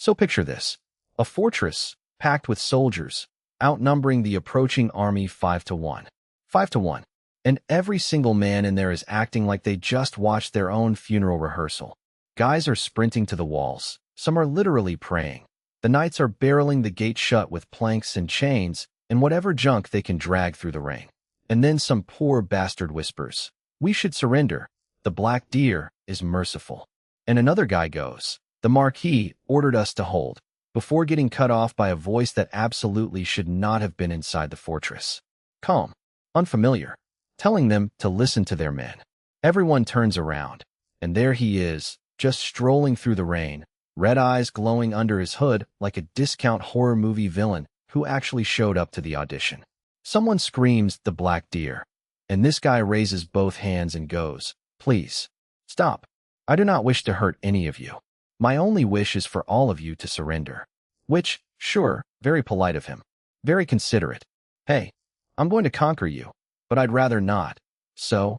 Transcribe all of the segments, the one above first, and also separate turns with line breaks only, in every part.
So picture this. A fortress, packed with soldiers, outnumbering the approaching army 5-1. 5-1. And every single man in there is acting like they just watched their own funeral rehearsal. Guys are sprinting to the walls. Some are literally praying. The knights are barreling the gate shut with planks and chains and whatever junk they can drag through the rain. And then some poor bastard whispers, "We should surrender. The Black Deer is merciful." And another guy goes, "The Marquis ordered us to hold," before getting cut off by a voice that absolutely should not have been inside the fortress. Calm, unfamiliar, telling them to listen to their men. Everyone turns around, and there he is, just strolling through the rain, red eyes glowing under his hood like a discount horror movie villain who actually showed up to the audition. Someone screams, "The Black Deer," and this guy raises both hands and goes, "Please, stop. I do not wish to hurt any of you. My only wish is for all of you to surrender." Which, sure, very polite of him. Very considerate. Hey, I'm going to conquer you, but I'd rather not. So,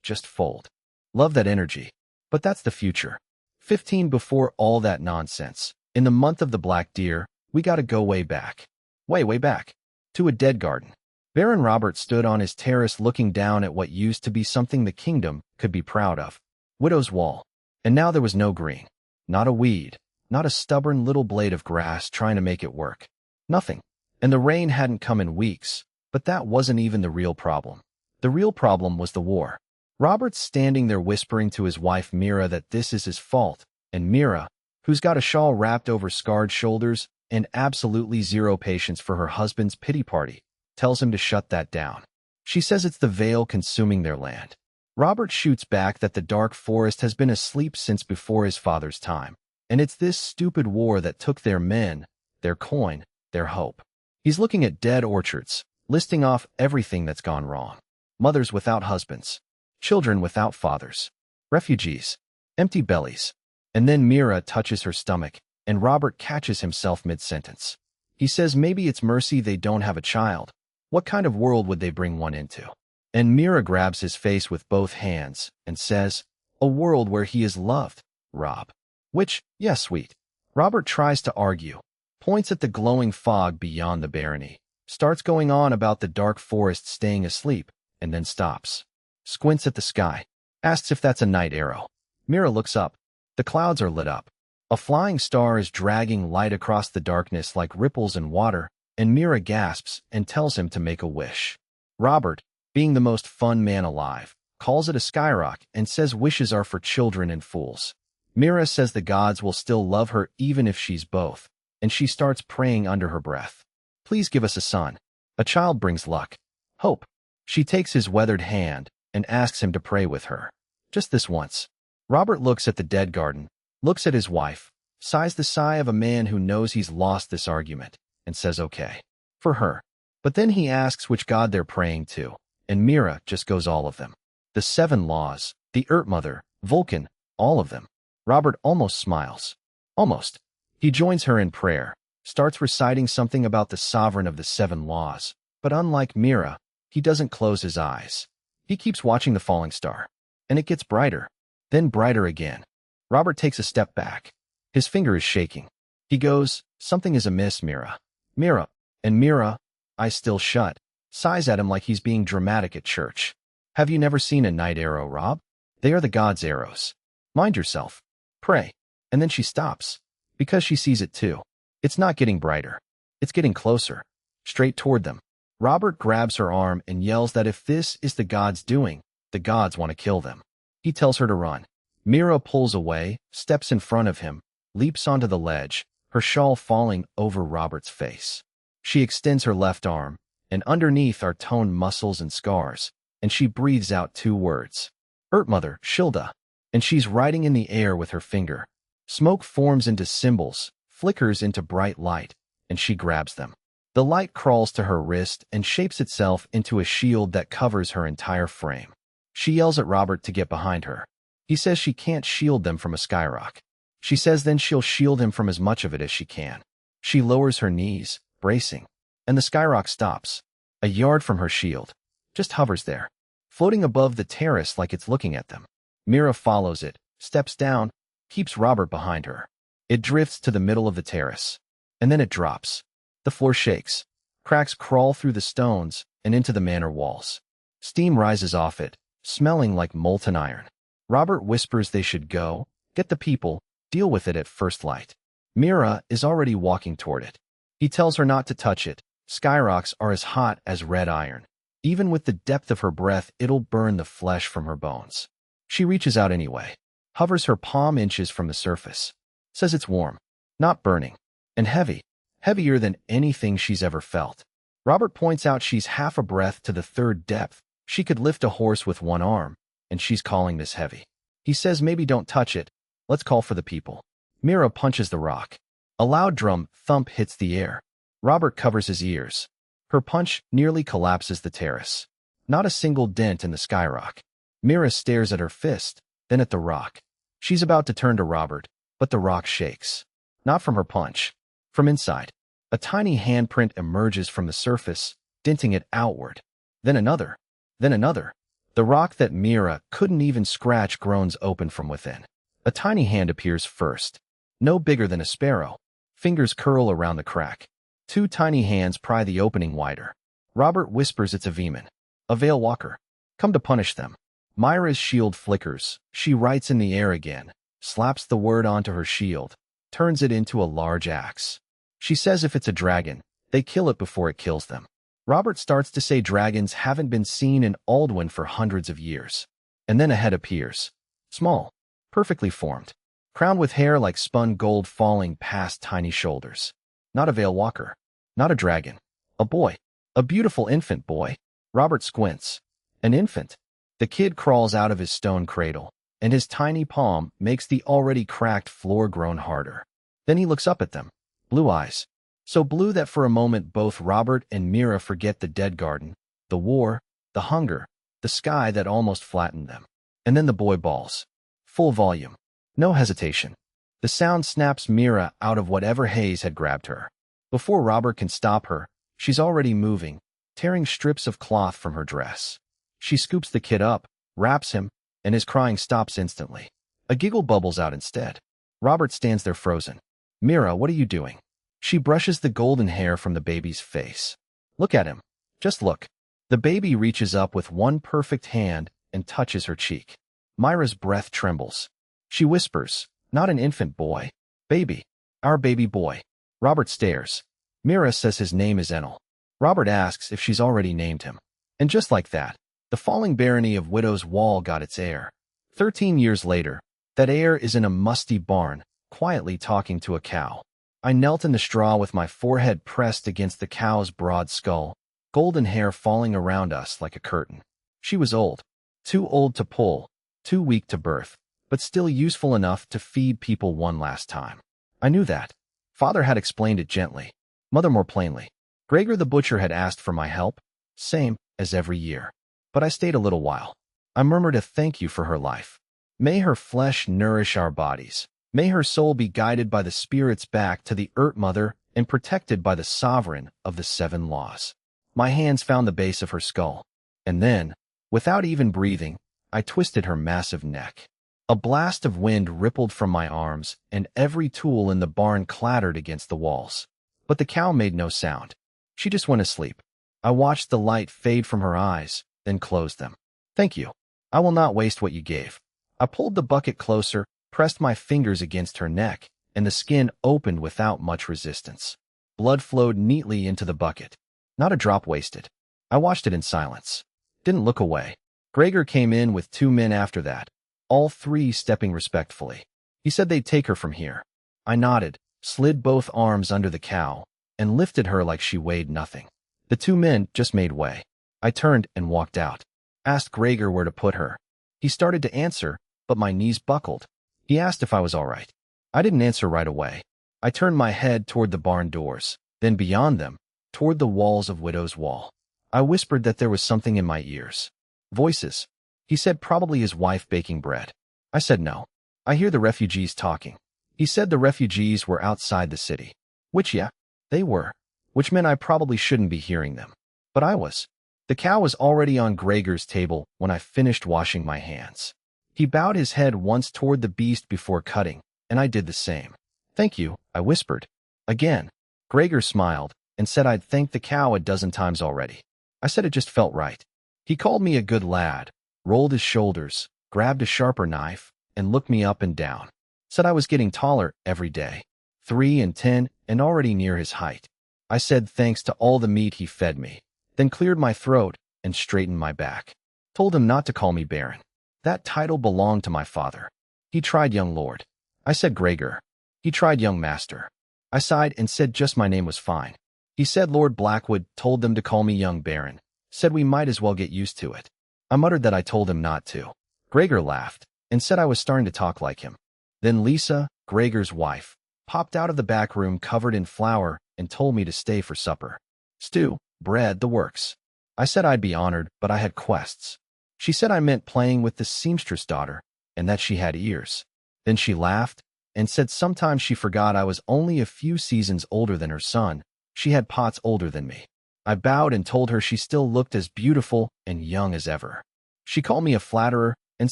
just fold. Love that energy. But that's the future. 15 before all that nonsense. In the month of the Black Deer, we gotta go way back. Way back. To a dead garden. Baron Robert stood on his terrace looking down at what used to be something the kingdom could be proud of. Widow's Wall. And now there was no green. Not a weed. Not a stubborn little blade of grass trying to make it work. Nothing. And the rain hadn't come in weeks. But that wasn't even the real problem. The real problem was the war. Robert's standing there whispering to his wife Mira that this is his fault, and Mira, who's got a shawl wrapped over scarred shoulders and absolutely zero patience for her husband's pity party, tells him to shut that down. She says it's the veil consuming their land. Robert shoots back that the dark forest has been asleep since before his father's time, and it's this stupid war that took their men, their coin, their hope. He's looking at dead orchards, listing off everything that's gone wrong. Mothers without husbands. Children without fathers. Refugees. Empty bellies. And then Mira touches her stomach, and Robert catches himself mid-sentence. He says maybe it's mercy they don't have a child. What kind of world would they bring one into? And Mira grabs his face with both hands and says, "A world where he is loved, Rob." Which, yes, sweet. Robert tries to argue, points at the glowing fog beyond the barony, starts going on about the dark forest staying asleep, and then stops. Squints at the sky, asks if that's a night arrow. Mira looks up. The clouds are lit up. A flying star is dragging light across the darkness like ripples in water, and Mira gasps and tells him to make a wish. Robert, being the most fun man alive, calls it a skyrock and says wishes are for children and fools. Mira says the gods will still love her even if she's both, and she starts praying under her breath. "Please give us a son. A child brings luck. Hope." She takes his weathered hand and asks him to pray with her. Just this once. Robert looks at the dead garden, looks at his wife, sighs the sigh of a man who knows he's lost this argument, and says okay. For her. But then he asks which god they're praying to, and Mira just goes all of them. The 7 laws, the Earth Mother, Vulcan, all of them. Robert almost smiles. Almost. He joins her in prayer, starts reciting something about the sovereign of the 7 laws, but unlike Mira, he doesn't close his eyes. He keeps watching the falling star, and it gets brighter, then brighter again. Robert takes a step back. His finger is shaking. He goes, "Something is amiss, Mira." Mira, and Mira, eyes still shut, sighs at him like he's being dramatic at church. "Have you never seen a night arrow, Rob? They are the gods' arrows. Mind yourself. Pray." And then she stops, because she sees it too. It's not getting brighter. It's getting closer, straight toward them. Robert grabs her arm and yells that if this is the gods' doing, the gods want to kill them. He tells her to run. Mira pulls away, steps in front of him, leaps onto the ledge, her shawl falling over Robert's face. She extends her left arm, and underneath are toned muscles and scars, and she breathes out 2 words. "Earth Mother, Shilda," and she's writing in the air with her finger. Smoke forms into symbols, flickers into bright light, and she grabs them. The light crawls to her wrist and shapes itself into a shield that covers her entire frame. She yells at Robert to get behind her. He says she can't shield them from a skyrock. She says then she'll shield him from as much of it as she can. She lowers her knees, bracing, and the skyrock stops. A yard from her shield. Just hovers there, floating above the terrace like it's looking at them. Mira follows it, steps down, keeps Robert behind her. It drifts to the middle of the terrace. And then it drops. The floor shakes. Cracks crawl through the stones and into the manor walls. Steam rises off it, smelling like molten iron. Robert whispers they should go, get the people, deal with it at first light. Mira is already walking toward it. He tells her not to touch it. Skyrocks are as hot as red iron. Even with the depth of her breath, it'll burn the flesh from her bones. She reaches out anyway, hovers her palm inches from the surface. Says it's warm, not burning, and heavy, heavier than anything she's ever felt. Robert points out she's half a breath to the third depth. She could lift a horse with one arm, and she's calling this heavy. He says maybe don't touch it. Let's call for the people. Mira punches the rock. A loud drum thump hits the air. Robert covers his ears. Her punch nearly collapses the terrace. Not a single dent in the skyrock. Mira stares at her fist, then at the rock. She's about to turn to Robert, but the rock shakes. Not from her punch. From inside. A tiny handprint emerges from the surface, denting it outward. Then another. Then another. The rock that Mira couldn't even scratch groans open from within. A tiny hand appears first. No bigger than a sparrow. Fingers curl around the crack. Two tiny hands pry the opening wider. Robert whispers it's a Veman. A Veil Walker. Come to punish them. Myra's shield flickers. She writes in the air again, slaps the word onto her shield, turns it into a large axe. She says if it's a dragon, they kill it before it kills them. Robert starts to say dragons haven't been seen in Aldwyn for hundreds of years. And then a head appears. Small. Perfectly formed. Crowned with hair like spun gold falling past tiny shoulders. Not a Veil Walker. Not a dragon. A boy. A beautiful infant boy. Robert squints. An infant. The kid crawls out of his stone cradle, and his tiny palm makes the already cracked floor groan harder. Then he looks up at them. Blue eyes. So blue that for a moment both Robert and Mira forget the dead garden, the war, the hunger, the sky that almost flattened them. And then the boy bawls. Full volume. No hesitation. The sound snaps Mira out of whatever haze had grabbed her. Before Robert can stop her, she's already moving, tearing strips of cloth from her dress. She scoops the kid up, wraps him, and his crying stops instantly. A giggle bubbles out instead. Robert stands there frozen. Mira, what are you doing? She brushes the golden hair from the baby's face. Look at him. Just look. The baby reaches up with one perfect hand and touches her cheek. Myra's breath trembles. She whispers, not an infant boy. Baby. Our baby boy. Robert stares. Mira says his name is Enel. Robert asks if she's already named him. And just like that, the falling barony of Widow's Wall got its heir. 13 years later, that heir is in a musty barn, quietly talking to a cow. I knelt in the straw with my forehead pressed against the cow's broad skull, golden hair falling around us like a curtain. She was old. Too old to pull, too weak to birth, but still useful enough to feed people one last time. I knew that. Father had explained it gently. Mother more plainly. Gregor the butcher had asked for my help, same as every year. But I stayed a little while. I murmured a thank you for her life. May her flesh nourish our bodies. May her soul be guided by the spirits back to the Earth Mother and protected by the sovereign of the 7 laws. My hands found the base of her skull. And then, without even breathing, I twisted her massive neck. A blast of wind rippled from my arms, and every tool in the barn clattered against the walls. But the cow made no sound. She just went asleep. I watched the light fade from her eyes, then closed them. Thank you. I will not waste what you gave. I pulled the bucket closer, pressed my fingers against her neck, and the skin opened without much resistance. Blood flowed neatly into the bucket. Not a drop wasted. I watched it in silence. Didn't look away. Gregor came in with 2 men after that, all 3 stepping respectfully. He said they'd take her from here. I nodded, slid both arms under the cow, and lifted her like she weighed nothing. The 2 men just made way. I turned and walked out. Asked Gregor where to put her. He started to answer, but my knees buckled. He asked if I was all right. I didn't answer right away. I turned my head toward the barn doors, then beyond them, toward the walls of Widow's Wall. I whispered that there was something in my ears. Voices. He said probably his wife baking bread. I said no. I hear the refugees talking. He said the refugees were outside the city. Which yeah, they were. Which meant I probably shouldn't be hearing them. But I was. The cow was already on Gregor's table when I finished washing my hands. He bowed his head once toward the beast before cutting, and I did the same. Thank you, I whispered. Again. Gregor smiled and said I'd thanked the cow a dozen times already. I said it just felt right. He called me a good lad, rolled his shoulders, grabbed a sharper knife, and looked me up and down. Said I was getting taller every day, 3 and 10, and already near his height. I said thanks to all the meat he fed me, then cleared my throat and straightened my back. Told him not to call me Baron. That title belonged to my father. He tried young lord. I said Gregor. He tried young master. I sighed and said just my name was fine. He said Lord Blackwood told them to call me young Baron. Said we might as well get used to it. I muttered that I told him not to. Gregor laughed and said I was starting to talk like him. Then Lisa, Gregor's wife, popped out of the back room covered in flour and told me to stay for supper. Stew, bread, the works. I said I'd be honored, but I had quests. She said I meant playing with the seamstress daughter and that she had ears. Then she laughed and said sometimes she forgot I was only a few seasons older than her son. She had pots older than me. I bowed and told her she still looked as beautiful and young as ever. She called me a flatterer and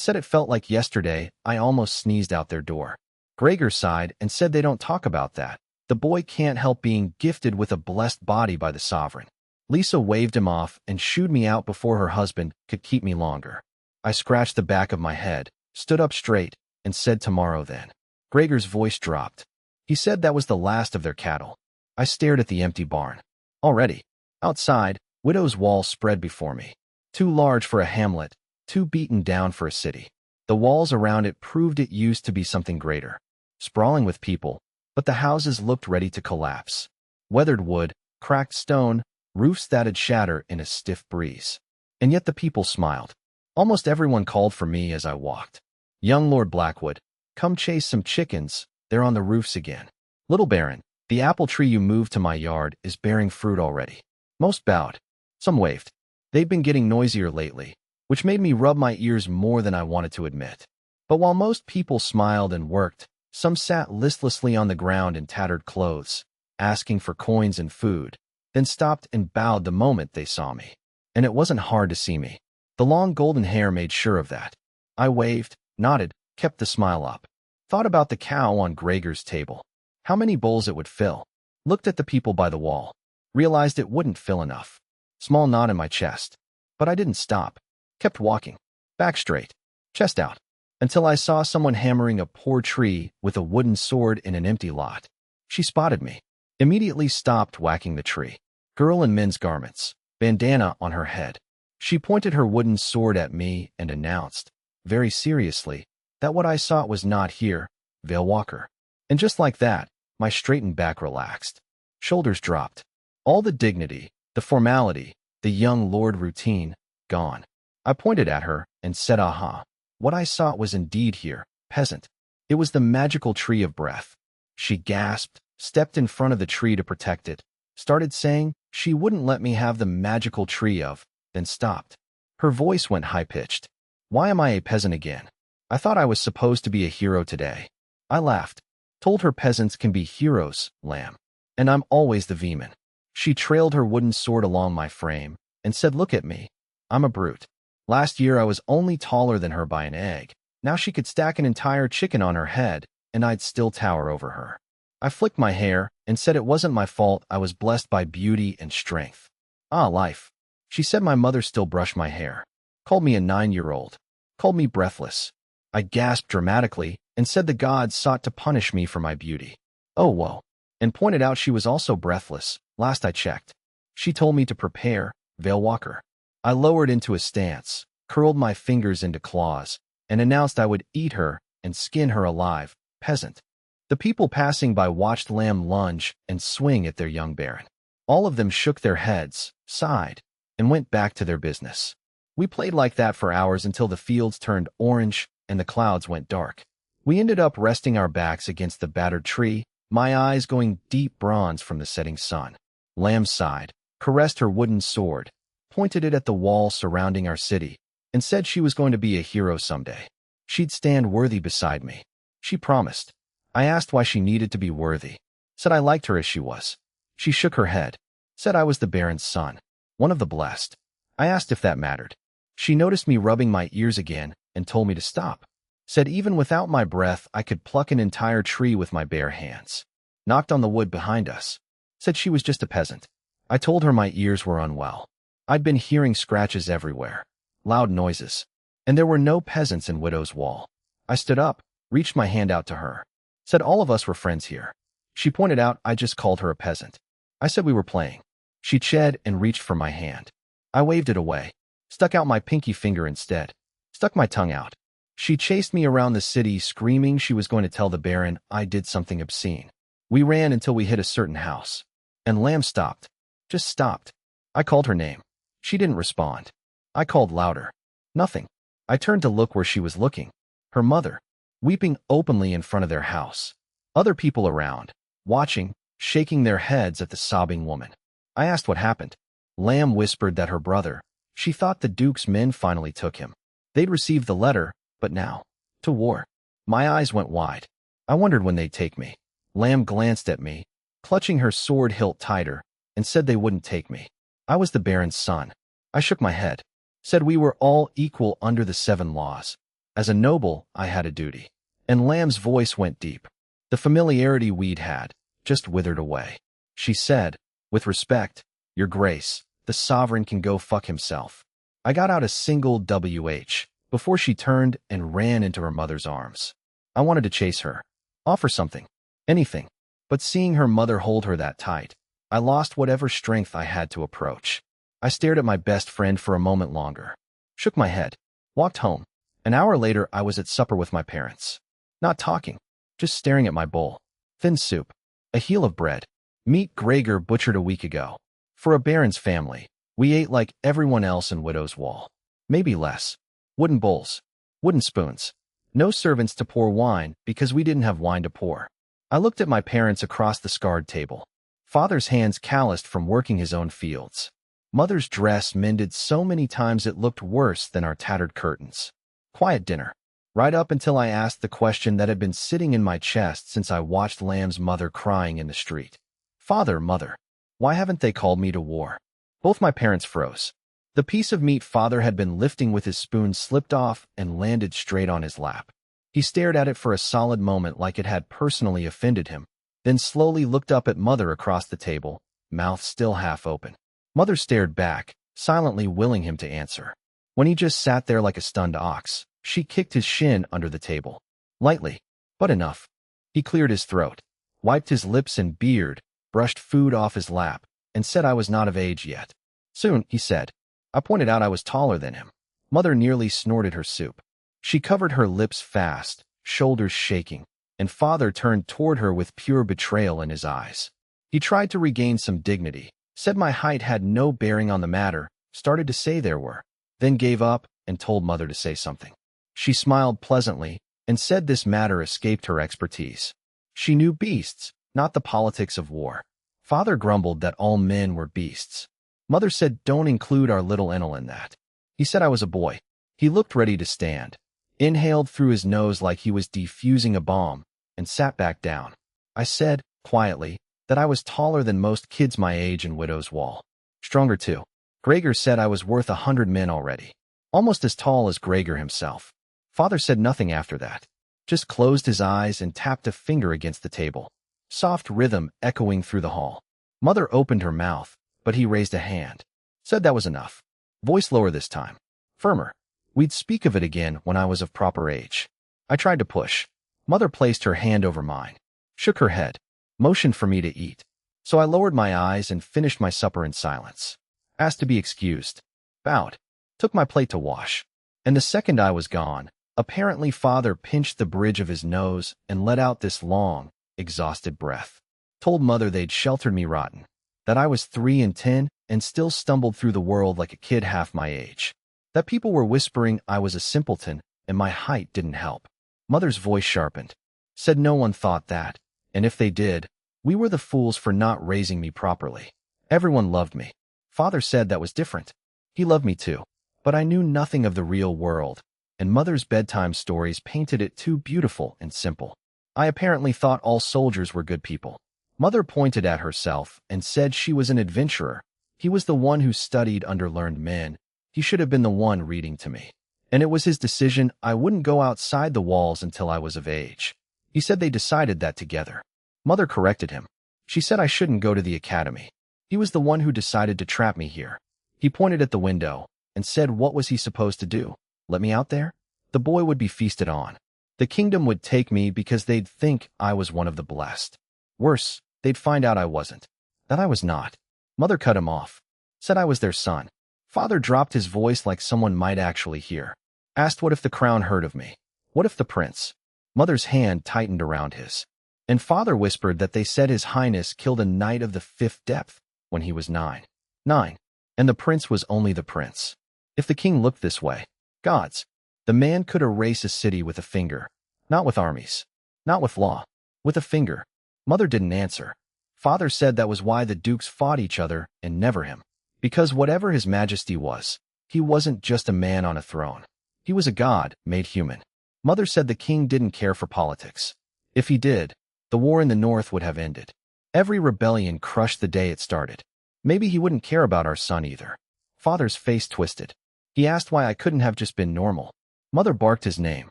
said it felt like yesterday I almost sneezed out their door. Gregor sighed and said they don't talk about that. The boy can't help being gifted with a blessed body by the sovereign. Lisa waved him off and shooed me out before her husband could keep me longer. I scratched the back of my head, stood up straight, and said tomorrow then. Gregor's voice dropped. He said that was the last of their cattle. I stared at the empty barn. Already, outside, Widow's Wall spread before me. Too large for a hamlet, too beaten down for a city. The walls around it proved it used to be something greater. Sprawling with people, but the houses looked ready to collapse. Weathered wood, cracked stone, roofs that'd shatter in a stiff breeze. And yet the people smiled. Almost everyone called for me as I walked. Young Lord Blackwood, come chase some chickens, they're on the roofs again. Little Baron, the apple tree you moved to my yard is bearing fruit already. Most bowed. Some waved. They'd been getting noisier lately, which made me rub my ears more than I wanted to admit. But while most people smiled and worked, some sat listlessly on the ground in tattered clothes, asking for coins and food, then stopped and bowed the moment they saw me. And it wasn't hard to see me. The long golden hair made sure of that. I waved, nodded, kept the smile up. Thought about the cow on Gregor's table. How many bowls it would fill. Looked at the people by the wall. Realized it wouldn't fill enough. Small knot in my chest. But I didn't stop. Kept walking. Back straight. Chest out. Until I saw someone hammering a poor tree with a wooden sword in an empty lot. She spotted me. Immediately stopped whacking the tree. Girl in men's garments. Bandana on her head. She pointed her wooden sword at me and announced, very seriously, that what I sought was not here, Vale Walker. And just like that, my straightened back relaxed. Shoulders dropped. All the dignity, the formality, the young lord routine, gone. I pointed at her and said, aha. What I sought was indeed here, peasant. It was the magical tree of breath. She gasped, stepped in front of the tree to protect it, started saying she wouldn't let me have the magical tree of, then stopped. Her voice went high-pitched. Why am I a peasant again? I thought I was supposed to be a hero today. I laughed. Told her peasants can be heroes, lamb. And I'm always the Veman. She trailed her wooden sword along my frame and said, look at me. I'm a brute. Last year I was only taller than her by an egg. Now she could stack an entire chicken on her head, and I'd still tower over her. I flicked my hair and said it wasn't my fault I was blessed by beauty and strength. Ah, life. She said my mother still brushed my hair. Called me a 9-year-old. Called me breathless. I gasped dramatically and said the gods sought to punish me for my beauty. Oh, whoa. And pointed out she was also breathless, last I checked. She told me to prepare, Vale Walker. I lowered into a stance, curled my fingers into claws, and announced I would eat her and skin her alive, peasant. The people passing by watched Lamb lunge and swing at their young baron. All of them shook their heads, sighed, and went back to their business. We played like that for hours until the fields turned orange and the clouds went dark. We ended up resting our backs against the battered tree, my eyes going deep bronze from the setting sun. Lamb sighed, caressed her wooden sword, pointed it at the wall surrounding our city, and said she was going to be a hero someday. She'd stand worthy beside me. She promised. I asked why she needed to be worthy. Said I liked her as she was. She shook her head. Said I was the Baron's son. One of the blessed. I asked if that mattered. She noticed me rubbing my ears again and told me to stop. Said even without my breath, I could pluck an entire tree with my bare hands. Knocked on the wood behind us. Said she was just a peasant. I told her my ears were unwell. I'd been hearing scratches everywhere, loud noises, and there were no peasants in Widow's Wall. I stood up, reached my hand out to her. Said all of us were friends here. She pointed out I just called her a peasant. I said we were playing. She chid and reached for my hand. I waved it away, stuck out my pinky finger instead, stuck my tongue out. She chased me around the city, screaming she was going to tell the Baron I did something obscene. We ran until we hit a certain house. And Lamb stopped. Just stopped. I called her name. She didn't respond. I called louder. Nothing. I turned to look where she was looking. Her mother, weeping openly in front of their house. Other people around, watching, shaking their heads at the sobbing woman. I asked what happened. Lamb whispered that her brother, she thought the Duke's men finally took him. They'd received the letter, but now, to war. My eyes went wide. I wondered when they'd take me. Lamb glanced at me, clutching her sword hilt tighter, and said they wouldn't take me. I was the Baron's son. I shook my head, said we were all equal under the 7 laws. As a noble, I had a duty. And Lamb's voice went deep. The familiarity we'd had just withered away. She said, with respect, Your Grace, the sovereign can go fuck himself. I got out a single WH before she turned and ran into her mother's arms. I wanted to chase her, offer something, anything, but seeing her mother hold her that tight, I lost whatever strength I had to approach. I stared at my best friend for a moment longer, shook my head, walked home. An hour later, I was at supper with my parents. Not talking, just staring at my bowl. Thin soup, a heel of bread, meat Gregor butchered a week ago. For a Baron's family, we ate like everyone else in Widow's Wall. Maybe less. Wooden bowls, wooden spoons. No servants to pour wine because we didn't have wine to pour. I looked at my parents across the scarred table. Father's hands calloused from working his own fields. Mother's dress mended so many times it looked worse than our tattered curtains. Quiet dinner. Right up until I asked the question that had been sitting in my chest since I watched Lamb's mother crying in the street. Father, mother, why haven't they called me to war? Both my parents froze. The piece of meat father had been lifting with his spoon slipped off and landed straight on his lap. He stared at it for a solid moment like it had personally offended him, then slowly looked up at mother across the table, mouth still half open. Mother stared back, silently willing him to answer. When he just sat there like a stunned ox, she kicked his shin under the table. Lightly, but enough. He cleared his throat, wiped his lips and beard, brushed food off his lap, and said I was not of age yet. Soon, he said. I pointed out I was taller than him. Mother nearly snorted her soup. She covered her lips fast, shoulders shaking, and father turned toward her with pure betrayal in his eyes. He tried to regain some dignity, said my height had no bearing on the matter, started to say there were, then gave up and told mother to say something. She smiled pleasantly and said this matter escaped her expertise. She knew beasts, not the politics of war. Father grumbled that all men were beasts. Mother said don't include our little Enel in that. He said I was a boy. He looked ready to stand, inhaled through his nose like he was defusing a bomb, and sat back down. I said, quietly, that I was taller than most kids my age in Widow's Wall. Stronger too. Gregor said I was worth 100 men already. Almost as tall as Gregor himself. Father said nothing after that. Just closed his eyes and tapped a finger against the table. Soft rhythm echoing through the hall. Mother opened her mouth, but he raised a hand. Said that was enough. Voice lower this time. Firmer. We'd speak of it again when I was of proper age. I tried to push. Mother placed her hand over mine. Shook her head. Motioned for me to eat. So I lowered my eyes and finished my supper in silence. Asked to be excused. Bowed. Took my plate to wash. And the second I was gone, apparently father pinched the bridge of his nose and let out this long, exhausted breath. Told mother they'd sheltered me rotten. That I was 3 and 10 and still stumbled through the world like a kid half my age. That people were whispering I was a simpleton and my height didn't help. Mother's voice sharpened. Said no one thought that, and if they did, we were the fools for not raising me properly. Everyone loved me. Father said that was different. He loved me too, but I knew nothing of the real world, and mother's bedtime stories painted it too beautiful and simple. I apparently thought all soldiers were good people. Mother pointed at herself and said she was an adventurer. He was the one who studied under learned men. He should have been the one reading to me. And it was his decision I wouldn't go outside the walls until I was of age. He said they decided that together. Mother corrected him. She said I shouldn't go to the academy. He was the one who decided to trap me here. He pointed at the window and said what was he supposed to do? Let me out there? The boy would be feasted on. The kingdom would take me because they'd think I was one of the blessed. Worse, they'd find out I wasn't. That I was not. Mother cut him off. Said I was their son. Father dropped his voice like someone might actually hear. Asked what if the crown heard of me? What if the prince? Mother's hand tightened around his. And father whispered that they said his highness killed a knight of the fifth depth when he was 9. 9. And the prince was only the prince. If the king looked this way, gods, the man could erase a city with a finger. Not with armies. Not with law. With a finger. Mother didn't answer. Father said that was why the dukes fought each other and never him. Because whatever his majesty was, he wasn't just a man on a throne. He was a god made human. Mother said the king didn't care for politics. If he did, the war in the north would have ended. Every rebellion crushed the day it started. Maybe he wouldn't care about our son either. Father's face twisted. He asked why I couldn't have just been normal. Mother barked his name.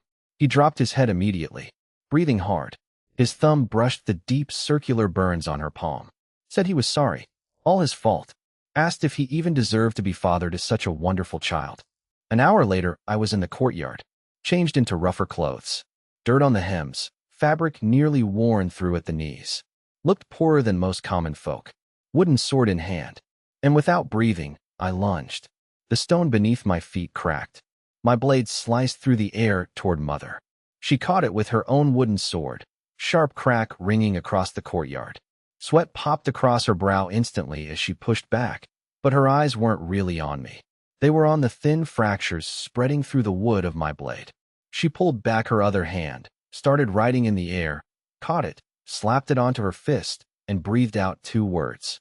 He dropped his head immediately, breathing hard. His thumb brushed the deep circular burns on her palm. Said he was sorry. All his fault. Asked if he even deserved to be father to such a wonderful child. An hour later, I was in the courtyard, changed into rougher clothes. Dirt on the hems, fabric nearly worn through at the knees. Looked poorer than most common folk. Wooden sword in hand. And without breathing, I lunged. The stone beneath my feet cracked. My blade sliced through the air toward Mother. She caught it with her own wooden sword, sharp crack ringing across the courtyard. Sweat popped across her brow instantly as she pushed back, but her eyes weren't really on me. They were on the thin fractures spreading through the wood of my blade. She pulled back her other hand, started writing in the air, caught it, slapped it onto her fist, and breathed out 2 words.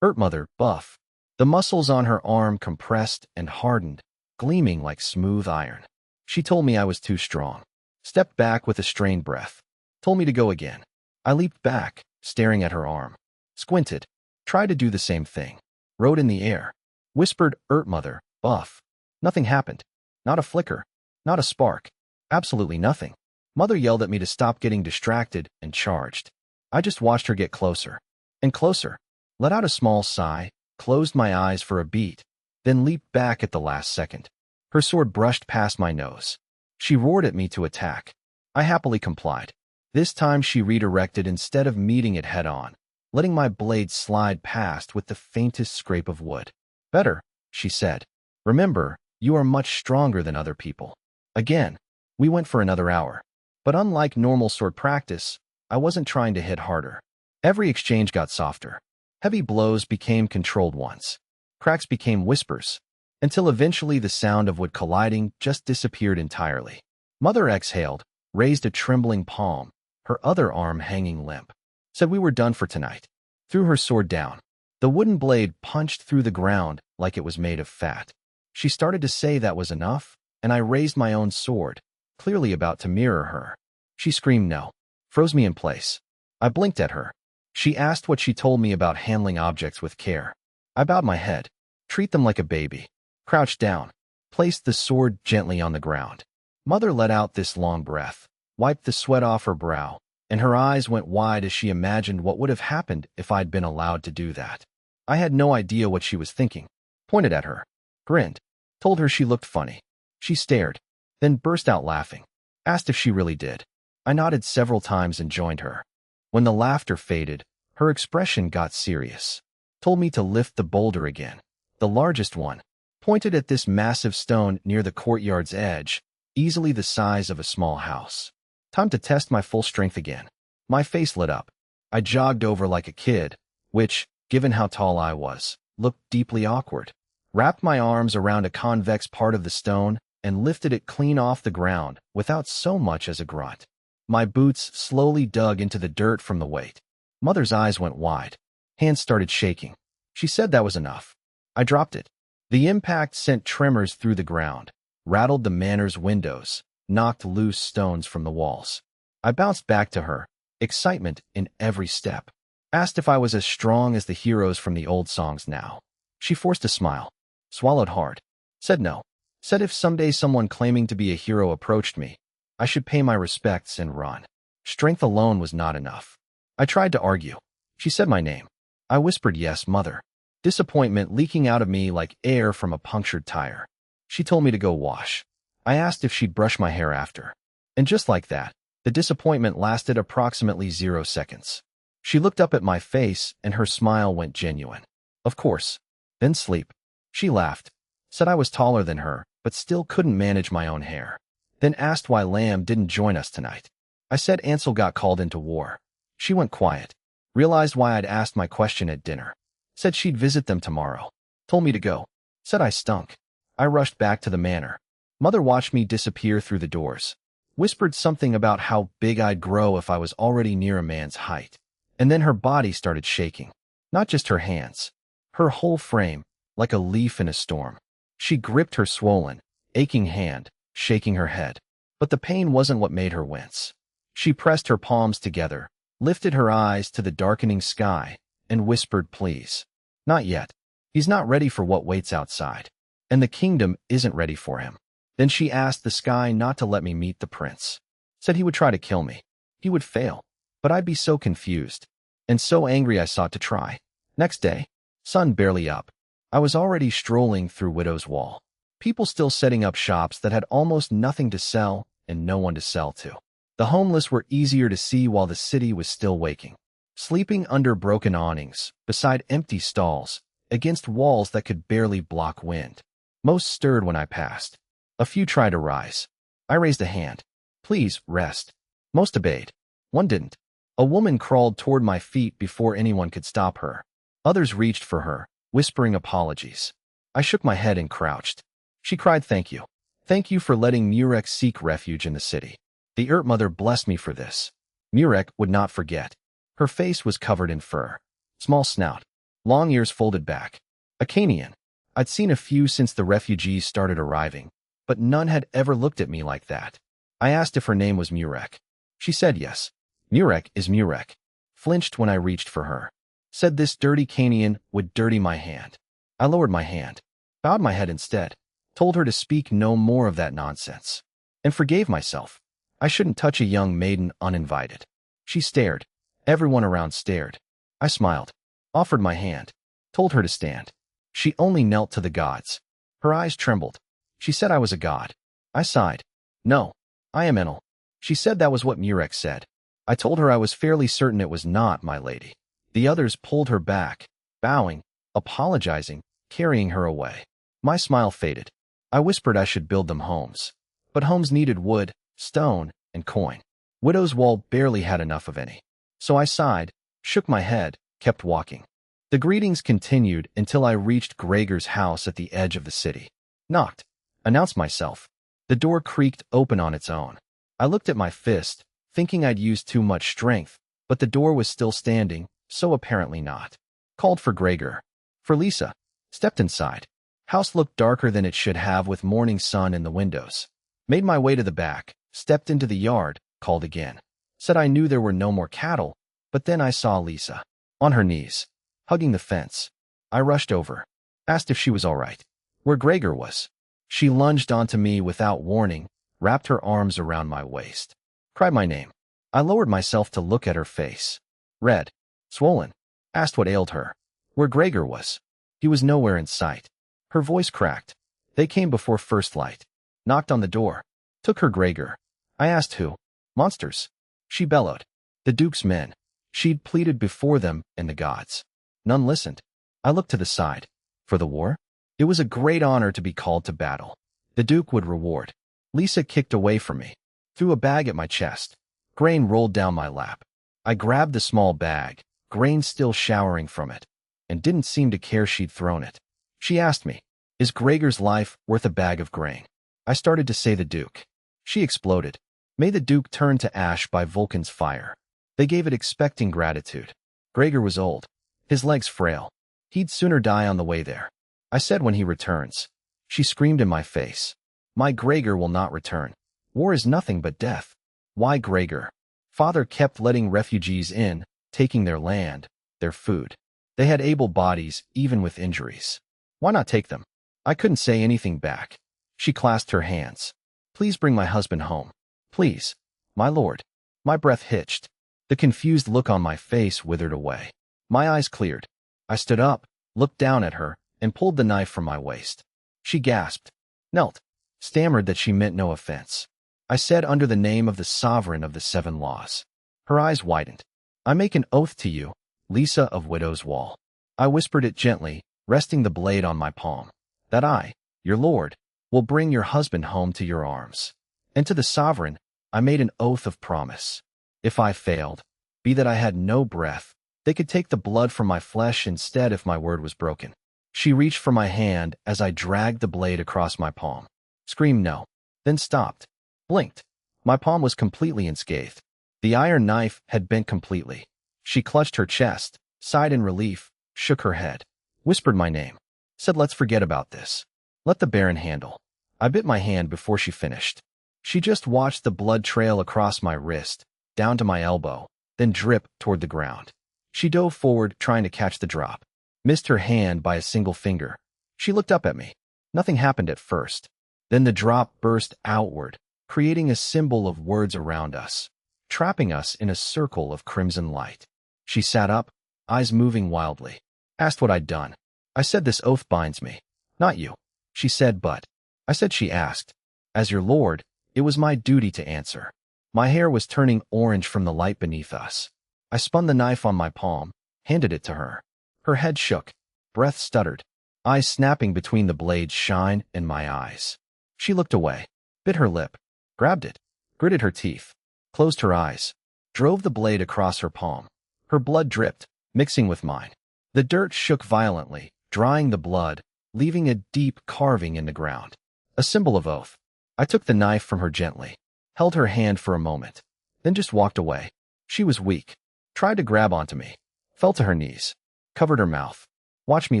Mother, buff. The muscles on her arm compressed and hardened, gleaming like smooth iron. She told me I was too strong. Stepped back with a strained breath. Told me to go again. I leaped back, staring at her arm. Squinted. Tried to do the same thing. Wrote in the air. Whispered, Mother, buff. Nothing happened. Not a flicker. Not a spark. Absolutely nothing. Mother yelled at me to stop getting distracted and charged. I just watched her get closer. And closer. Let out a small sigh, closed my eyes for a beat, then leaped back at the last second. Her sword brushed past my nose. She roared at me to attack. I happily complied. This time she redirected instead of meeting it head-on, letting my blade slide past with the faintest scrape of wood. Better, she said. Remember, you are much stronger than other people. Again, we went for another hour. But unlike normal sword practice, I wasn't trying to hit harder. Every exchange got softer. Heavy blows became controlled ones. Cracks became whispers, until eventually the sound of wood colliding just disappeared entirely. Mother exhaled, raised a trembling palm, her other arm hanging limp. Said we were done for tonight. Threw her sword down. The wooden blade punched through the ground like it was made of fat. She started to say that was enough, and I raised my own sword, clearly about to mirror her. She screamed no. Froze me in place. I blinked at her. She asked what she told me about handling objects with care. I bowed my head. Treat them like a baby. Crouched down. Placed the sword gently on the ground. Mother let out this long breath, wiped the sweat off her brow, and her eyes went wide as she imagined what would have happened if I'd been allowed to do that. I had no idea what she was thinking. Pointed at her. Grinned. Told her she looked funny. She stared, then burst out laughing. Asked if she really did. I nodded several times and joined her. When the laughter faded, her expression got serious. Told me to lift the boulder again. The largest one. Pointed at this massive stone near the courtyard's edge, easily the size of a small house. Time to test my full strength again. My face lit up. I jogged over like a kid, which, given how tall I was, looked deeply awkward. Wrapped my arms around a convex part of the stone and lifted it clean off the ground without so much as a grunt. My boots slowly dug into the dirt from the weight. Mother's eyes went wide. Hands started shaking. She said that was enough. I dropped it. The impact sent tremors through the ground, rattled the manor's windows, knocked loose stones from the walls. I bounced back to her, excitement in every step. Asked if I was as strong as the heroes from the old songs now. She forced a smile. Swallowed hard. Said no. Said if someday someone claiming to be a hero approached me, I should pay my respects and run. Strength alone was not enough. I tried to argue. She said my name. I whispered, "Yes, mother." Disappointment leaking out of me like air from a punctured tire. She told me to go wash. I asked if she'd brush my hair after. And just like that, the disappointment lasted approximately 0 seconds. She looked up at my face and her smile went genuine. Of course. Then sleep. She laughed. Said I was taller than her, but still couldn't manage my own hair. Then asked why Lamb didn't join us tonight. I said Ansel got called into war. She went quiet. Realized why I'd asked my question at dinner. Said she'd visit them tomorrow. Told me to go. Said I stunk. I rushed back to the manor. Mother watched me disappear through the doors. Whispered something about how big I'd grow if I was already near a man's height. And then her body started shaking. Not just her hands. Her whole frame, like a leaf in a storm. She gripped her swollen, aching hand, shaking her head. But the pain wasn't what made her wince. She pressed her palms together, lifted her eyes to the darkening sky, and whispered, "Please. Not yet. He's not ready for what waits outside. And the kingdom isn't ready for him." Then she asked the sky not to let me meet the prince. Said he would try to kill me. He would fail. But I'd be so confused. And so angry I sought to try. Next day, sun barely up. I was already strolling through Widow's Wall. People still setting up shops that had almost nothing to sell and no one to sell to. The homeless were easier to see while the city was still waking. Sleeping under broken awnings, beside empty stalls, against walls that could barely block wind. Most stirred when I passed. A few tried to rise. I raised a hand. "Please, rest." Most obeyed. One didn't. A woman crawled toward my feet before anyone could stop her. Others reached for her, whispering apologies. I shook my head and crouched. She cried, "Thank you. Thank you for letting Murek seek refuge in the city. The Earth Mother blessed me for this." Murek would not forget. Her face was covered in fur. Small snout. Long ears folded back. A Canaan. I'd seen a few since the refugees started arriving, but none had ever looked at me like that. I asked if her name was Murek. She said yes. "Murek is Murek." Flinched when I reached for her. Said this dirty Canaan would dirty my hand. I lowered my hand. Bowed my head instead. Told her to speak no more of that nonsense. And forgave myself. I shouldn't touch a young maiden uninvited. She stared. Everyone around stared. I smiled. Offered my hand. Told her to stand. She only knelt to the gods. Her eyes trembled. She said I was a god. I sighed. "No, I am Enel." She said that was what Murek said. I told her I was fairly certain it was not, my lady. The others pulled her back, bowing, apologizing, carrying her away. My smile faded. I whispered I should build them homes. But homes needed wood, stone, and coin. Widow's Wall barely had enough of any. So I sighed, shook my head, kept walking. The greetings continued until I reached Gregor's house at the edge of the city. Knocked. Announced myself. The door creaked open on its own. I looked at my fist, thinking I'd used too much strength, but the door was still standing, so apparently not. Called for Gregor. For Lisa. Stepped inside. House looked darker than it should have with morning sun in the windows. Made my way to the back, stepped into the yard, called again. Said I knew there were no more cattle, but then I saw Lisa. On her knees. Hugging the fence. I rushed over. Asked if she was all right. Where Gregor was. She lunged onto me without warning, wrapped her arms around my waist. Cried my name. I lowered myself to look at her face. Red. Swollen. Asked what ailed her. Where Gregor was. He was nowhere in sight. Her voice cracked. They came before first light. Knocked on the door. Took her Gregor. I asked who. Monsters. She bellowed. The Duke's men. She'd pleaded before them and the gods. None listened. I looked to the side. For the war? It was a great honor to be called to battle. The Duke would reward. Lisa kicked away from me. Threw a bag at my chest. Grain rolled down my lap. I grabbed the small bag, grain still showering from it, and didn't seem to care she'd thrown it. She asked me, "Is Gregor's life worth a bag of grain?" I started to say the Duke. She exploded. May the Duke turn to ash by Vulcan's fire. They gave it expecting gratitude. Gregor was old. His legs frail. He'd sooner die on the way there. I said when he returns. She screamed in my face. My Gregor will not return. War is nothing but death. Why Gregor? Father kept letting refugees in, taking their land, their food. They had able bodies, even with injuries. Why not take them? I couldn't say anything back. She clasped her hands. Please bring my husband home. Please, my lord. My breath hitched. The confused look on my face withered away. My eyes cleared. I stood up, looked down at her, and pulled the knife from my waist. She gasped, knelt, stammered that she meant no offense. I said under the name of the sovereign of the 7 laws. Her eyes widened. I make an oath to you, Lisa of Widow's Wall. I whispered it gently, resting the blade on my palm, that I, your lord, will bring your husband home to your arms. And to the sovereign, I made an oath of promise. If I failed, be that I had no breath, they could take the blood from my flesh instead if my word was broken. She reached for my hand as I dragged the blade across my palm. Screamed no, then stopped. Blinked. My palm was completely unscathed. The iron knife had bent completely. She clutched her chest, sighed in relief, shook her head, whispered my name, said let's forget about this. Let the Baron handle. I bit my hand before she finished. She just watched the blood trail across my wrist, down to my elbow, then drip toward the ground. She dove forward, trying to catch the drop. Missed her hand by a single finger. She looked up at me. Nothing happened at first. Then the drop burst outward, creating a symbol of words around us, trapping us in a circle of crimson light. She sat up, eyes moving wildly. Asked what I'd done. I said this oath binds me. Not you. She said but. I said she asked. As your lord, it was my duty to answer. My hair was turning orange from the light beneath us. I spun the knife on my palm, handed it to her. Her head shook, breath stuttered, eyes snapping between the blade's shine and my eyes. She looked away, bit her lip, grabbed it, gritted her teeth, closed her eyes, drove the blade across her palm. Her blood dripped, mixing with mine. The dirt shook violently, drying the blood, leaving a deep carving in the ground. A symbol of oath. I took the knife from her gently, held her hand for a moment, then just walked away. She was weak, tried to grab onto me, fell to her knees, covered her mouth, watched me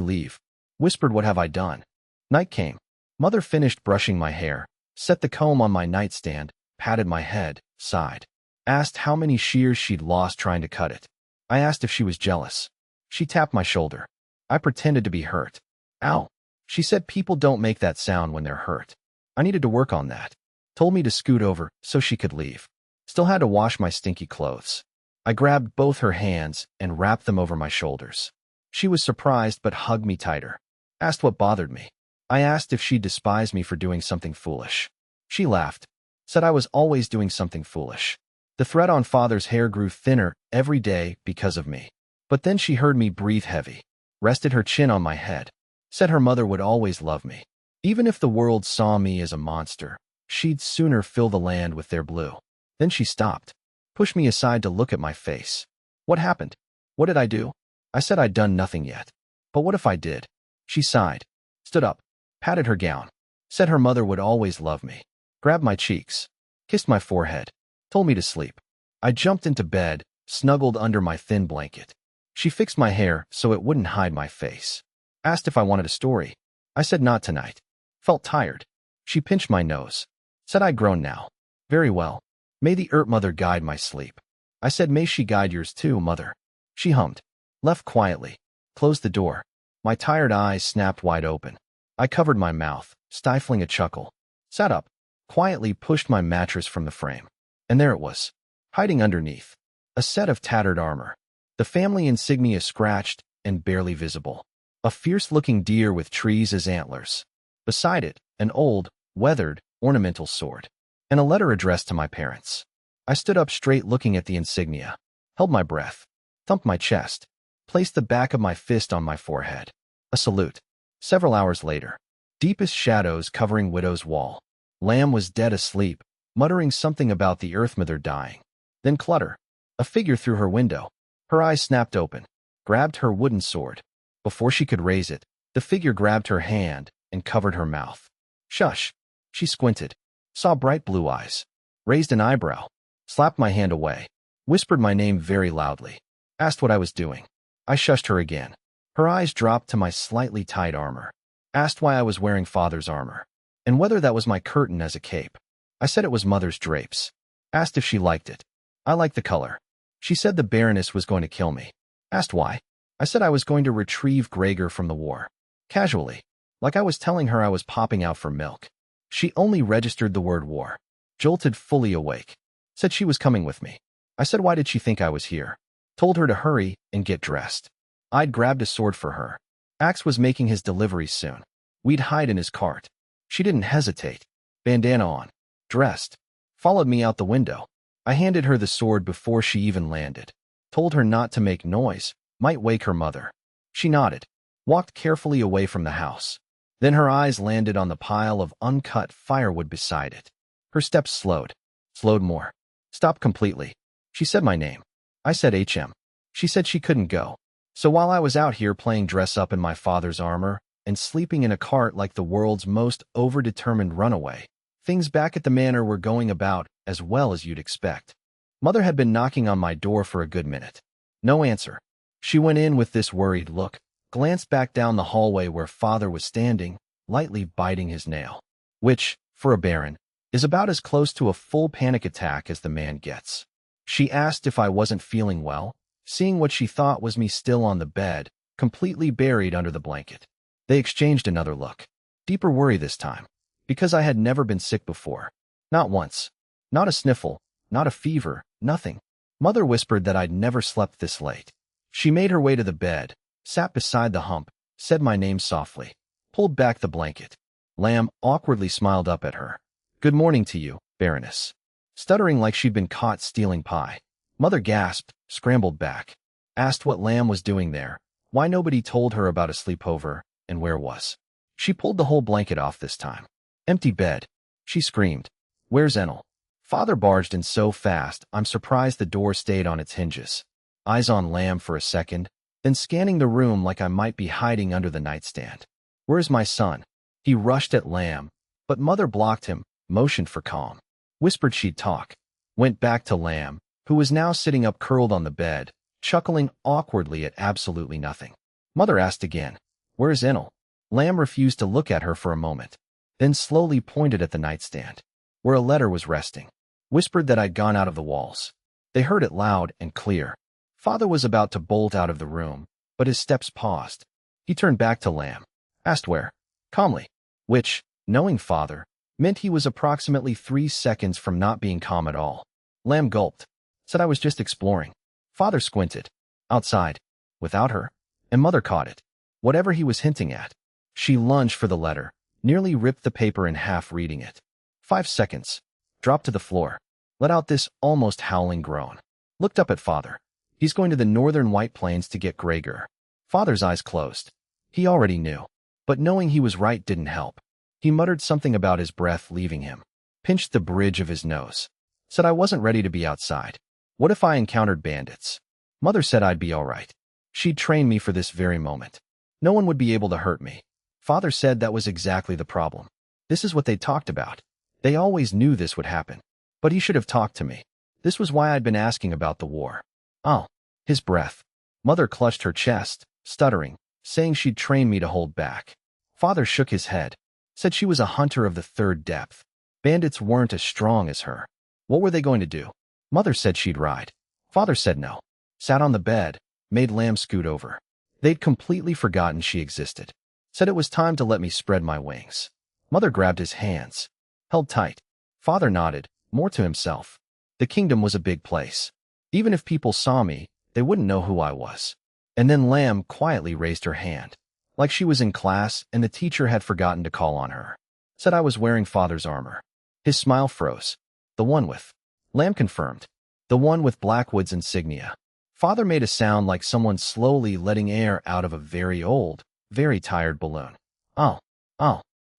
leave, whispered what have I done. Night came. Mother finished brushing my hair, set the comb on my nightstand, patted my head, sighed, asked how many shears she'd lost trying to cut it. I asked if she was jealous. She tapped my shoulder. I pretended to be hurt. Ow. She said people don't make that sound when they're hurt. I needed to work on that. Told me to scoot over so she could leave. Still had to wash my stinky clothes. I grabbed both her hands and wrapped them over my shoulders. She was surprised but hugged me tighter. Asked what bothered me. I asked if she despised me for doing something foolish. She laughed. Said I was always doing something foolish. The thread on father's hair grew thinner every day because of me. But then she heard me breathe heavy. Rested her chin on my head. Said her mother would always love me. Even if the world saw me as a monster, she'd sooner fill the land with their blue. Then she stopped. Pushed me aside to look at my face. What happened? What did I do? I said I'd done nothing yet. But what if I did? She sighed. Stood up. Patted her gown. Said her mother would always love me. Grabbed my cheeks. Kissed my forehead. Told me to sleep. I jumped into bed, snuggled under my thin blanket. She fixed my hair so it wouldn't hide my face. Asked if I wanted a story. I said not tonight. Felt tired. She pinched my nose. Said I'd grown now. Very well. May the Earth Mother guide my sleep. I said may she guide yours too, Mother. She hummed. Left quietly. Closed the door. My tired eyes snapped wide open. I covered my mouth, stifling a chuckle. Sat up. Quietly pushed my mattress from the frame. And there it was. Hiding underneath. A set of tattered armor. The family insignia scratched and barely visible. A fierce-looking deer with trees as antlers. Beside it, an old, weathered, ornamental sword. And a letter addressed to my parents. I stood up straight looking at the insignia. Held my breath. Thumped my chest. Placed the back of my fist on my forehead. A salute. Several hours later. Deepest shadows covering Widow's Wall. Lamb was dead asleep, muttering something about the Earth Mother dying. Then clutter. A figure through her window. Her eyes snapped open. Grabbed her wooden sword. Before she could raise it, the figure grabbed her hand and covered her mouth. Shush. She squinted. Saw bright blue eyes. Raised an eyebrow. Slapped my hand away. Whispered my name very loudly. Asked what I was doing. I shushed her again. Her eyes dropped to my slightly tied armor. Asked why I was wearing father's armor. And whether that was my curtain as a cape. I said it was mother's drapes. Asked if she liked it. I liked the color. She said the Baroness was going to kill me. Asked why. I said I was going to retrieve Gregor from the war. Casually. Like I was telling her I was popping out for milk. She only registered the word war. Jolted fully awake. Said she was coming with me. I said why did she think I was here? Told her to hurry and get dressed. I'd grabbed a sword for her. Axe was making his delivery soon. We'd hide in his cart. She didn't hesitate. Bandana on. Dressed. Followed me out the window. I handed her the sword before she even landed. Told her not to make noise. Might wake her mother. She nodded. Walked carefully away from the house. Then her eyes landed on the pile of uncut firewood beside it. Her steps slowed. Slowed more. Stopped completely. She said my name. I said HM. She said she couldn't go. So while I was out here playing dress up in my father's armor and sleeping in a cart like the world's most overdetermined runaway, things back at the manor were going about as well as you'd expect. Mother had been knocking on my door for a good minute. No answer. She went in with this worried look, glanced back down the hallway where father was standing, lightly biting his nail, which, for a baron, is about as close to a full panic attack as the man gets. She asked if I wasn't feeling well, seeing what she thought was me still on the bed, completely buried under the blanket. They exchanged another look. Deeper worry this time, because I had never been sick before. Not once. Not a sniffle, not a fever, nothing. Mother whispered that I'd never slept this late. She made her way to the bed, sat beside the hump, said my name softly, pulled back the blanket. Lamb awkwardly smiled up at her. Good morning to you, Baroness. Stuttering like she'd been caught stealing pie. Mother gasped, scrambled back. Asked what Lamb was doing there, why nobody told her about a sleepover, and where was. She pulled the whole blanket off this time. Empty bed. She screamed. Where's Enel? Father barged in so fast, I'm surprised the door stayed on its hinges. Eyes on Lamb for a second, then scanning the room like I might be hiding under the nightstand. Where's my son? He rushed at Lamb, but Mother blocked him, motioned for calm. Whispered she'd talk. Went back to Lamb, who was now sitting up curled on the bed, chuckling awkwardly at absolutely nothing. Mother asked again, Where's Enel? Lamb refused to look at her for a moment, then slowly pointed at the nightstand, where a letter was resting. Whispered that I'd gone out of the walls. They heard it loud and clear. Father was about to bolt out of the room, but his steps paused. He turned back to Lamb, asked where, calmly, which, knowing Father, meant he was approximately 3 seconds from not being calm at all. Lamb gulped, said I was just exploring. Father squinted. Outside. Without her. And Mother caught it. Whatever he was hinting at. She lunged for the letter, nearly ripped the paper in half reading it. 5 seconds. Dropped to the floor. Let out this almost howling groan. Looked up at Father. He's going to the northern White Plains to get Gregor. Father's eyes closed. He already knew. But knowing he was right didn't help. He muttered something about his breath leaving him. Pinched the bridge of his nose. Said I wasn't ready to be outside. What if I encountered bandits? Mother said I'd be all right. She'd trained me for this very moment. No one would be able to hurt me. Father said that was exactly the problem. This is what they talked about. They always knew this would happen. But he should have talked to me. This was why I'd been asking about the war. Oh, his breath. Mother clutched her chest, stuttering, saying she'd trained me to hold back. Father shook his head. Said she was a hunter of the third depth. Bandits weren't as strong as her. What were they going to do? Mother said she'd ride. Father said no. Sat on the bed, made Lamb scoot over. They'd completely forgotten she existed. Said it was time to let me spread my wings. Mother grabbed his hands. Held tight. Father nodded, more to himself. The kingdom was a big place. Even if people saw me, they wouldn't know who I was. And then Lamb quietly raised her hand. Like she was in class and the teacher had forgotten to call on her. Said I was wearing Father's armor. His smile froze. The one with. Lamb confirmed. The one with Blackwood's insignia. Father made a sound like someone slowly letting air out of a very old, very tired balloon. Oh.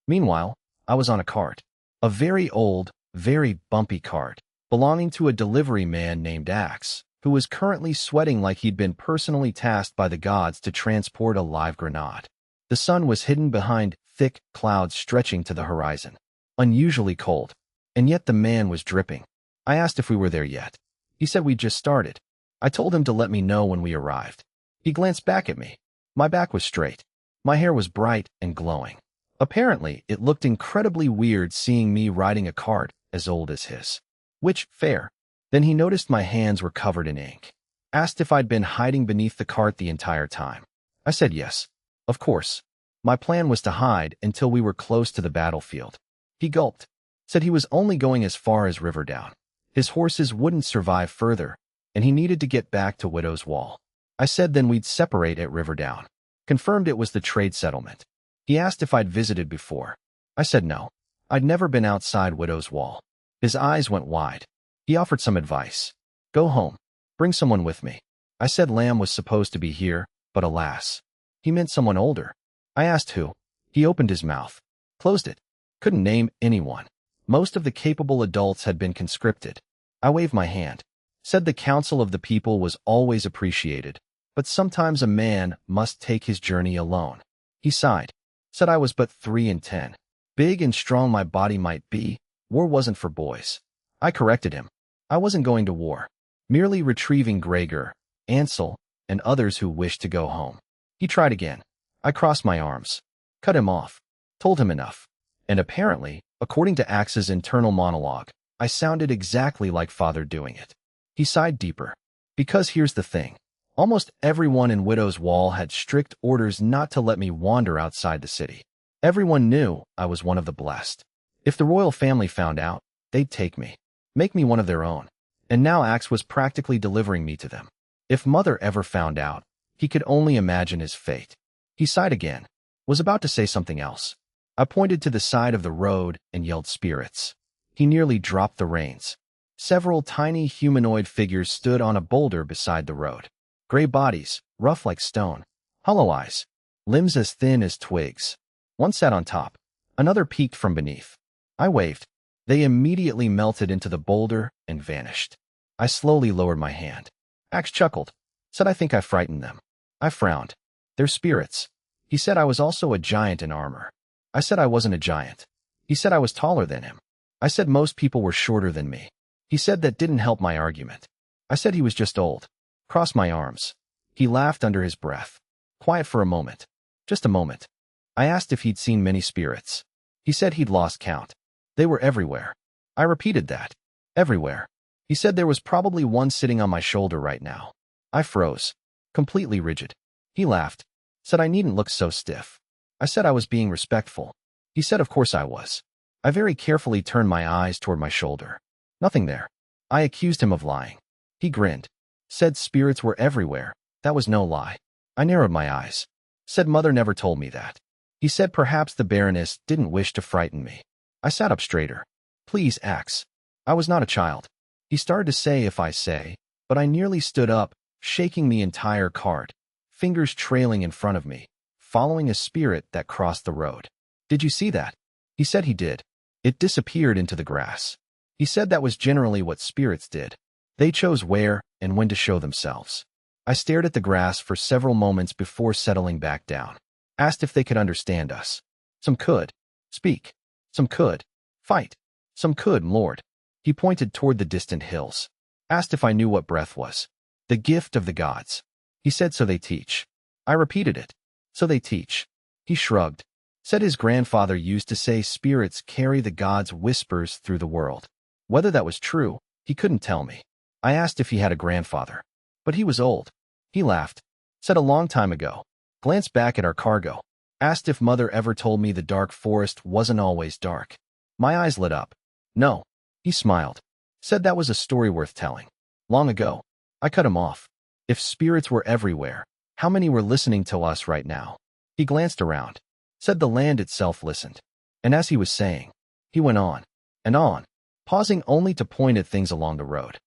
Meanwhile, I was on a cart. A very old, very bumpy cart, belonging to a delivery man named Axe, who was currently sweating like he'd been personally tasked by the gods to transport a live grenade. The sun was hidden behind thick clouds stretching to the horizon. Unusually cold. And yet the man was dripping. I asked if we were there yet. He said we'd just started. I told him to let me know when we arrived. He glanced back at me. My back was straight. My hair was bright and glowing. Apparently, it looked incredibly weird seeing me riding a cart as old as his. Which, fair. Then he noticed my hands were covered in ink. Asked if I'd been hiding beneath the cart the entire time. I said yes. Of course. My plan was to hide until we were close to the battlefield. He gulped, said he was only going as far as Riverdown. His horses wouldn't survive further, and he needed to get back to Widow's Wall. I said then we'd separate at Riverdown. Confirmed it was the trade settlement. He asked if I'd visited before. I said no. I'd never been outside Widow's Wall. His eyes went wide. He offered some advice. Go home. Bring someone with me. I said Lamb was supposed to be here, but alas. He meant someone older. I asked who. He opened his mouth. Closed it. Couldn't name anyone. Most of the capable adults had been conscripted. I waved my hand. Said the counsel of the people was always appreciated, but sometimes a man must take his journey alone. He sighed. Said I was but 3 and 10. Big and strong my body might be, war wasn't for boys. I corrected him. I wasn't going to war. Merely retrieving Gregor, Ansel, and others who wished to go home. He tried again. I crossed my arms. Cut him off. Told him enough. And apparently, according to Axe's internal monologue, I sounded exactly like father doing it. He sighed deeper. Because here's the thing. Almost everyone in Widow's Wall had strict orders not to let me wander outside the city. Everyone knew I was one of the blessed. If the royal family found out, they'd take me, make me one of their own. And now Axe was practically delivering me to them. If Mother ever found out, he could only imagine his fate. He sighed again, was about to say something else. I pointed to the side of the road and yelled spirits. He nearly dropped the reins. Several tiny humanoid figures stood on a boulder beside the road. Gray bodies, rough like stone, hollow eyes, limbs as thin as twigs. One sat on top, another peeked from beneath. I waved. They immediately melted into the boulder and vanished. I slowly lowered my hand. Axe chuckled, said I think I frightened them. I frowned. They're spirits. He said I was also a giant in armor. I said I wasn't a giant. He said I was taller than him. I said most people were shorter than me. He said that didn't help my argument. I said he was just old. Crossed my arms. He laughed under his breath. Quiet for a moment. Just a moment. I asked if he'd seen many spirits. He said he'd lost count. They were everywhere. I repeated that. Everywhere. He said there was probably one sitting on my shoulder right now. I froze. Completely rigid. He laughed. Said I needn't look so stiff. I said I was being respectful. He said of course I was. I very carefully turned my eyes toward my shoulder. Nothing there. I accused him of lying. He grinned. Said spirits were everywhere. That was no lie. I narrowed my eyes. Said Mother never told me that. He said perhaps the Baroness didn't wish to frighten me. I sat up straighter. Please, Axe. I was not a child. He started to say if I say, but I nearly stood up, shaking the entire cart, fingers trailing in front of me, following a spirit that crossed the road. Did you see that? He said he did. It disappeared into the grass. He said that was generally what spirits did. They chose where and when to show themselves. I stared at the grass for several moments before settling back down. Asked if they could understand us. Some could. Speak. Some could. Fight. Some could, Lord. He pointed toward the distant hills. Asked if I knew what breath was. The gift of the gods. He said so they teach. I repeated it. So they teach. He shrugged. Said his grandfather used to say spirits carry the gods' whispers through the world. Whether that was true, he couldn't tell me. I asked if he had a grandfather. But he was old. He laughed. Said a long time ago. Glanced back at our cargo. Asked if Mother ever told me the dark forest wasn't always dark. My eyes lit up. No. He smiled. Said that was a story worth telling. Long ago. I cut him off. If spirits were everywhere, how many were listening to us right now? He glanced around. Said the land itself listened. And as he was saying, he went on and on, pausing only to point at things along the road.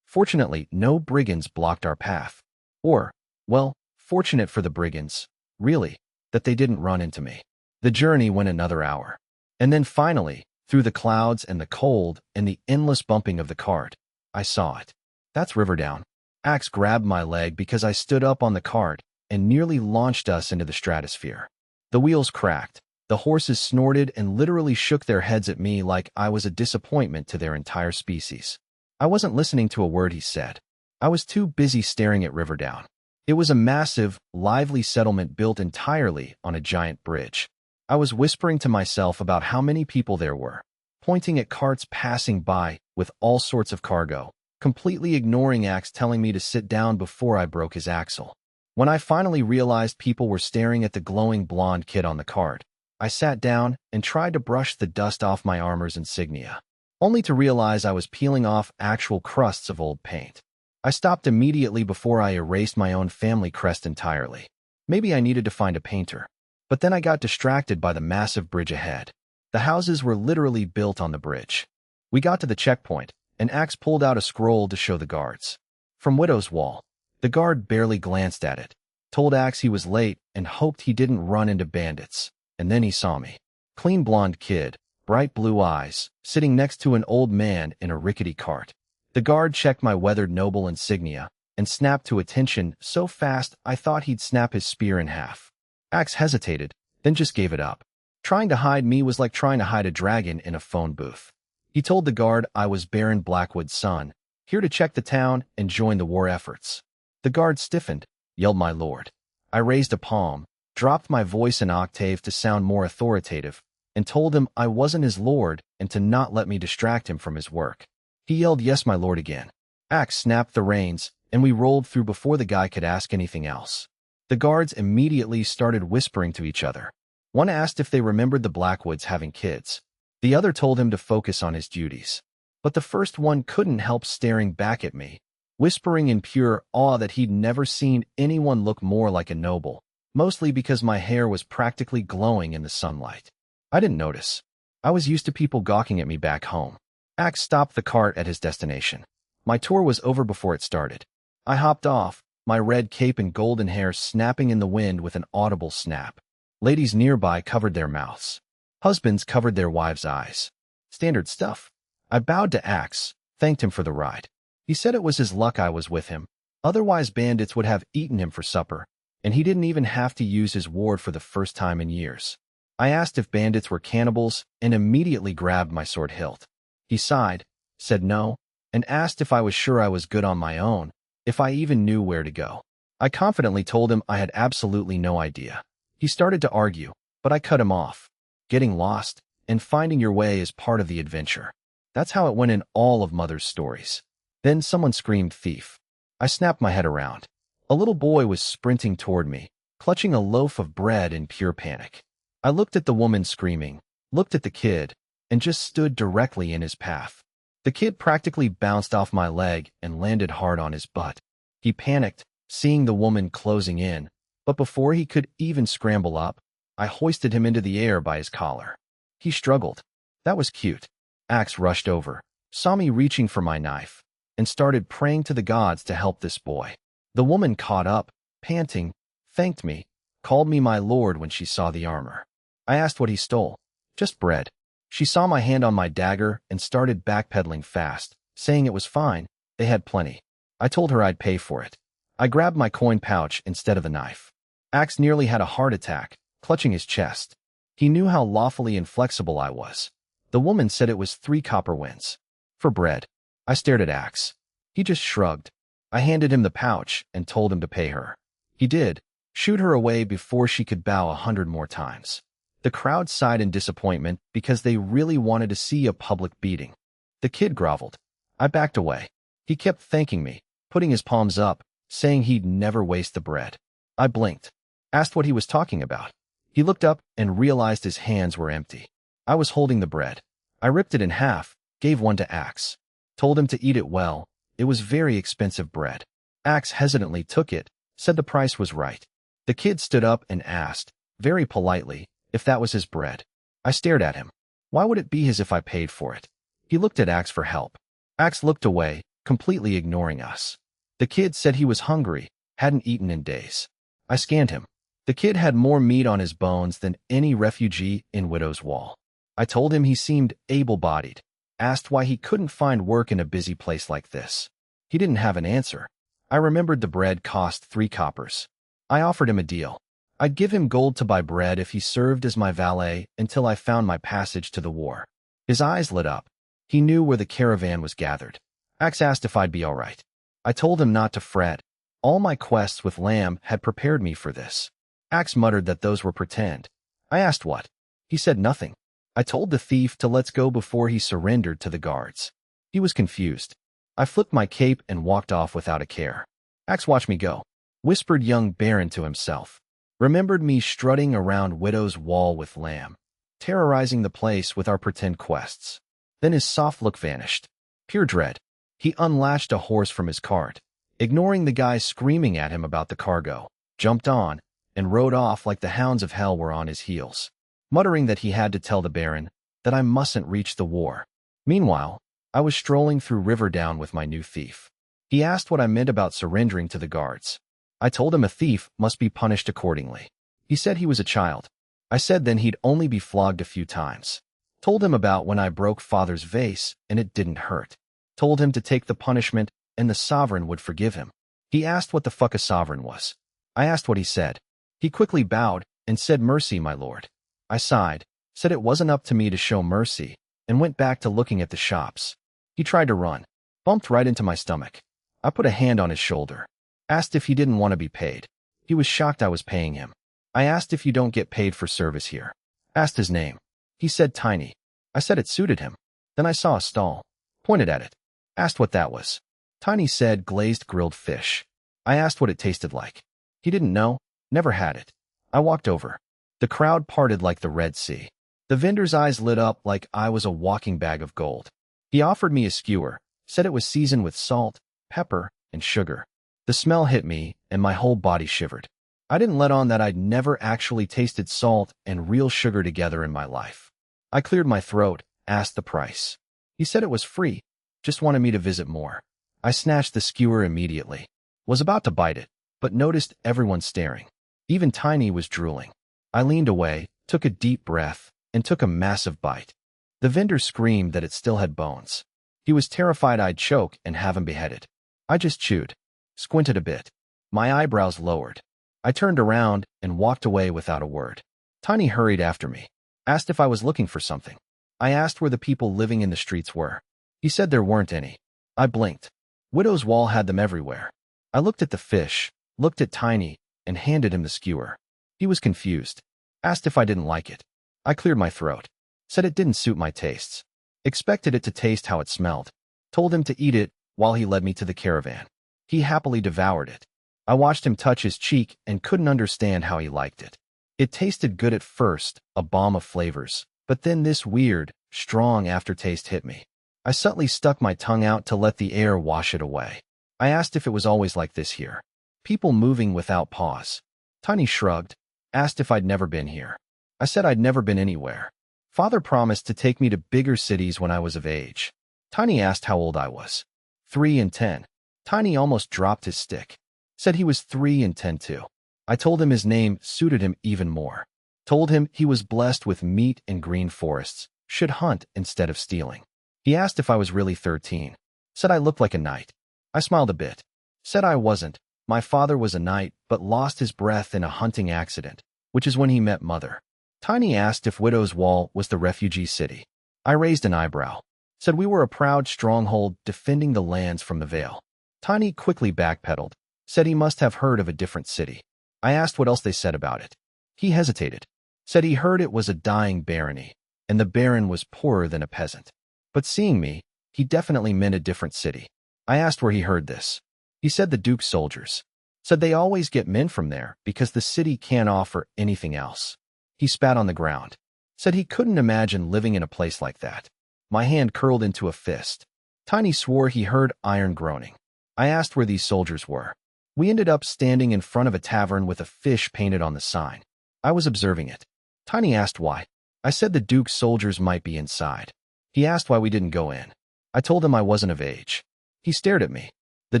Fortunately, no brigands blocked our path. Or, well, fortunate for the brigands, really, that they didn't run into me. The journey went another hour. And then finally, through the clouds and the cold and the endless bumping of the cart, I saw it. That's Riverdown. Axe grabbed my leg because I stood up on the cart and nearly launched us into the stratosphere. The wheels cracked. The horses snorted and literally shook their heads at me like I was a disappointment to their entire species. I wasn't listening to a word he said. I was too busy staring at Riverdown. It was a massive, lively settlement built entirely on a giant bridge. I was whispering to myself about how many people there were, pointing at carts passing by with all sorts of cargo, completely ignoring Axe telling me to sit down before I broke his axle. When I finally realized people were staring at the glowing blonde kid on the cart, I sat down and tried to brush the dust off my armor's insignia, only to realize I was peeling off actual crusts of old paint. I stopped immediately before I erased my own family crest entirely. Maybe I needed to find a painter. But then I got distracted by the massive bridge ahead. The houses were literally built on the bridge. We got to the checkpoint, and Axe pulled out a scroll to show the guards. From Widow's Wall. The guard barely glanced at it, told Axe he was late, and hoped he didn't run into bandits. And then he saw me. Clean blonde kid, bright blue eyes, sitting next to an old man in a rickety cart. The guard checked my weathered noble insignia and snapped to attention so fast I thought he'd snap his spear in half. Axe hesitated, then just gave it up. Trying to hide me was like trying to hide a dragon in a phone booth. He told the guard I was Baron Blackwood's son, here to check the town and join the war efforts. The guard stiffened, yelled my lord. I raised a palm, dropped my voice an octave to sound more authoritative, and told him I wasn't his lord and to not let me distract him from his work. He yelled yes my lord again. Axe snapped the reins, and we rolled through before the guy could ask anything else. The guards immediately started whispering to each other. One asked if they remembered the Blackwoods having kids. The other told him to focus on his duties. But the first one couldn't help staring back at me, whispering in pure awe that he'd never seen anyone look more like a noble, mostly because my hair was practically glowing in the sunlight. I didn't notice. I was used to people gawking at me back home. Axe stopped the cart at his destination. My tour was over before it started. I hopped off, my red cape and golden hair snapping in the wind with an audible snap. Ladies nearby covered their mouths. Husbands covered their wives' eyes. Standard stuff. I bowed to Axe, thanked him for the ride. He said it was his luck I was with him. Otherwise bandits would have eaten him for supper, and he didn't even have to use his ward for the first time in years. I asked if bandits were cannibals and immediately grabbed my sword hilt. He sighed, said no, and asked if I was sure I was good on my own, if I even knew where to go. I confidently told him I had absolutely no idea. He started to argue, but I cut him off. Getting lost and finding your way is part of the adventure. That's how it went in all of Mother's stories. Then someone screamed thief. I snapped my head around. A little boy was sprinting toward me, clutching a loaf of bread in pure panic. I looked at the woman screaming, looked at the kid, and just stood directly in his path. The kid practically bounced off my leg and landed hard on his butt. He panicked, seeing the woman closing in, but before he could even scramble up, I hoisted him into the air by his collar. He struggled. That was cute. Axe rushed over, saw me reaching for my knife, and started praying to the gods to help this boy. The woman caught up, panting, thanked me, called me my lord when she saw the armor. I asked what he stole. Just bread. She saw my hand on my dagger and started backpedaling fast, saying it was fine, they had plenty. I told her I'd pay for it. I grabbed my coin pouch instead of the knife. Axe nearly had a heart attack, clutching his chest. He knew how lawfully inflexible I was. The woman said it was 3 copper wins. For bread. I stared at Axe. He just shrugged. I handed him the pouch and told him to pay her. He did, shoot her away before she could bow 100 more times. The crowd sighed in disappointment because they really wanted to see a public beating. The kid groveled. I backed away. He kept thanking me, putting his palms up, saying he'd never waste the bread. I blinked, asked what he was talking about. He looked up and realized his hands were empty. I was holding the bread. I ripped it in half, gave one to Axe. Told him to eat it well. It was very expensive bread. Axe hesitantly took it, said the price was right. The kid stood up and asked, very politely, if that was his bread. I stared at him. Why would it be his if I paid for it? He looked at Axe for help. Axe looked away, completely ignoring us. The kid said he was hungry, hadn't eaten in days. I scanned him. The kid had more meat on his bones than any refugee in Widow's Wall. I told him he seemed able-bodied, asked why he couldn't find work in a busy place like this. He didn't have an answer. I remembered the bread cost 3 coppers. I offered him a deal. I'd give him gold to buy bread if he served as my valet until I found my passage to the war. His eyes lit up. He knew where the caravan was gathered. Axe asked if I'd be all right. I told him not to fret. All my quests with Lamb had prepared me for this. Axe muttered that those were pretend. I asked what. He said nothing. I told the thief to let's go before he surrendered to the guards. He was confused. I flipped my cape and walked off without a care. Axe watched me go. Whispered young Baron to himself. Remembered me strutting around Widow's Wall with Lamb, terrorizing the place with our pretend quests. Then his soft look vanished. Pure dread. He unlatched a horse from his cart, ignoring the guy screaming at him about the cargo, jumped on, and rode off like the hounds of hell were on his heels, muttering that he had to tell the Baron that I mustn't reach the war. Meanwhile, I was strolling through Riverdown with my new thief. He asked what I meant about surrendering to the guards. I told him a thief must be punished accordingly. He said he was a child. I said then he'd only be flogged a few times. Told him about when I broke father's vase and it didn't hurt. Told him to take the punishment and the sovereign would forgive him. He asked what the fuck a sovereign was. I asked what he said. He quickly bowed and said, "Mercy, my lord." I sighed, said it wasn't up to me to show mercy, and went back to looking at the shops. He tried to run, bumped right into my stomach. I put a hand on his shoulder, asked if he didn't want to be paid. He was shocked I was paying him. I asked if you don't get paid for service here. Asked his name. He said Tiny. I said it suited him. Then I saw a stall. Pointed at it. Asked what that was. Tiny said glazed grilled fish. I asked what it tasted like. He didn't know. Never had it. I walked over. The crowd parted like the Red Sea. The vendor's eyes lit up like I was a walking bag of gold. He offered me a skewer, said it was seasoned with salt, pepper, and sugar. The smell hit me, and my whole body shivered. I didn't let on that I'd never actually tasted salt and real sugar together in my life. I cleared my throat, asked the price. He said it was free, just wanted me to visit more. I snatched the skewer immediately. Was about to bite it, but noticed everyone staring. Even Tiny was drooling. I leaned away, took a deep breath, and took a massive bite. The vendor screamed that it still had bones. He was terrified I'd choke and have him beheaded. I just chewed, squinted a bit. My eyebrows lowered. I turned around and walked away without a word. Tiny hurried after me, asked if I was looking for something. I asked where the people living in the streets were. He said there weren't any. I blinked. Widow's Wall had them everywhere. I looked at the fish, looked at Tiny, and handed him the skewer. He was confused. Asked if I didn't like it. I cleared my throat. Said it didn't suit my tastes. Expected it to taste how it smelled. Told him to eat it while he led me to the caravan. He happily devoured it. I watched him touch his cheek and couldn't understand how he liked it. It tasted good at first, a bomb of flavors, but then this weird, strong aftertaste hit me. I subtly stuck my tongue out to let the air wash it away. I asked if it was always like this here. People moving without pause. Tiny shrugged, asked if I'd never been here. I said I'd never been anywhere. Father promised to take me to bigger cities when I was of age. Tiny asked how old I was. 3 and 10. Tiny almost dropped his stick. Said he was 3 and 10 too. I told him his name suited him even more. Told him he was blessed with meat and green forests, should hunt instead of stealing. He asked if I was really 13. Said I looked like a knight. I smiled a bit. Said I wasn't. My father was a knight, but lost his breath in a hunting accident, which is when he met Mother. Tiny asked if Widow's Wall was the refugee city. I raised an eyebrow. Said we were a proud stronghold defending the lands from the Vale. Tiny quickly backpedaled. Said he must have heard of a different city. I asked what else they said about it. He hesitated. Said he heard it was a dying barony, and the baron was poorer than a peasant. But seeing me, he definitely meant a different city. I asked where he heard this. He said the Duke's soldiers. Said they always get men from there because the city can't offer anything else. He spat on the ground. Said he couldn't imagine living in a place like that. My hand curled into a fist. Tiny swore he heard iron groaning. I asked where these soldiers were. We ended up standing in front of a tavern with a fish painted on the sign. I was observing it. Tiny asked why. I said the Duke's soldiers might be inside. He asked why we didn't go in. I told him I wasn't of age. He stared at me. The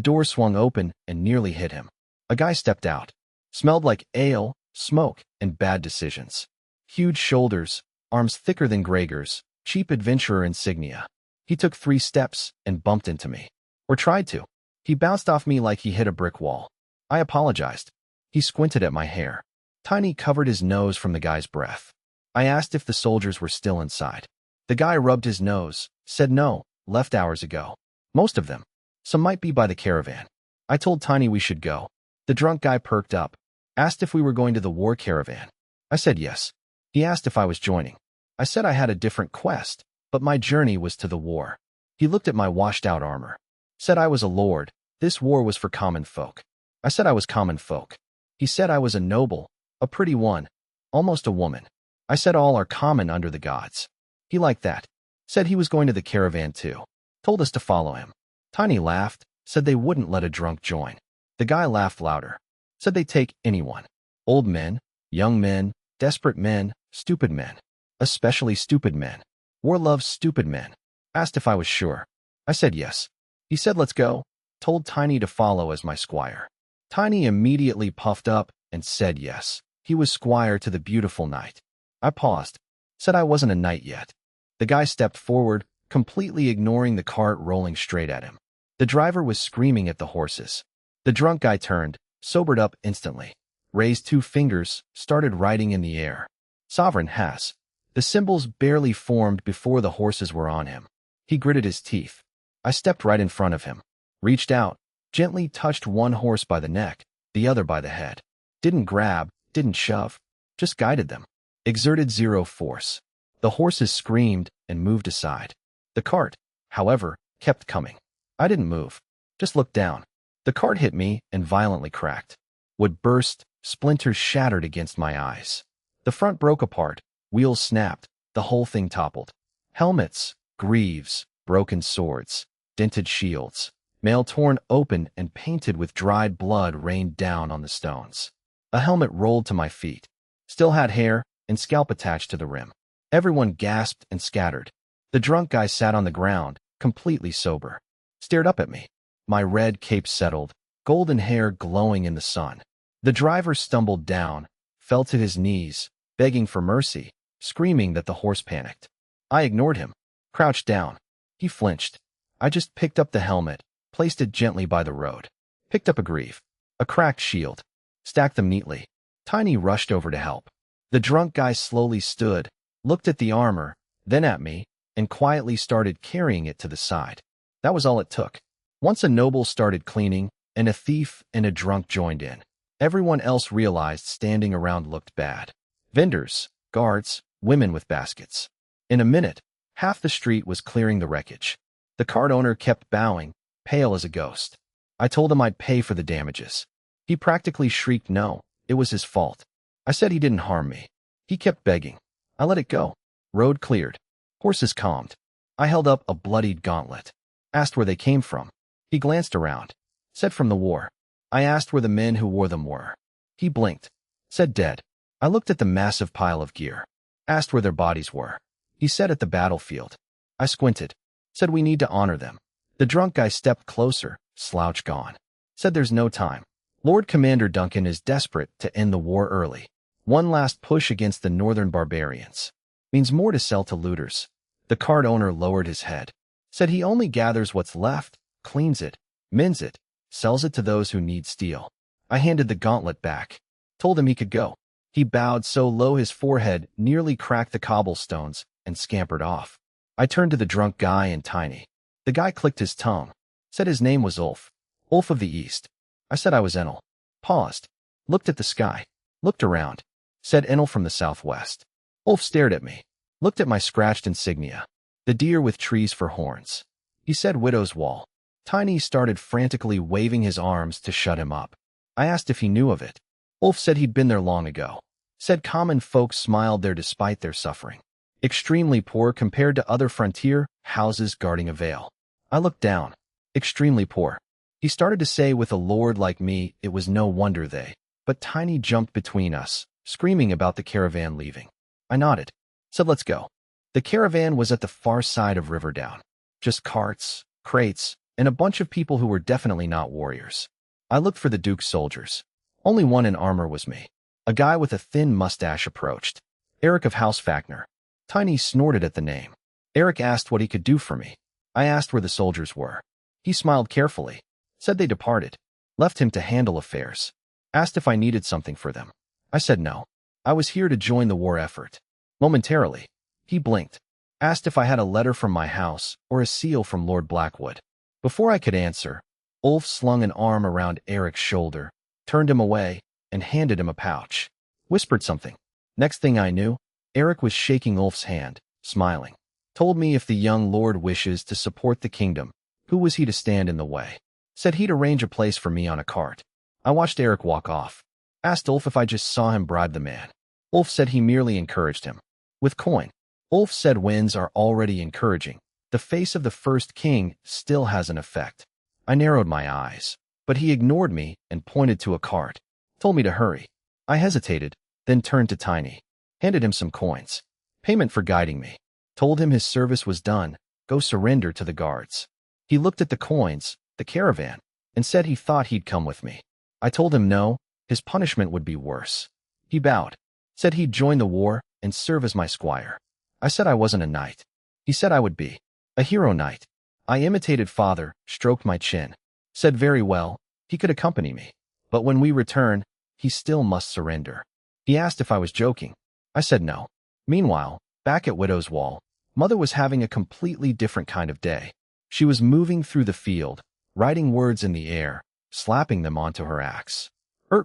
door swung open and nearly hit him. A guy stepped out. Smelled like ale, smoke, and bad decisions. Huge shoulders, arms thicker than Gregor's, cheap adventurer insignia. He took 3 steps and bumped into me. Or tried to. He bounced off me like he hit a brick wall. I apologized. He squinted at my hair. Tiny covered his nose from the guy's breath. I asked if the soldiers were still inside. The guy rubbed his nose, said no, left hours ago. Most of them. Some might be by the caravan. I told Tiny we should go. The drunk guy perked up, asked if we were going to the war caravan. I said yes. He asked if I was joining. I said I had a different quest, but my journey was to the war. He looked at my washed-out armor. Said I was a lord. This war was for common folk. I said I was common folk. He said I was a noble, A pretty one. Almost a woman. I said all are common under the gods. He liked that. Said he was going to the caravan too. Told us to follow him. Tiny laughed, said they wouldn't let a drunk join. The guy laughed louder. Said they'd take anyone. Old men, young men, desperate men, stupid men. Especially stupid men. War loves stupid men. Asked if I was sure. I said yes. He said let's go. Told Tiny to follow as my squire. Tiny immediately puffed up and said yes. He was squire to the beautiful knight. I paused. Said I wasn't a knight yet. The guy stepped forward, completely ignoring the cart rolling straight at him. The driver was screaming at the horses. The drunk guy turned, sobered up instantly, raised 2 fingers, started writing in the air. Sovereign has. The symbols barely formed before the horses were on him. He gritted his teeth. I stepped right in front of him, reached out, gently touched one horse by the neck, the other by the head. Didn't grab, didn't shove, just guided them. Exerted zero force. The horses screamed and moved aside. The cart, however, kept coming. I didn't move, just looked down. The cart hit me and violently cracked. Wood burst, splinters shattered against my eyes. The front broke apart, wheels snapped, the whole thing toppled. Helmets, greaves, broken swords, dented shields, mail torn open and painted with dried blood rained down on the stones. A helmet rolled to my feet. Still had hair and scalp attached to the rim. Everyone gasped and scattered. The drunk guy sat on the ground, completely sober. Stared up at me. My red cape settled, golden hair glowing in the sun. The driver stumbled down, fell to his knees, begging for mercy, screaming that the horse panicked. I ignored him, crouched down. He flinched. I just picked up the helmet, placed it gently by the road. Picked up a greave, a cracked shield, stacked them neatly. Tiny rushed over to help. The drunk guy slowly stood, looked at the armor, then at me, and quietly started carrying it to the side. That was all it took. Once a noble started cleaning, and a thief and a drunk joined in. Everyone else realized standing around looked bad. Vendors, guards, women with baskets. In a minute, half the street was clearing the wreckage. The cart owner kept bowing, pale as a ghost. I told him I'd pay for the damages. He practically shrieked no, it was his fault. I said he didn't harm me. He kept begging. I let it go. Road cleared. Horses calmed. I held up a bloodied gauntlet. Asked where they came from. He glanced around. Said from the war. I asked where the men who wore them were. He blinked. Said dead. I looked at the massive pile of gear. Asked where their bodies were. He said at the battlefield. I squinted. Said we need to honor them. The drunk guy stepped closer, slouch gone. Said there's no time. Lord Commander Duncan is desperate to end the war early. One last push against the northern barbarians. Means more to sell to looters. The cart owner lowered his head. Said he only gathers what's left, cleans it, mends it, sells it to those who need steel. I handed the gauntlet back. Told him he could go. He bowed so low his forehead nearly cracked the cobblestones and scampered off. I turned to the drunk guy and Tiny. The guy clicked his tongue. Said his name was Ulf. Ulf of the East. I said I was Enel. Paused. Looked at the sky. Looked around. Said Enel from the southwest. Ulf stared at me. Looked at my scratched insignia. The deer with trees for horns. He said Widow's Wall. Tiny started frantically waving his arms to shut him up. I asked if he knew of it. Ulf said he'd been there long ago. Said common folks smiled there despite their suffering. Extremely poor compared to other frontier houses guarding a veil. I looked down. Extremely poor. He started to say with a lord like me it was no wonder they. But Tiny jumped between us, screaming about the caravan leaving. I nodded. Said let's go. The caravan was at the far side of Riverdown. Just carts, crates, and a bunch of people who were definitely not warriors. I looked for the Duke's soldiers. Only one in armor was me. A guy with a thin mustache approached. Eric of House Fafnir. Tiny snorted at the name. Eric asked what he could do for me. I asked where the soldiers were. He smiled carefully. Said they departed. Left him to handle affairs. Asked if I needed something for them. I said no. I was here to join the war effort. Momentarily. He blinked. Asked if I had a letter from my house or a seal from Lord Blackwood. Before I could answer, Ulf slung an arm around Eric's shoulder, turned him away, and handed him a pouch. Whispered something. Next thing I knew, Eric was shaking Ulf's hand, smiling. Told me if the young lord wishes to support the kingdom, who was he to stand in the way? Said he'd arrange a place for me on a cart. I watched Eric walk off. Asked Ulf if I just saw him bribe the man. Ulf said he merely encouraged him. With coin. Ulf said winds are already encouraging. The face of the first king still has an effect. I narrowed my eyes, but he ignored me and pointed to a cart. Told me to hurry. I hesitated, then turned to Tiny. Handed him some coins. Payment for guiding me. Told him his service was done. Go surrender to the guards. He looked at the coins, the caravan, and said he thought he'd come with me. I told him no, his punishment would be worse. He bowed. Said he'd join the war and serve as my squire. I said I wasn't a knight. He said I would be. A hero knight. I imitated father, stroked my chin. Said very well, he could accompany me. But when we return, he still must surrender. He asked if I was joking. I said no. Meanwhile, back at Widow's Wall, Mother was having a completely different kind of day. She was moving through the field, writing words in the air, slapping them onto her axe.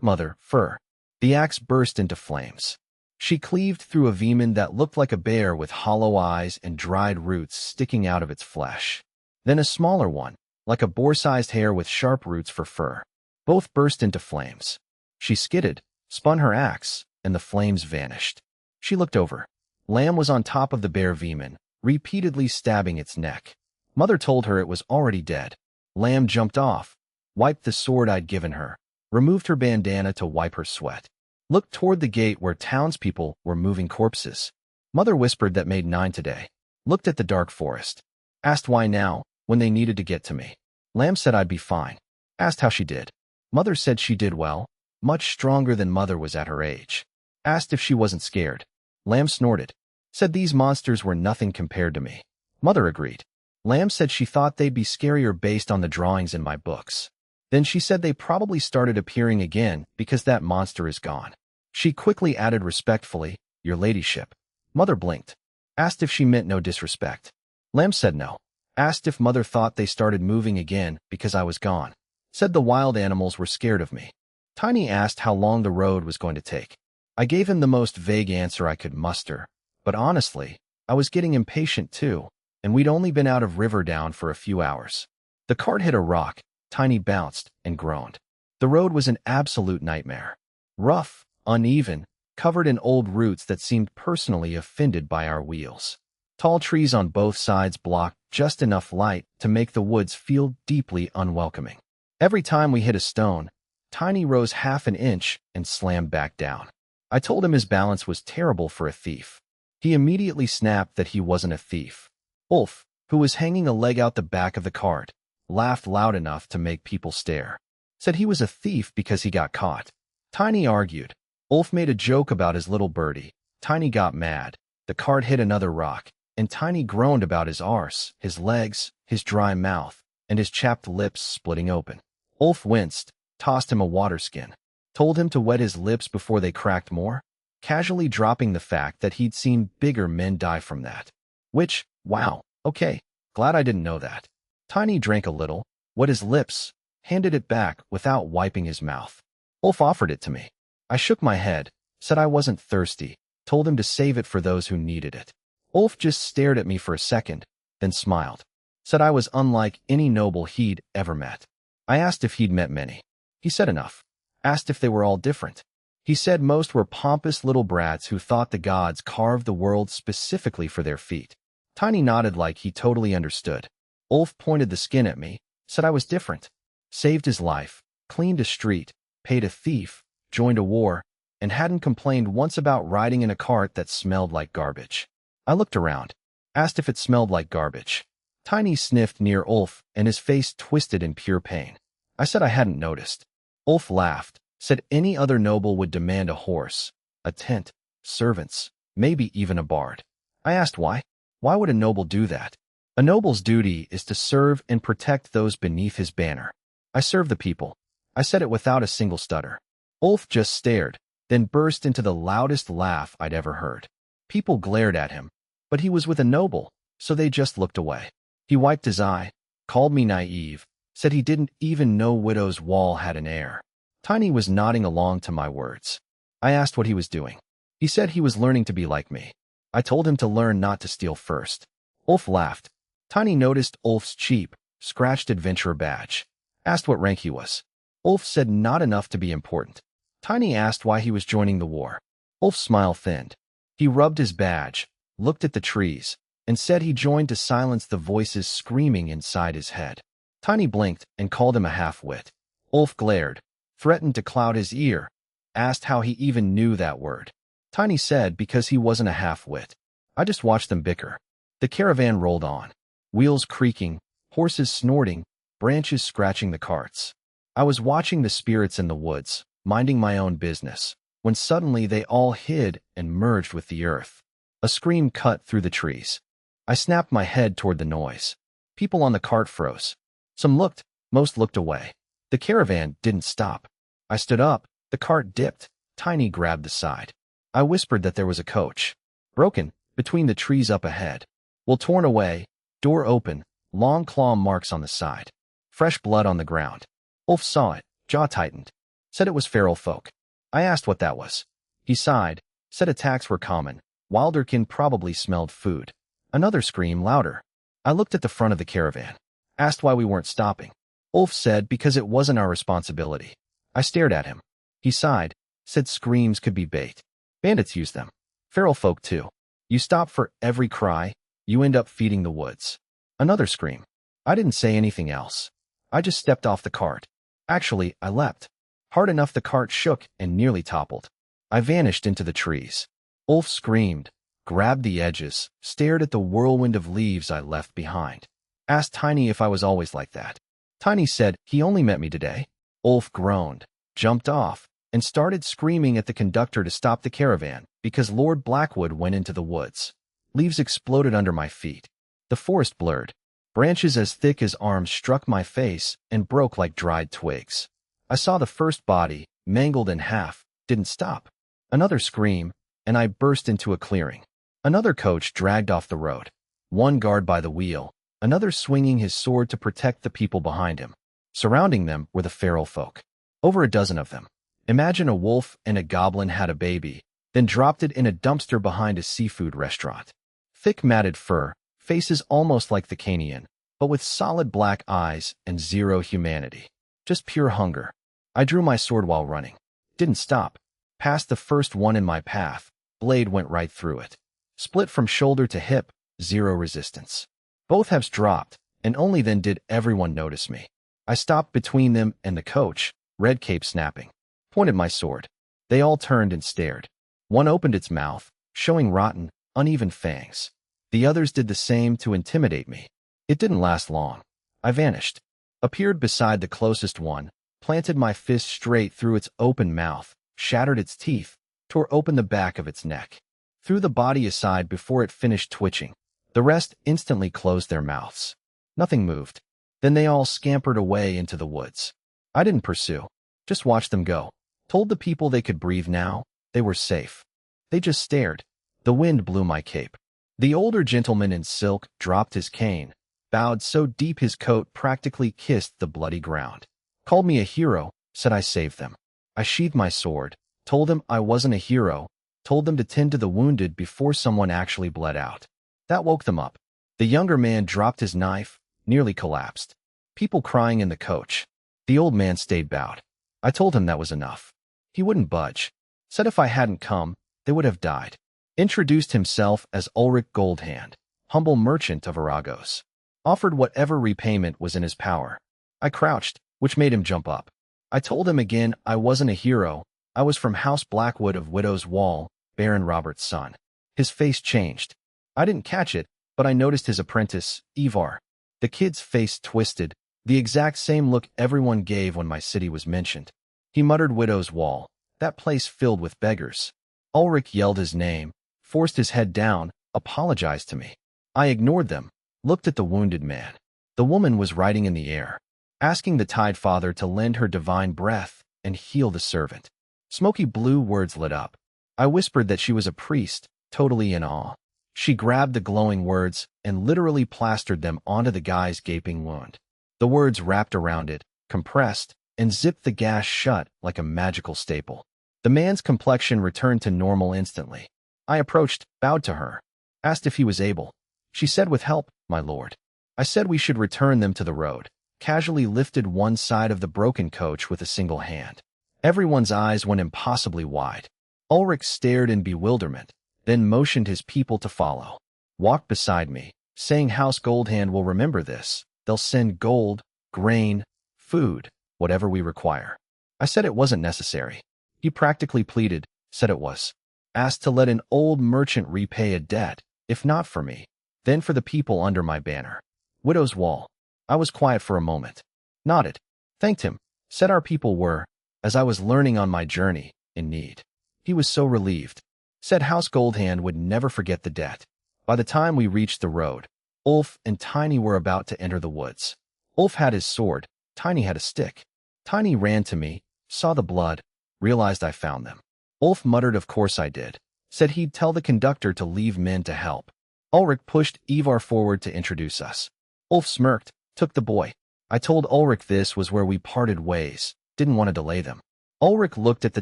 Mother, fur. The axe burst into flames. She cleaved through a vemon that looked like a bear with hollow eyes and dried roots sticking out of its flesh. Then a smaller one, like a boar-sized hare with sharp roots for fur. Both burst into flames. She skidded, spun her axe, and the flames vanished. She looked over. Lamb was on top of the bear vemon, repeatedly stabbing its neck. Mother told her it was already dead. Lamb jumped off, wiped the sword I'd given her, removed her bandana to wipe her sweat. Looked toward the gate where townspeople were moving corpses. Mother whispered that made 9 today. Looked at the dark forest. Asked why now, when they needed to get to me. Lamb said I'd be fine. Asked how she did. Mother said she did well, much stronger than Mother was at her age. Asked if she wasn't scared. Lamb snorted. Said these monsters were nothing compared to me. Mother agreed. Lamb said she thought they'd be scarier based on the drawings in my books. Then she said they probably started appearing again because that monster is gone. She quickly added respectfully, Your Ladyship. Mother blinked. Asked if she meant no disrespect. Lamb said no. Asked if Mother thought they started moving again because I was gone. Said the wild animals were scared of me. Tiny asked how long the road was going to take. I gave him the most vague answer I could muster, but honestly, I was getting impatient too, and we'd only been out of Riverdown for a few hours. The cart hit a rock. Tiny bounced and groaned. The road was an absolute nightmare. Rough, uneven, covered in old roots that seemed personally offended by our wheels. Tall trees on both sides blocked just enough light to make the woods feel deeply unwelcoming. Every time we hit a stone, Tiny rose half an inch and slammed back down. I told him his balance was terrible for a thief. He immediately snapped that he wasn't a thief. Ulf, who was hanging a leg out the back of the cart, laughed loud enough to make people stare. Said he was a thief because he got caught. Tiny argued. Ulf made a joke about his little birdie. Tiny got mad. The cart hit another rock, and Tiny groaned about his arse, his legs, his dry mouth, and his chapped lips splitting open. Ulf winced, tossed him a water skin, told him to wet his lips before they cracked more, casually dropping the fact that he'd seen bigger men die from that. Which, wow, okay, glad I didn't know that. Tiny drank a little, wet his lips, handed it back without wiping his mouth. Ulf offered it to me. I shook my head, said I wasn't thirsty, told him to save it for those who needed it. Ulf just stared at me for a second, then smiled. Said I was unlike any noble he'd ever met. I asked if he'd met many. He said enough. Asked if they were all different. He said most were pompous little brats who thought the gods carved the world specifically for their feet. Tiny nodded like he totally understood. Ulf pointed the skin at me, said I was different. Saved his life, cleaned a street, paid a thief, joined a war, and hadn't complained once about riding in a cart that smelled like garbage. I looked around, asked if it smelled like garbage. Tiny sniffed near Ulf, and his face twisted in pure pain. I said I hadn't noticed. Ulf laughed, said any other noble would demand a horse, a tent, servants, maybe even a bard. I asked why. Why would a noble do that? A noble's duty is to serve and protect those beneath his banner. I serve the people. I said it without a single stutter. Ulf just stared, then burst into the loudest laugh I'd ever heard. People glared at him, but he was with a noble, so they just looked away. He wiped his eye, called me naive, said he didn't even know Widow's Wall had an heir. Tiny was nodding along to my words. I asked what he was doing. He said he was learning to be like me. I told him to learn not to steal first. Ulf laughed. Tiny noticed Ulf's cheap, scratched adventurer badge. Asked what rank he was. Ulf said not enough to be important. Tiny asked why he was joining the war. Ulf's smile thinned. He rubbed his badge, looked at the trees, and said he joined to silence the voices screaming inside his head. Tiny blinked and called him a half-wit. Ulf glared, threatened to cloud his ear, asked how he even knew that word. Tiny said because he wasn't a half-wit. I just watched them bicker. The caravan rolled on. Wheels creaking, horses snorting, branches scratching the carts. I was watching the spirits in the woods, minding my own business, when suddenly they all hid and merged with the earth. A scream cut through the trees. I snapped my head toward the noise. People on the cart froze. Some looked, most looked away. The caravan didn't stop. I stood up, the cart dipped, Tiny grabbed the side. I whispered that there was a coach. Broken, between the trees up ahead. Wool torn away, door open, long claw marks on the side. Fresh blood on the ground. Ulf saw it, jaw tightened. Said it was feral folk. I asked what that was. He sighed, said attacks were common. Wilderkin probably smelled food. Another scream, louder. I looked at the front of the caravan. Asked why we weren't stopping. Ulf said because it wasn't our responsibility. I stared at him. He sighed, said screams could be bait. Bandits use them. Feral folk too. You stop for every cry, you end up feeding the woods. Another scream. I didn't say anything else. I just stepped off the cart. Actually, I leapt. Hard enough the cart shook and nearly toppled. I vanished into the trees. Ulf screamed, grabbed the edges, stared at the whirlwind of leaves I left behind. Asked Tiny if I was always like that. Tiny said he only met me today. Ulf groaned, jumped off, and started screaming at the conductor to stop the caravan because Lord Blackwood went into the woods. Leaves exploded under my feet. The forest blurred. Branches as thick as arms struck my face and broke like dried twigs. I saw the first body, mangled in half, didn't stop. Another scream, and I burst into a clearing. Another coach dragged off the road. One guard by the wheel, another swinging his sword to protect the people behind him. Surrounding them were the feral folk. Over a dozen of them. Imagine a wolf and a goblin had a baby, then dropped it in a dumpster behind a seafood restaurant. Thick matted fur, faces almost like the Canian, but with solid black eyes and zero humanity. Just pure hunger. I drew my sword while running. Didn't stop. Past the first one in my path, blade went right through it. Split from shoulder to hip, zero resistance. Both halves dropped, and only then did everyone notice me. I stopped between them and the coach, red cape snapping. Pointed my sword. They all turned and stared. One opened its mouth, showing rotten, uneven fangs. The others did the same to intimidate me. It didn't last long. I vanished. Appeared beside the closest one, planted my fist straight through its open mouth, shattered its teeth, tore open the back of its neck. Threw the body aside before it finished twitching. The rest instantly closed their mouths. Nothing moved. Then they all scampered away into the woods. I didn't pursue. Just watched them go. Told the people they could breathe now. They were safe. They just stared. The wind blew my cape. The older gentleman in silk dropped his cane, bowed so deep his coat practically kissed the bloody ground. Called me a hero, said I saved them. I sheathed my sword, told them I wasn't a hero, told them to tend to the wounded before someone actually bled out. That woke them up. The younger man dropped his knife, nearly collapsed. People crying in the coach. The old man stayed bowed. I told him that was enough. He wouldn't budge. Said if I hadn't come, they would have died. Introduced himself as Ulrich Goldhand, humble merchant of Aragos. Offered whatever repayment was in his power. I crouched, which made him jump up. I told him again I wasn't a hero. I was from House Blackwood of Widow's Wall, Baron Robert's son. His face changed. I didn't catch it, but I noticed his apprentice, Ivar. The kid's face twisted, the exact same look everyone gave when my city was mentioned. He muttered Widow's Wall, that place filled with beggars. Ulrich yelled his name, forced his head down, apologized to me. I ignored them, looked at the wounded man. The woman was riding in the air, asking the Tide Father to lend her divine breath and heal the servant. Smoky blue words lit up. I whispered that she was a priest, totally in awe. She grabbed the glowing words and literally plastered them onto the guy's gaping wound. The words wrapped around it, compressed, and zipped the gash shut like a magical staple. The man's complexion returned to normal instantly. I approached, bowed to her, asked if he was able. She said with help, my lord. I said we should return them to the road, casually lifted one side of the broken coach with a single hand. Everyone's eyes went impossibly wide. Ulrich stared in bewilderment, then motioned his people to follow. Walked beside me, saying House Goldhand will remember this. They'll send gold, grain, food, whatever we require. I said it wasn't necessary. He practically pleaded, said it was. Asked to let an old merchant repay a debt, if not for me, then for the people under my banner. Widow's Wall. I was quiet for a moment. Nodded. Thanked him. Said our people were, as I was learning on my journey, in need. He was so relieved. Said House Goldhand would never forget the debt. By the time we reached the road, Ulf and Tiny were about to enter the woods. Ulf had his sword, Tiny had a stick. Tiny ran to me, saw the blood, realized I found them. Ulf muttered of course I did. Said he'd tell the conductor to leave men to help. Ulrich pushed Ivar forward to introduce us. Ulf smirked, took the boy. I told Ulrich this was where we parted ways, didn't want to delay them. Ulrich looked at the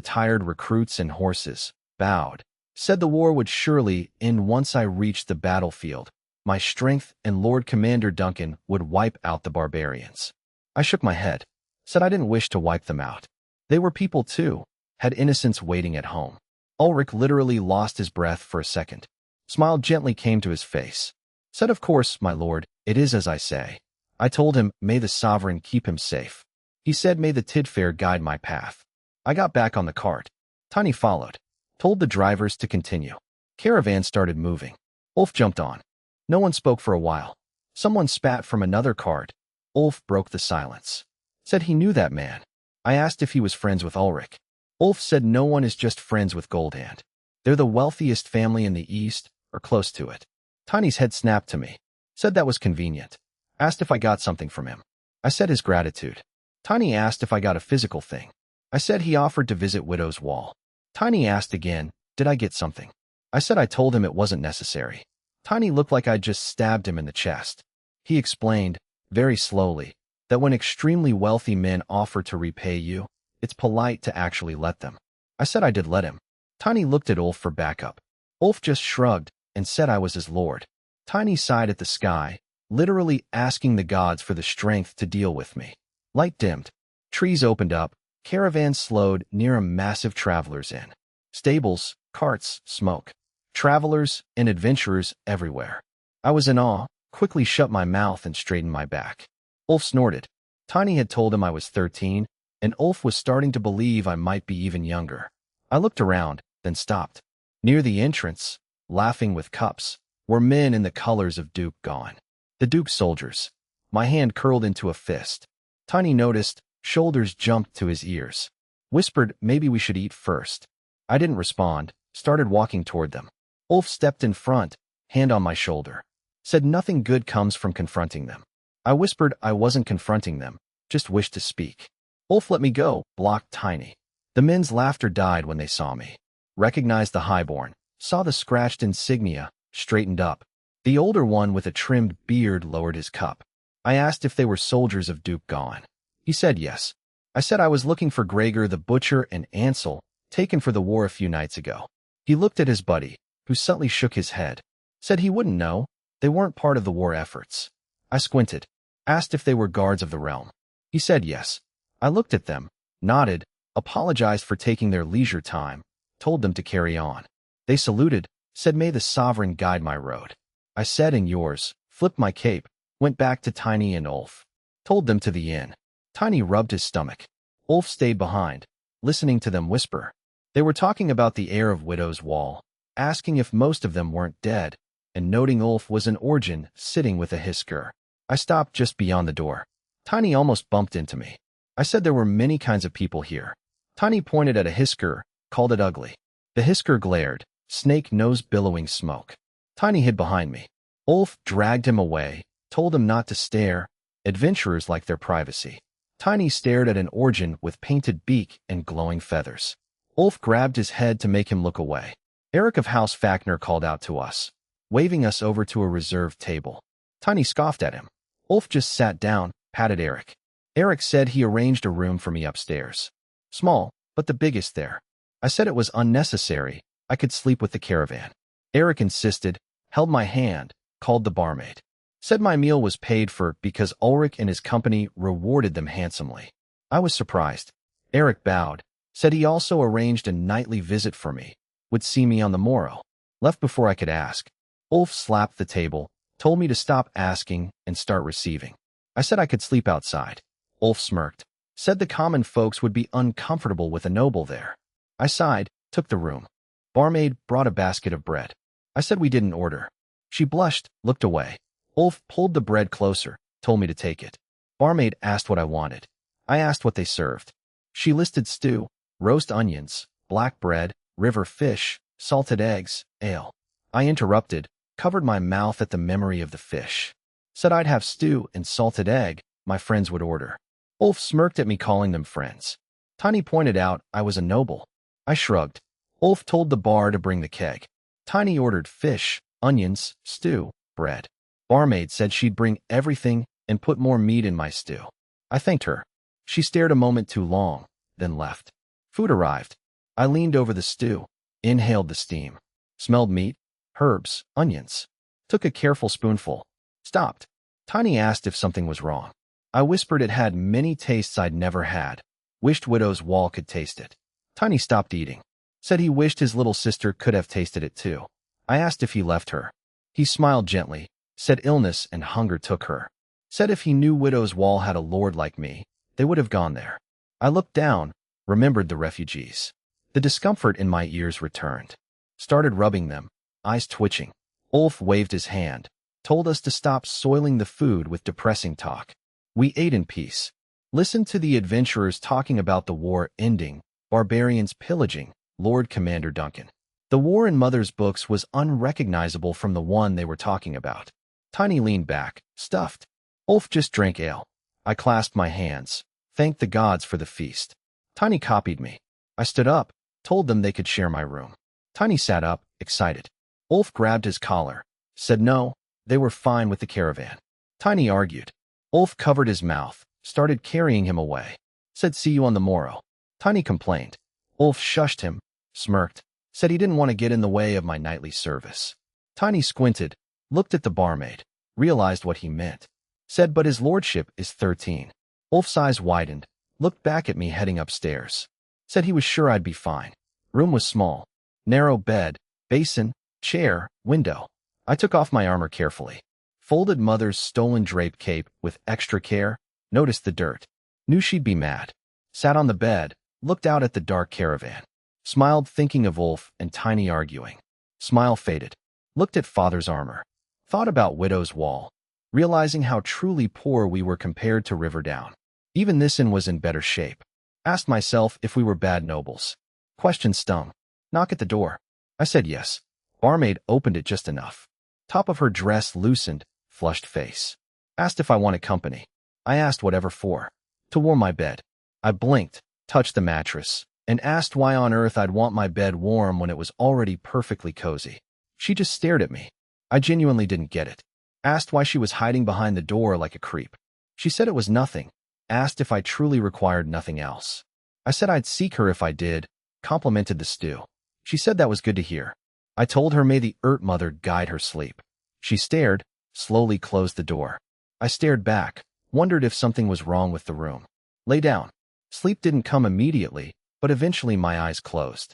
tired recruits and horses, bowed. Said the war would surely end once I reached the battlefield. My strength and Lord Commander Duncan would wipe out the barbarians. I shook my head. Said I didn't wish to wipe them out. They were people too, had innocence waiting at home. Ulrich literally lost his breath for a second. Smile gently came to his face. Said of course, my lord, it is as I say. I told him, may the sovereign keep him safe. He said, may the Tidfair guide my path. I got back on the cart. Tiny followed. Told the drivers to continue. Caravan started moving. Ulf jumped on. No one spoke for a while. Someone spat from another cart. Ulf broke the silence. Said he knew that man. I asked if he was friends with Ulrich. Ulf said no one is just friends with Goldhand. They're the wealthiest family in the East, or close to it. Tiny's head snapped to me. Said that was convenient. Asked if I got something from him. I said his gratitude. Tiny asked if I got a physical thing. I said he offered to visit Widow's Wall. Tiny asked again, did I get something? I said I told him it wasn't necessary. Tiny looked like I'd just stabbed him in the chest. He explained, very slowly, that when extremely wealthy men offer to repay you, it's polite to actually let them. I said I did let him. Tiny looked at Ulf for backup. Ulf just shrugged and said I was his lord. Tiny sighed at the sky, literally asking the gods for the strength to deal with me. Light dimmed. Trees opened up. Caravans slowed near a massive traveler's inn. Stables, carts, smoke. Travelers and adventurers everywhere. I was in awe, quickly shut my mouth and straightened my back. Ulf snorted. Tiny had told him I was 13, and Ulf was starting to believe I might be even younger. I looked around, then stopped. Near the entrance, laughing with cups, were men in the colors of Duke gone. The Duke's soldiers. My hand curled into a fist. Tiny noticed, shoulders jumped to his ears. Whispered, maybe we should eat first. I didn't respond, started walking toward them. Ulf stepped in front, hand on my shoulder. Said nothing good comes from confronting them. I whispered I wasn't confronting them, just wished to speak. Ulf let me go, blocked Tiny. The men's laughter died when they saw me. Recognized the highborn, saw the scratched insignia, straightened up. The older one with a trimmed beard lowered his cup. I asked if they were soldiers of Duke Gone. He said yes. I said I was looking for Gregor the Butcher and Ansel, taken for the war a few nights ago. He looked at his buddy, who subtly shook his head. Said he wouldn't know, they weren't part of the war efforts. I squinted, asked if they were guards of the realm. He said yes. I looked at them, nodded, apologized for taking their leisure time, told them to carry on. They saluted, said may the sovereign guide my road. I said and yours, flipped my cape, went back to Tiny and Ulf. Told them to the inn. Tiny rubbed his stomach. Ulf stayed behind, listening to them whisper. They were talking about the heir of Widow's Wall, asking if most of them weren't dead, and noting Ulf was an origin sitting with a Hisker. I stopped just beyond the door. Tiny almost bumped into me. I said there were many kinds of people here. Tiny pointed at a Hisker, called it ugly. The Hisker glared, snake nose billowing smoke. Tiny hid behind me. Ulf dragged him away, told him not to stare. Adventurers like their privacy. Tiny stared at an origin with painted beak and glowing feathers. Ulf grabbed his head to make him look away. Eric of House Fafnir called out to us, waving us over to a reserved table. Tiny scoffed at him. Ulf just sat down, patted Eric. Eric said he arranged a room for me upstairs. Small, but the biggest there. I said it was unnecessary, I could sleep with the caravan. Eric insisted, held my hand, called the barmaid. Said my meal was paid for because Ulrich and his company rewarded them handsomely. I was surprised. Eric bowed, Said he also arranged a nightly visit for me, would see me on the morrow. Left before I could ask. Ulf slapped the table, told me to stop asking and start receiving. I said I could sleep outside. Ulf smirked. Said the common folks would be uncomfortable with a noble there. I sighed, took the room. Barmaid brought a basket of bread. I said we didn't order. She blushed, looked away. Ulf pulled the bread closer, told me to take it. Barmaid asked what I wanted. I asked what they served. She listed stew, roast onions, black bread, river fish, salted eggs, ale. I interrupted, covered my mouth at the memory of the fish. Said I'd have stew and salted egg, my friends would order. Ulf smirked at me calling them friends. Tiny pointed out I was a noble. I shrugged. Ulf told the bar to bring the keg. Tiny ordered fish, onions, stew, bread. Barmaid said she'd bring everything and put more meat in my stew. I thanked her. She stared a moment too long, then left. Food arrived. I leaned over the stew, inhaled the steam. Smelled meat, herbs, onions. Took a careful spoonful. Stopped. Tiny asked if something was wrong. I whispered it had many tastes I'd never had. Wished Widow's Wall could taste it. Tiny stopped eating. Said he wished his little sister could have tasted it too. I asked if he left her. He smiled gently. Said illness and hunger took her. Said if he knew Widow's Wall had a lord like me, they would have gone there. I looked down, remembered the refugees. The discomfort in my ears returned. Started rubbing them, eyes twitching. Ulf waved his hand, told us to stop soiling the food with depressing talk. We ate in peace. Listened to the adventurers talking about the war ending, barbarians pillaging, Lord Commander Duncan. The war in Mother's books was unrecognizable from the one they were talking about. Tiny leaned back, stuffed. Ulf just drank ale. I clasped my hands, thanked the gods for the feast. Tiny copied me. I stood up, told them they could share my room. Tiny sat up, excited. Ulf grabbed his collar, said no, they were fine with the caravan. Tiny argued. Ulf covered his mouth, started carrying him away. Said see you on the morrow. Tiny complained. Ulf shushed him, smirked, said he didn't want to get in the way of my nightly service. Tiny squinted, looked at the barmaid, realized what he meant. Said but his lordship is 13. Ulf's eyes widened, looked back at me heading upstairs. Said he was sure I'd be fine. Room was small. Narrow bed, basin, chair, window. I took off my armor carefully. Folded Mother's stolen drape cape with extra care, noticed the dirt. Knew she'd be mad. Sat on the bed, looked out at the dark caravan. Smiled thinking of Ulf and Tiny arguing. Smile faded. Looked at Father's armor. Thought about Widow's Wall. Realizing how truly poor we were compared to Riverdown. Even this inn was in better shape. Asked myself if we were bad nobles. Question stung. Knock at the door. I said yes. Barmaid opened it just enough. Top of her dress loosened, flushed face. Asked if I wanted company. I asked whatever for. To warm my bed. I blinked, touched the mattress, and asked why on earth I'd want my bed warm when it was already perfectly cozy. She just stared at me. I genuinely didn't get it. Asked why she was hiding behind the door like a creep. She said it was nothing. Asked if I truly required nothing else. I said I'd seek her if I did, complimented the stew. She said that was good to hear. I told her may the Mother guide her sleep. She stared, slowly closed the door. I stared back, wondered if something was wrong with the room. Lay down. Sleep didn't come immediately, but eventually my eyes closed.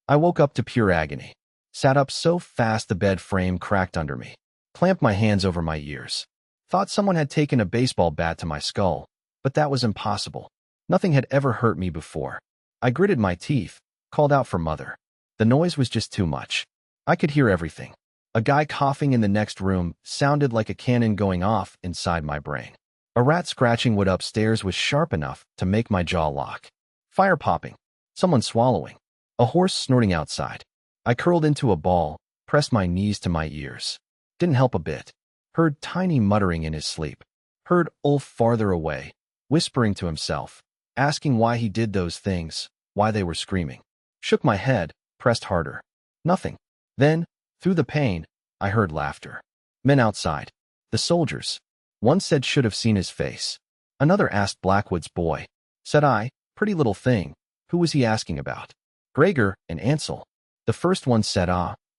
I woke up to pure agony. Sat up so fast the bed frame cracked under me. Clamped my hands over my ears. Thought someone had taken a baseball bat to my skull, but that was impossible. Nothing had ever hurt me before. I gritted my teeth, called out for Mother. The noise was just too much. I could hear everything. A guy coughing in the next room sounded like a cannon going off inside my brain. A rat scratching wood upstairs was sharp enough to make my jaw lock. Fire popping. Someone swallowing. A horse snorting outside. I curled into a ball, pressed my knees to my ears. Didn't help a bit. Heard Tiny muttering in his sleep. Heard Ulf farther away, whispering to himself, asking why he did those things, why they were screaming. Shook my head, pressed harder. Nothing. Then, through the pain, I heard laughter. Men outside. The soldiers. One said should have seen his face. Another asked Blackwood's boy. Said I, pretty little thing. Who was he asking about? Gregor and Ansel. The first one said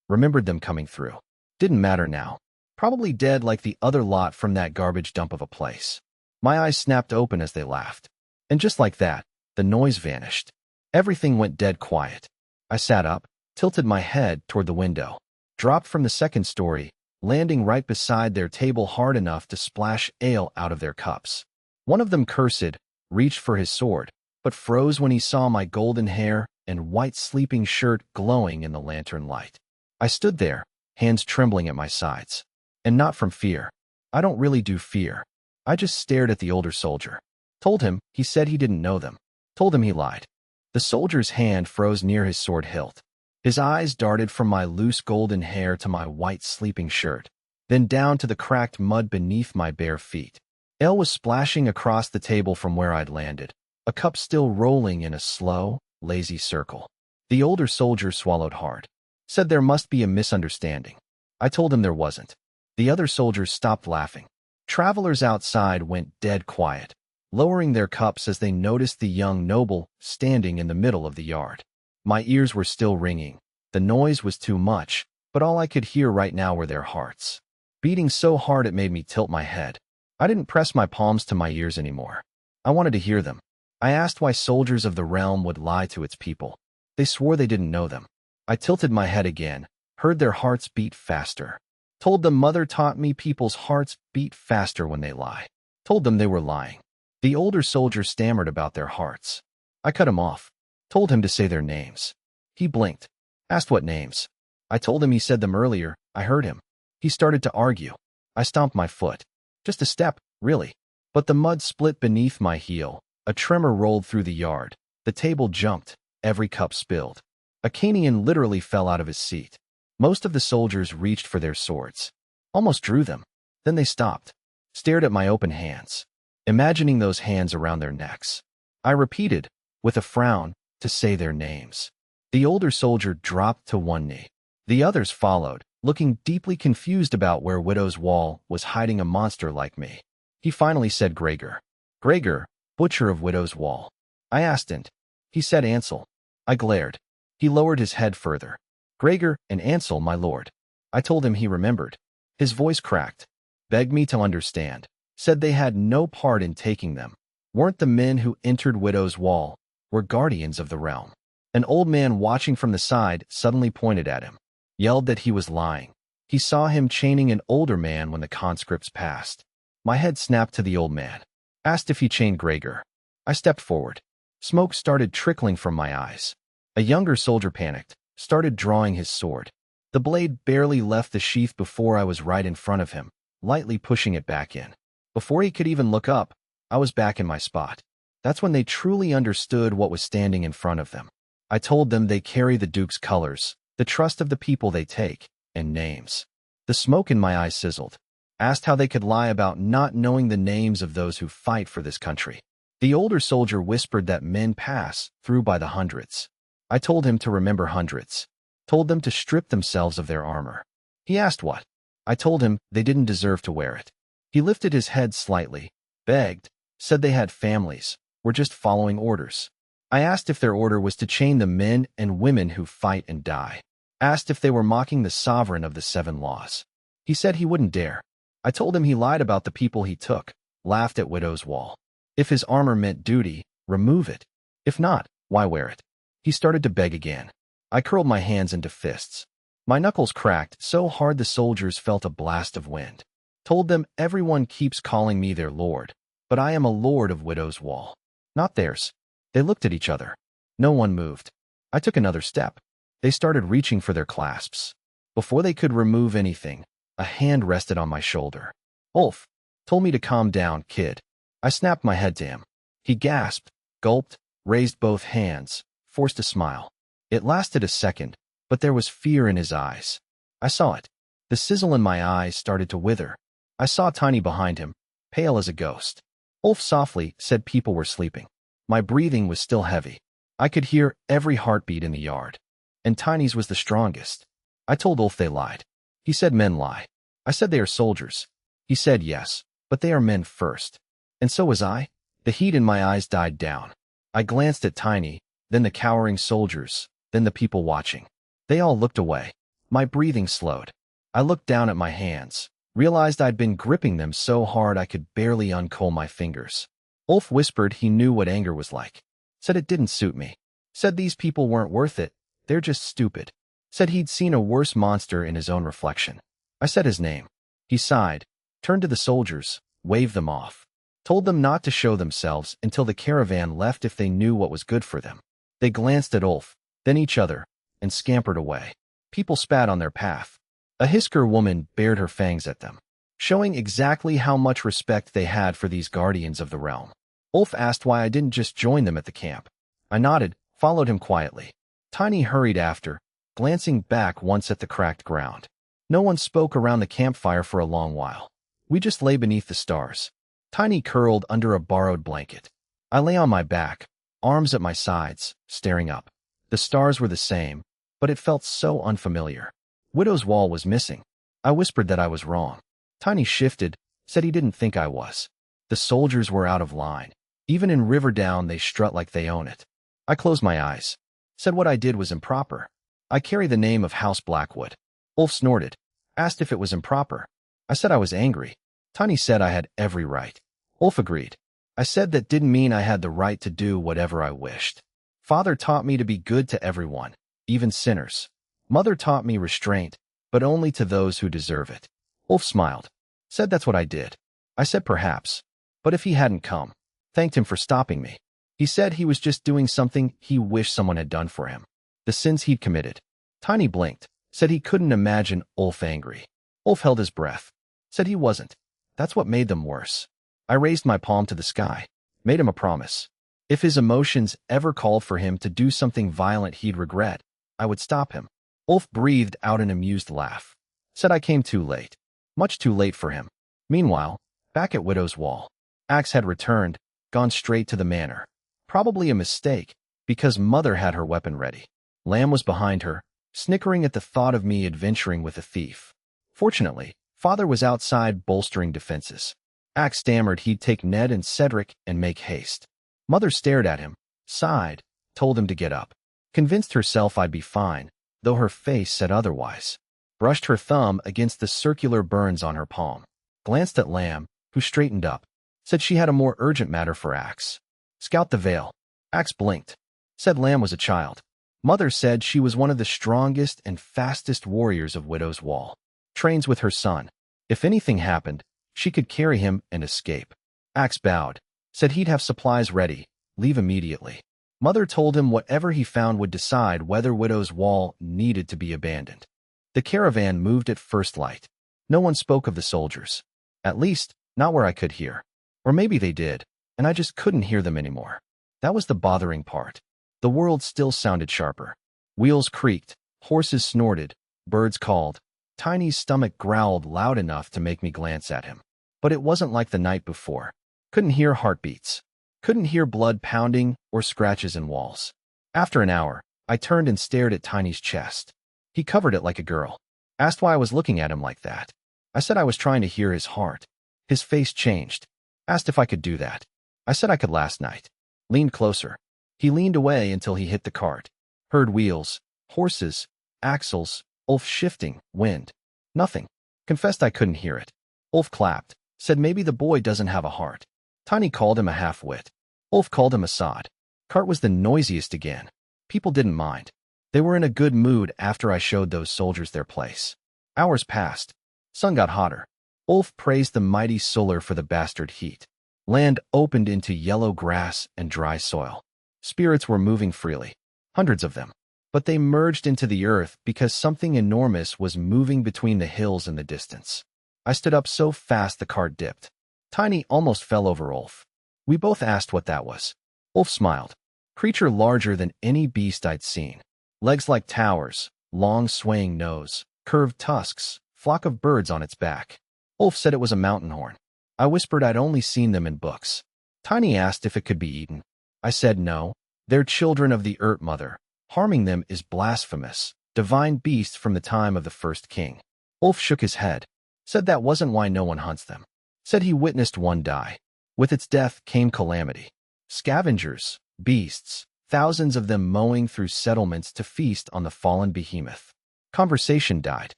remembered them coming through. Didn't matter now. Probably dead like the other lot from that garbage dump of a place. My eyes snapped open as they laughed. And just like that, the noise vanished. Everything went dead quiet. I sat up, tilted my head toward the window, dropped from the second story, landing right beside their table hard enough to splash ale out of their cups. One of them cursed, reached for his sword, but froze when he saw my golden hair and white sleeping shirt glowing in the lantern light. I stood there, hands trembling at my sides. And not from fear. I don't really do fear. I just stared at the older soldier. Told him, he said he didn't know them. Told him he lied. The soldier's hand froze near his sword hilt. His eyes darted from my loose golden hair to my white sleeping shirt, then down to the cracked mud beneath my bare feet. Ale was splashing across the table from where I'd landed, a cup still rolling in a slow, lazy circle. The older soldier swallowed hard. Said there must be a misunderstanding. I told him there wasn't. The other soldiers stopped laughing. Travelers outside went dead quiet, lowering their cups as they noticed the young noble standing in the middle of the yard. My ears were still ringing. The noise was too much, but all I could hear right now were their hearts, beating so hard it made me tilt my head. I didn't press my palms to my ears anymore. I wanted to hear them. I asked why soldiers of the realm would lie to its people. They swore they didn't know them. I tilted my head again, heard their hearts beat faster. Told them mother taught me people's hearts beat faster when they lie. Told them they were lying. The older soldier stammered about their hearts. I cut him off. Told him to say their names. He blinked. Asked what names. I told him he said them earlier. I heard him. He started to argue. I stomped my foot. Just a step, really. But the mud split beneath my heel. A tremor rolled through the yard. The table jumped. Every cup spilled. Acanian literally fell out of his seat. Most of the soldiers reached for their swords. Almost drew them. Then they stopped. Stared at my open hands. Imagining those hands around their necks. I repeated, with a frown, to say their names. The older soldier dropped to one knee. The others followed, looking deeply confused about where Widow's Wall was hiding a monster like me. He finally said Gregor. Gregor, butcher of Widow's Wall. I asked and he said Ansel. I glared. He lowered his head further. Gregor and Ansel, my lord. I told him he remembered. His voice cracked. Begged me to understand. Said they had no part in taking them. Weren't the men who entered Widow's Wall. Were guardians of the realm. An old man watching from the side suddenly pointed at him. Yelled that he was lying. He saw him chaining an older man when the conscripts passed. My head snapped to the old man. Asked if he chained Gregor. I stepped forward. Smoke started trickling from my eyes. A younger soldier panicked, started drawing his sword. The blade barely left the sheath before I was right in front of him, lightly pushing it back in. Before he could even look up, I was back in my spot. That's when they truly understood what was standing in front of them. I told them they carry the Duke's colors, the trust of the people they take, and names. The smoke in my eyes sizzled. Asked how they could lie about not knowing the names of those who fight for this country. The older soldier whispered that men pass through by the hundreds. I told him to remember hundreds. Told them to strip themselves of their armor. He asked what. I told him they didn't deserve to wear it. He lifted his head slightly, begged, said they had families, were just following orders. I asked if their order was to chain the men and women who fight and die. Asked if they were mocking the sovereign of the 7 laws. He said he wouldn't dare. I told him he lied about the people he took, laughed at Widow's Wall. If his armor meant duty, remove it. If not, why wear it? He started to beg again. I curled my hands into fists. My knuckles cracked so hard the soldiers felt a blast of wind. Told them everyone keeps calling me their lord, but I am a lord of Widow's Wall. Not theirs. They looked at each other. No one moved. I took another step. They started reaching for their clasps. Before they could remove anything, a hand rested on my shoulder. Ulf told me to calm down, kid. I snapped my head to him. He gasped, gulped, raised both hands, forced a smile. It lasted a second, but there was fear in his eyes. I saw it. The sizzle in my eyes started to wither. I saw Tiny behind him, pale as a ghost. Ulf softly said people were sleeping. My breathing was still heavy. I could hear every heartbeat in the yard. And Tiny's was the strongest. I told Ulf they lied. He said men lie. I said they are soldiers. He said yes, but they are men first. And so was I. The heat in my eyes died down. I glanced at Tiny, then the cowering soldiers, then the people watching. They all looked away. My breathing slowed. I looked down at my hands, realized I'd been gripping them so hard I could barely uncoil my fingers. Ulf whispered he knew what anger was like. Said it didn't suit me. Said these people weren't worth it, they're just stupid. Said he'd seen a worse monster in his own reflection. I said his name. He sighed, turned to the soldiers, waved them off. Told them not to show themselves until the caravan left if they knew what was good for them. They glanced at Ulf, then each other, and scampered away. People spat on their path. A Hisker woman bared her fangs at them, showing exactly how much respect they had for these guardians of the realm. Ulf asked why I didn't just join them at the camp. I nodded, followed him quietly. Tiny hurried after, glancing back once at the cracked ground. No one spoke around the campfire for a long while. We just lay beneath the stars. Tiny curled under a borrowed blanket. I lay on my back, arms at my sides, staring up. The stars were the same, but it felt so unfamiliar. Widow's Wall was missing. I whispered that I was wrong. Tiny shifted, said he didn't think I was. The soldiers were out of line. Even in Riverdown they strut like they own it. I closed my eyes. Said what I did was improper. I carry the name of House Blackwood. Ulf snorted. Asked if it was improper. I said I was angry. Tiny said I had every right. Ulf agreed. I said that didn't mean I had the right to do whatever I wished. Father taught me to be good to everyone, even sinners. Mother taught me restraint, but only to those who deserve it. Ulf smiled. Said that's what I did. I said perhaps. But if he hadn't come, thanked him for stopping me. He said he was just doing something he wished someone had done for him. The sins he'd committed. Tiny blinked, said he couldn't imagine Ulf angry. Ulf held his breath. Said he wasn't. That's what made them worse. I raised my palm to the sky, made him a promise. If his emotions ever called for him to do something violent he'd regret, I would stop him. Ulf breathed out an amused laugh. Said I came too late. Much too late for him. Meanwhile, back at Widow's Wall, Axe had returned, gone straight to the manor. Probably a mistake, because Mother had her weapon ready. Lamb was behind her, snickering at the thought of me adventuring with a thief. Fortunately, Father was outside bolstering defenses. Axe stammered he'd take Ned and Cedric and make haste. Mother stared at him, sighed, told him to get up. Convinced herself I'd be fine, though her face said otherwise. Brushed her thumb against the circular burns on her palm. Glanced at Lamb, who straightened up. Said she had a more urgent matter for Axe. Scout the veil. Axe blinked. Said Lamb was a child. Mother said she was one of the strongest and fastest warriors of Widow's Wall. Trains with her son. If anything happened, she could carry him and escape. Axe bowed. Said he'd have supplies ready, leave immediately. Mother told him whatever he found would decide whether Widow's Wall needed to be abandoned. The caravan moved at first light. No one spoke of the soldiers. At least, not where I could hear. Or maybe they did, and I just couldn't hear them anymore. That was the bothering part. The world still sounded sharper. Wheels creaked, horses snorted, birds called. Tiny's stomach growled loud enough to make me glance at him. But it wasn't like the night before. Couldn't hear heartbeats. Couldn't hear blood pounding or scratches in walls. After an hour, I turned and stared at Tiny's chest. He covered it like a girl. Asked why I was looking at him like that. I said I was trying to hear his heart. His face changed. Asked if I could do that. I said I could last night. Leaned closer. He leaned away until he hit the cart. Heard wheels, horses, axles, Ulf shifting, wind. Nothing. Confessed I couldn't hear it. Ulf clapped. Said maybe the boy doesn't have a heart. Tiny called him a half-wit. Ulf called him a sod. Cart was the noisiest again. People didn't mind. They were in a good mood after I showed those soldiers their place. Hours passed. Sun got hotter. Ulf praised the mighty solar for the bastard heat. Land opened into yellow grass and dry soil. Spirits were moving freely. Hundreds of them. But they merged into the earth because something enormous was moving between the hills and the distance. I stood up so fast the cart dipped. Tiny almost fell over Ulf. We both asked what that was. Ulf smiled. Creature larger than any beast I'd seen. Legs like towers, long swaying nose, curved tusks, flock of birds on its back. Ulf said it was a mountain horn. I whispered I'd only seen them in books. Tiny asked if it could be eaten. I said no. They're children of the Earth Mother. Harming them is blasphemous. Divine beasts from the time of the first king. Ulf shook his head. Said that wasn't why no one hunts them. Said he witnessed one die. With its death came calamity. Scavengers, beasts, thousands of them mowing through settlements to feast on the fallen behemoth. Conversation died.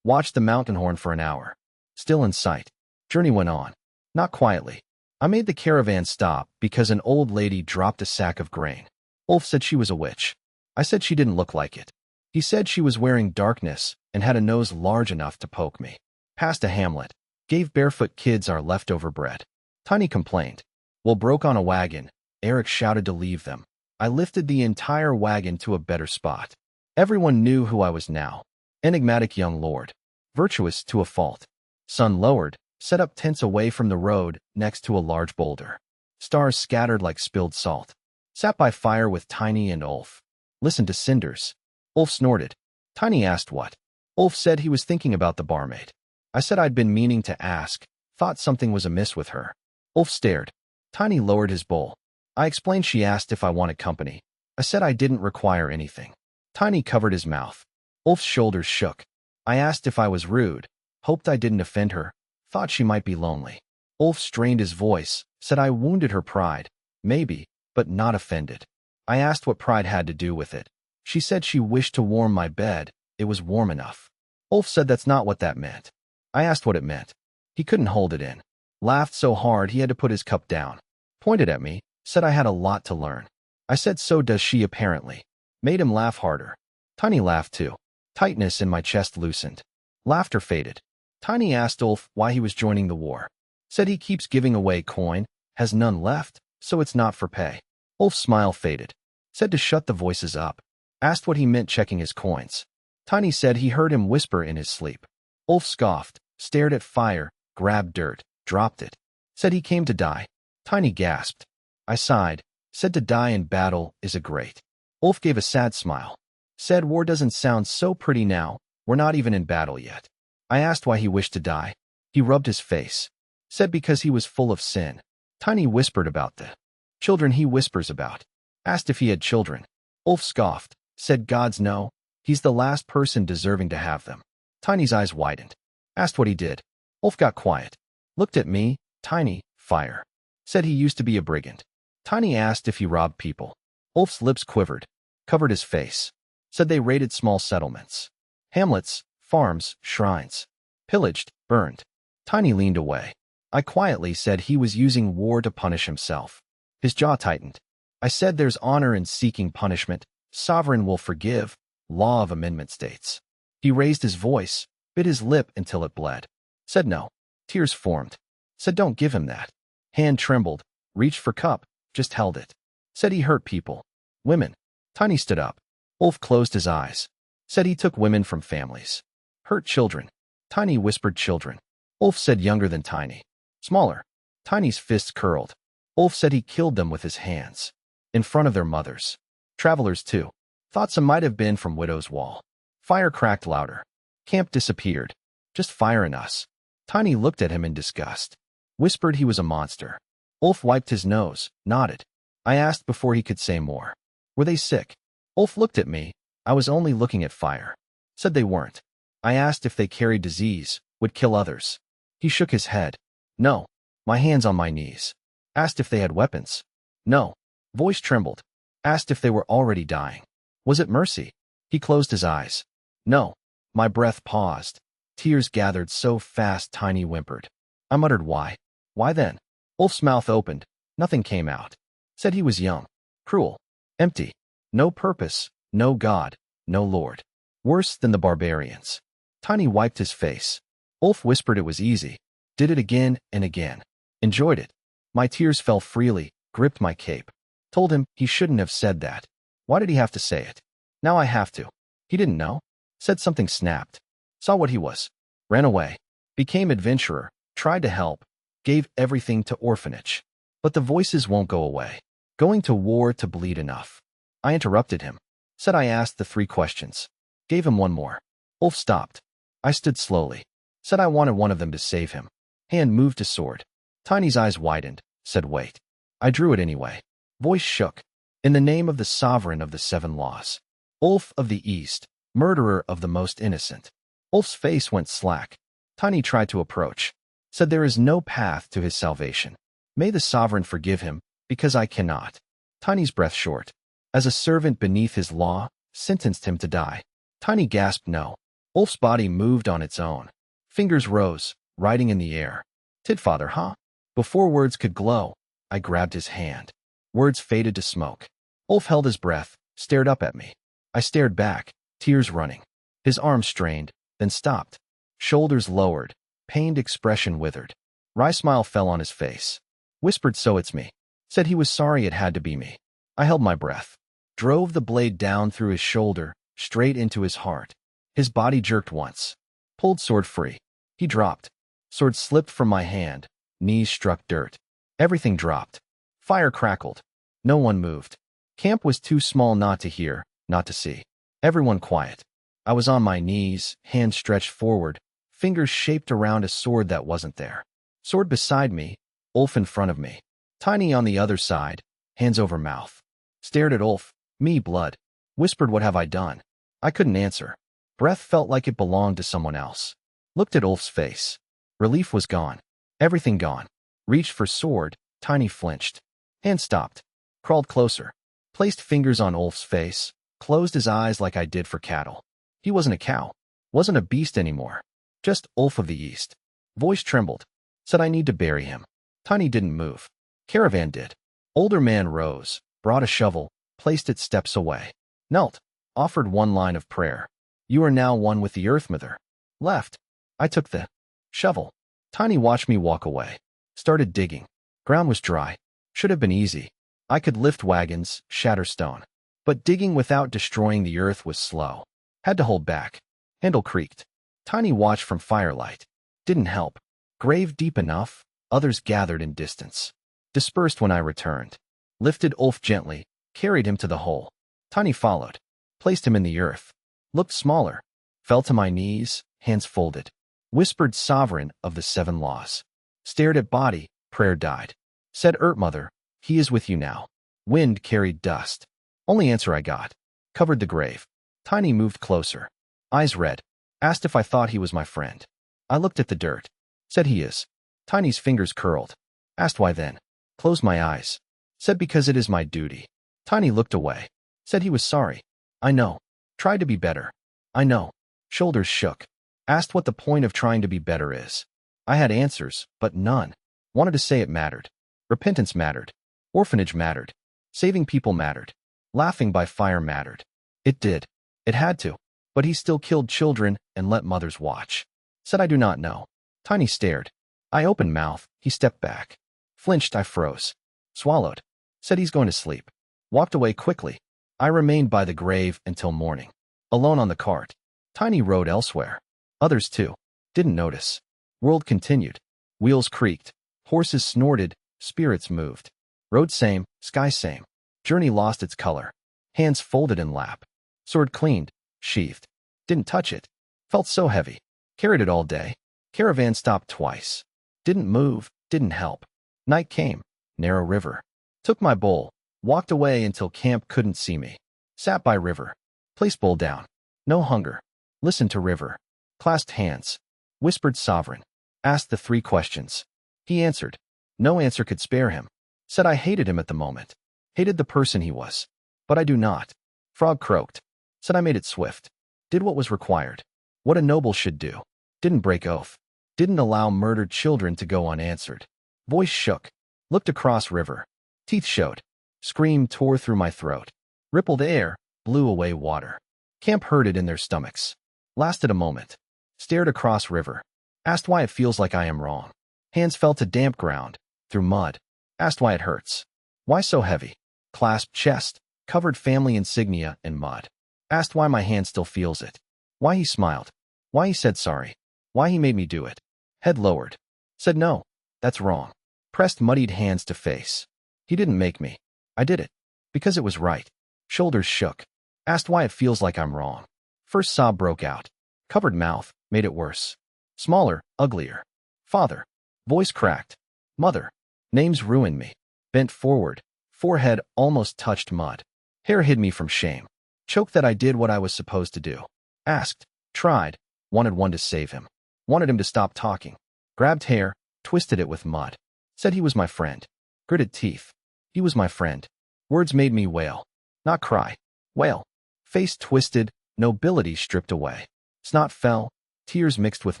Watched the mountain horn for an hour. Still in sight. Journey went on. Not quietly. I made the caravan stop because an old lady dropped a sack of grain. Ulf said she was a witch. I said she didn't look like it. He said she was wearing darkness and had a nose large enough to poke me. Passed a Hamlet. Gave barefoot kids our leftover bread. Tiny complained. Well, broke on a wagon. Eric shouted to leave them. I lifted the entire wagon to a better spot. Everyone knew who I was now. Enigmatic young lord. Virtuous to a fault. Sun lowered, set up tents away from the road next to a large boulder. Stars scattered like spilled salt. Sat by fire with Tiny and Ulf. Listened to cinders. Ulf snorted. Tiny asked what. Ulf said he was thinking about the barmaid. I said I'd been meaning to ask, thought something was amiss with her. Ulf stared. Tiny lowered his bowl. I explained she asked if I wanted company. I said I didn't require anything. Tiny covered his mouth. Ulf's shoulders shook. I asked if I was rude, hoped I didn't offend her, thought she might be lonely. Ulf strained his voice, said I wounded her pride. Maybe, but not offended. I asked what pride had to do with it. She said she wished to warm my bed. It was warm enough. Ulf said that's not what that meant. I asked what it meant. He couldn't hold it in. Laughed so hard he had to put his cup down. Pointed at me, said I had a lot to learn. I said so does she apparently. Made him laugh harder. Tiny laughed too. Tightness in my chest loosened. Laughter faded. Tiny asked Ulf why he was joining the war. Said he keeps giving away coin, has none left, so it's not for pay. Ulf's smile faded. Said to shut the voices up. Asked what he meant checking his coins. Tiny said he heard him whisper in his sleep. Ulf scoffed, stared at fire, grabbed dirt, dropped it. Said he came to die. Tiny gasped. I sighed. Said to die in battle is a great. Ulf gave a sad smile. Said war doesn't sound so pretty now, we're not even in battle yet. I asked why he wished to die. He rubbed his face. Said because he was full of sin. Tiny whispered about the children he whispers about. Asked if he had children. Ulf scoffed. Said gods no, he's the last person deserving to have them. Tiny's eyes widened. Asked what he did. Ulf got quiet. Looked at me. Tiny, fire. Said he used to be a brigand. Tiny asked if he robbed people. Ulf's lips quivered. Covered his face. Said they raided small settlements. Hamlets, farms, shrines. Pillaged, burned. Tiny leaned away. I quietly said he was using war to punish himself. His jaw tightened. I said there's honor in seeking punishment. Sovereign will forgive. Law of amendment states. He raised his voice, bit his lip until it bled. Said no. Tears formed. Said don't give him that. Hand trembled. Reached for cup. Just held it. Said he hurt people. Women. Tiny stood up. Ulf closed his eyes. Said he took women from families. Hurt children. Tiny whispered children. Ulf said younger than Tiny. Smaller. Tiny's fists curled. Ulf said he killed them with his hands. In front of their mothers. Travelers too. Thought some might have been from Widow's Wall. Fire cracked louder. Camp disappeared. Just fire and us. Tiny looked at him in disgust. Whispered he was a monster. Ulf wiped his nose, nodded. I asked before he could say more. Were they sick? Ulf looked at me. I was only looking at fire. Said they weren't. I asked if they carried disease, would kill others. He shook his head. No. My hands on my knees. Asked if they had weapons. No. Voice trembled. Asked if they were already dying. Was it mercy? He closed his eyes. No. My breath paused. Tears gathered so fast Tiny whimpered. I muttered why. Why then? Ulf's mouth opened. Nothing came out. Said he was young. Cruel. Empty. No purpose. No God. No Lord. Worse than the barbarians. Tiny wiped his face. Ulf whispered it was easy. Did it again and again. Enjoyed it. My tears fell freely, gripped my cape. Told him he shouldn't have said that. Why did he have to say it? Now I have to. He didn't know. Said something snapped. Saw what he was. Ran away. Became adventurer. Tried to help. Gave everything to orphanage. But the voices won't go away. Going to war to bleed enough. I interrupted him. Said I asked the 3 questions. Gave him one more. Ulf stopped. I stood slowly. Said I wanted one of them to save him. Hand moved to sword. Tiny's eyes widened. Said wait. I drew it anyway. Voice shook. In the name of the sovereign of the 7 laws. Ulf of the East. Murderer of the most innocent. Ulf's face went slack. Tiny tried to approach. Said there is no path to his salvation. May the sovereign forgive him, because I cannot. Tiny's breath short. As a servant beneath his law, sentenced him to die. Tiny gasped no. Ulf's body moved on its own. Fingers rose, writing in the air. Tidfather, huh? Before words could glow, I grabbed his hand. Words faded to smoke. Ulf held his breath, stared up at me. I stared back, tears running. His arms strained, then stopped. Shoulders lowered, pained expression withered. Wry smile fell on his face. Whispered, "So it's me." Said he was sorry it had to be me. I held my breath. Drove the blade down through his shoulder, straight into his heart. His body jerked once. Pulled sword free. He dropped. Sword slipped from my hand. Knees struck dirt. Everything dropped. Fire crackled. No one moved. Camp was too small not to hear, not to see. Everyone quiet. I was on my knees, hands stretched forward, fingers shaped around a sword that wasn't there. Sword beside me, Ulf in front of me. Tiny on the other side, hands over mouth. Stared at Ulf, me blood. Whispered, "What have I done?" I couldn't answer. Breath felt like it belonged to someone else. Looked at Ulf's face. Relief was gone. Everything gone. Reached for sword, Tiny flinched. Hand stopped. Crawled closer. Placed fingers on Ulf's face. Closed his eyes like I did for cattle. He wasn't a cow. Wasn't a beast anymore. Just Ulf of the East. Voice trembled. Said I need to bury him. Tiny didn't move. Caravan did. Older man rose, brought a shovel, placed it steps away. Knelt. Offered one line of prayer. "You are now one with the Earth Mother." Left. I took the shovel. Tiny watched me walk away. Started digging. Ground was dry. Should have been easy. I could lift wagons, shatter stone. But digging without destroying the earth was slow. Had to hold back. Handle creaked. Tiny watched from firelight. Didn't help. Grave deep enough, others gathered in distance. Dispersed when I returned. Lifted Ulf gently, carried him to the hole. Tiny followed. Placed him in the earth. Looked smaller. Fell to my knees, hands folded. Whispered, "Sovereign of the 7 laws." Stared at body, prayer died. Said, "Earth Mother, he is with you now." Wind carried dust. Only answer I got. Covered the grave. Tiny moved closer. Eyes red. Asked if I thought he was my friend. I looked at the dirt. Said he is. Tiny's fingers curled. Asked why then. Closed my eyes. Said because it is my duty. Tiny looked away. Said he was sorry. I know. Tried to be better. I know. Shoulders shook. Asked what the point of trying to be better is. I had answers, but none. Wanted to say it mattered. Repentance mattered. Orphanage mattered. Saving people mattered. Laughing by fire mattered. It did. It had to. But he still killed children and let mothers watch. Said I do not know. Tiny stared. I opened mouth. He stepped back. Flinched, I froze. Swallowed. Said he's going to sleep. Walked away quickly. I remained by the grave until morning. Alone on the cart. Tiny rode elsewhere. Others too. Didn't notice. World continued. Wheels creaked. Horses snorted. Spirits moved. Road same. Sky same. Journey lost its color. Hands folded in lap. Sword cleaned. Sheathed. Didn't touch it. Felt so heavy. Carried it all day. Caravan stopped twice. Didn't move. Didn't help. Night came. Narrow river. Took my bowl. Walked away until camp couldn't see me. Sat by river. Placed bowl down. No hunger. Listened to river. Clasped hands. Whispered, "Sovereign." Asked the 3 questions. He answered. No answer could spare him. Said I hated him at the moment. Hated the person he was. But I do not. Frog croaked. Said I made it swift. Did what was required. What a noble should do. Didn't break oath. Didn't allow murdered children to go unanswered. Voice shook. Looked across river. Teeth showed. Scream tore through my throat. Rippled air, blew away water. Camp heard it in their stomachs. Lasted a moment. Stared across river. Asked why it feels like I am wrong. Hands fell to damp ground, through mud. Asked why it hurts. Why so heavy? Clasped chest, covered family insignia in mud. Asked why my hand still feels it. Why he smiled. Why he said sorry. Why he made me do it. Head lowered. Said no, that's wrong. Pressed muddied hands to face. He didn't make me. I did it. Because it was right. Shoulders shook. Asked why it feels like I'm wrong. First sob broke out. Covered mouth, made it worse. Smaller, uglier. Father. Voice cracked. Mother. Names ruined me. Bent forward. Forehead almost touched mud. Hair hid me from shame. Choked that I did what I was supposed to do. Asked. Tried. Wanted one to save him. Wanted him to stop talking. Grabbed hair. Twisted it with mud. Said he was my friend. Gritted teeth. He was my friend. Words made me wail. Not cry. Wail. Face twisted. Nobility stripped away. Snot fell. Tears mixed with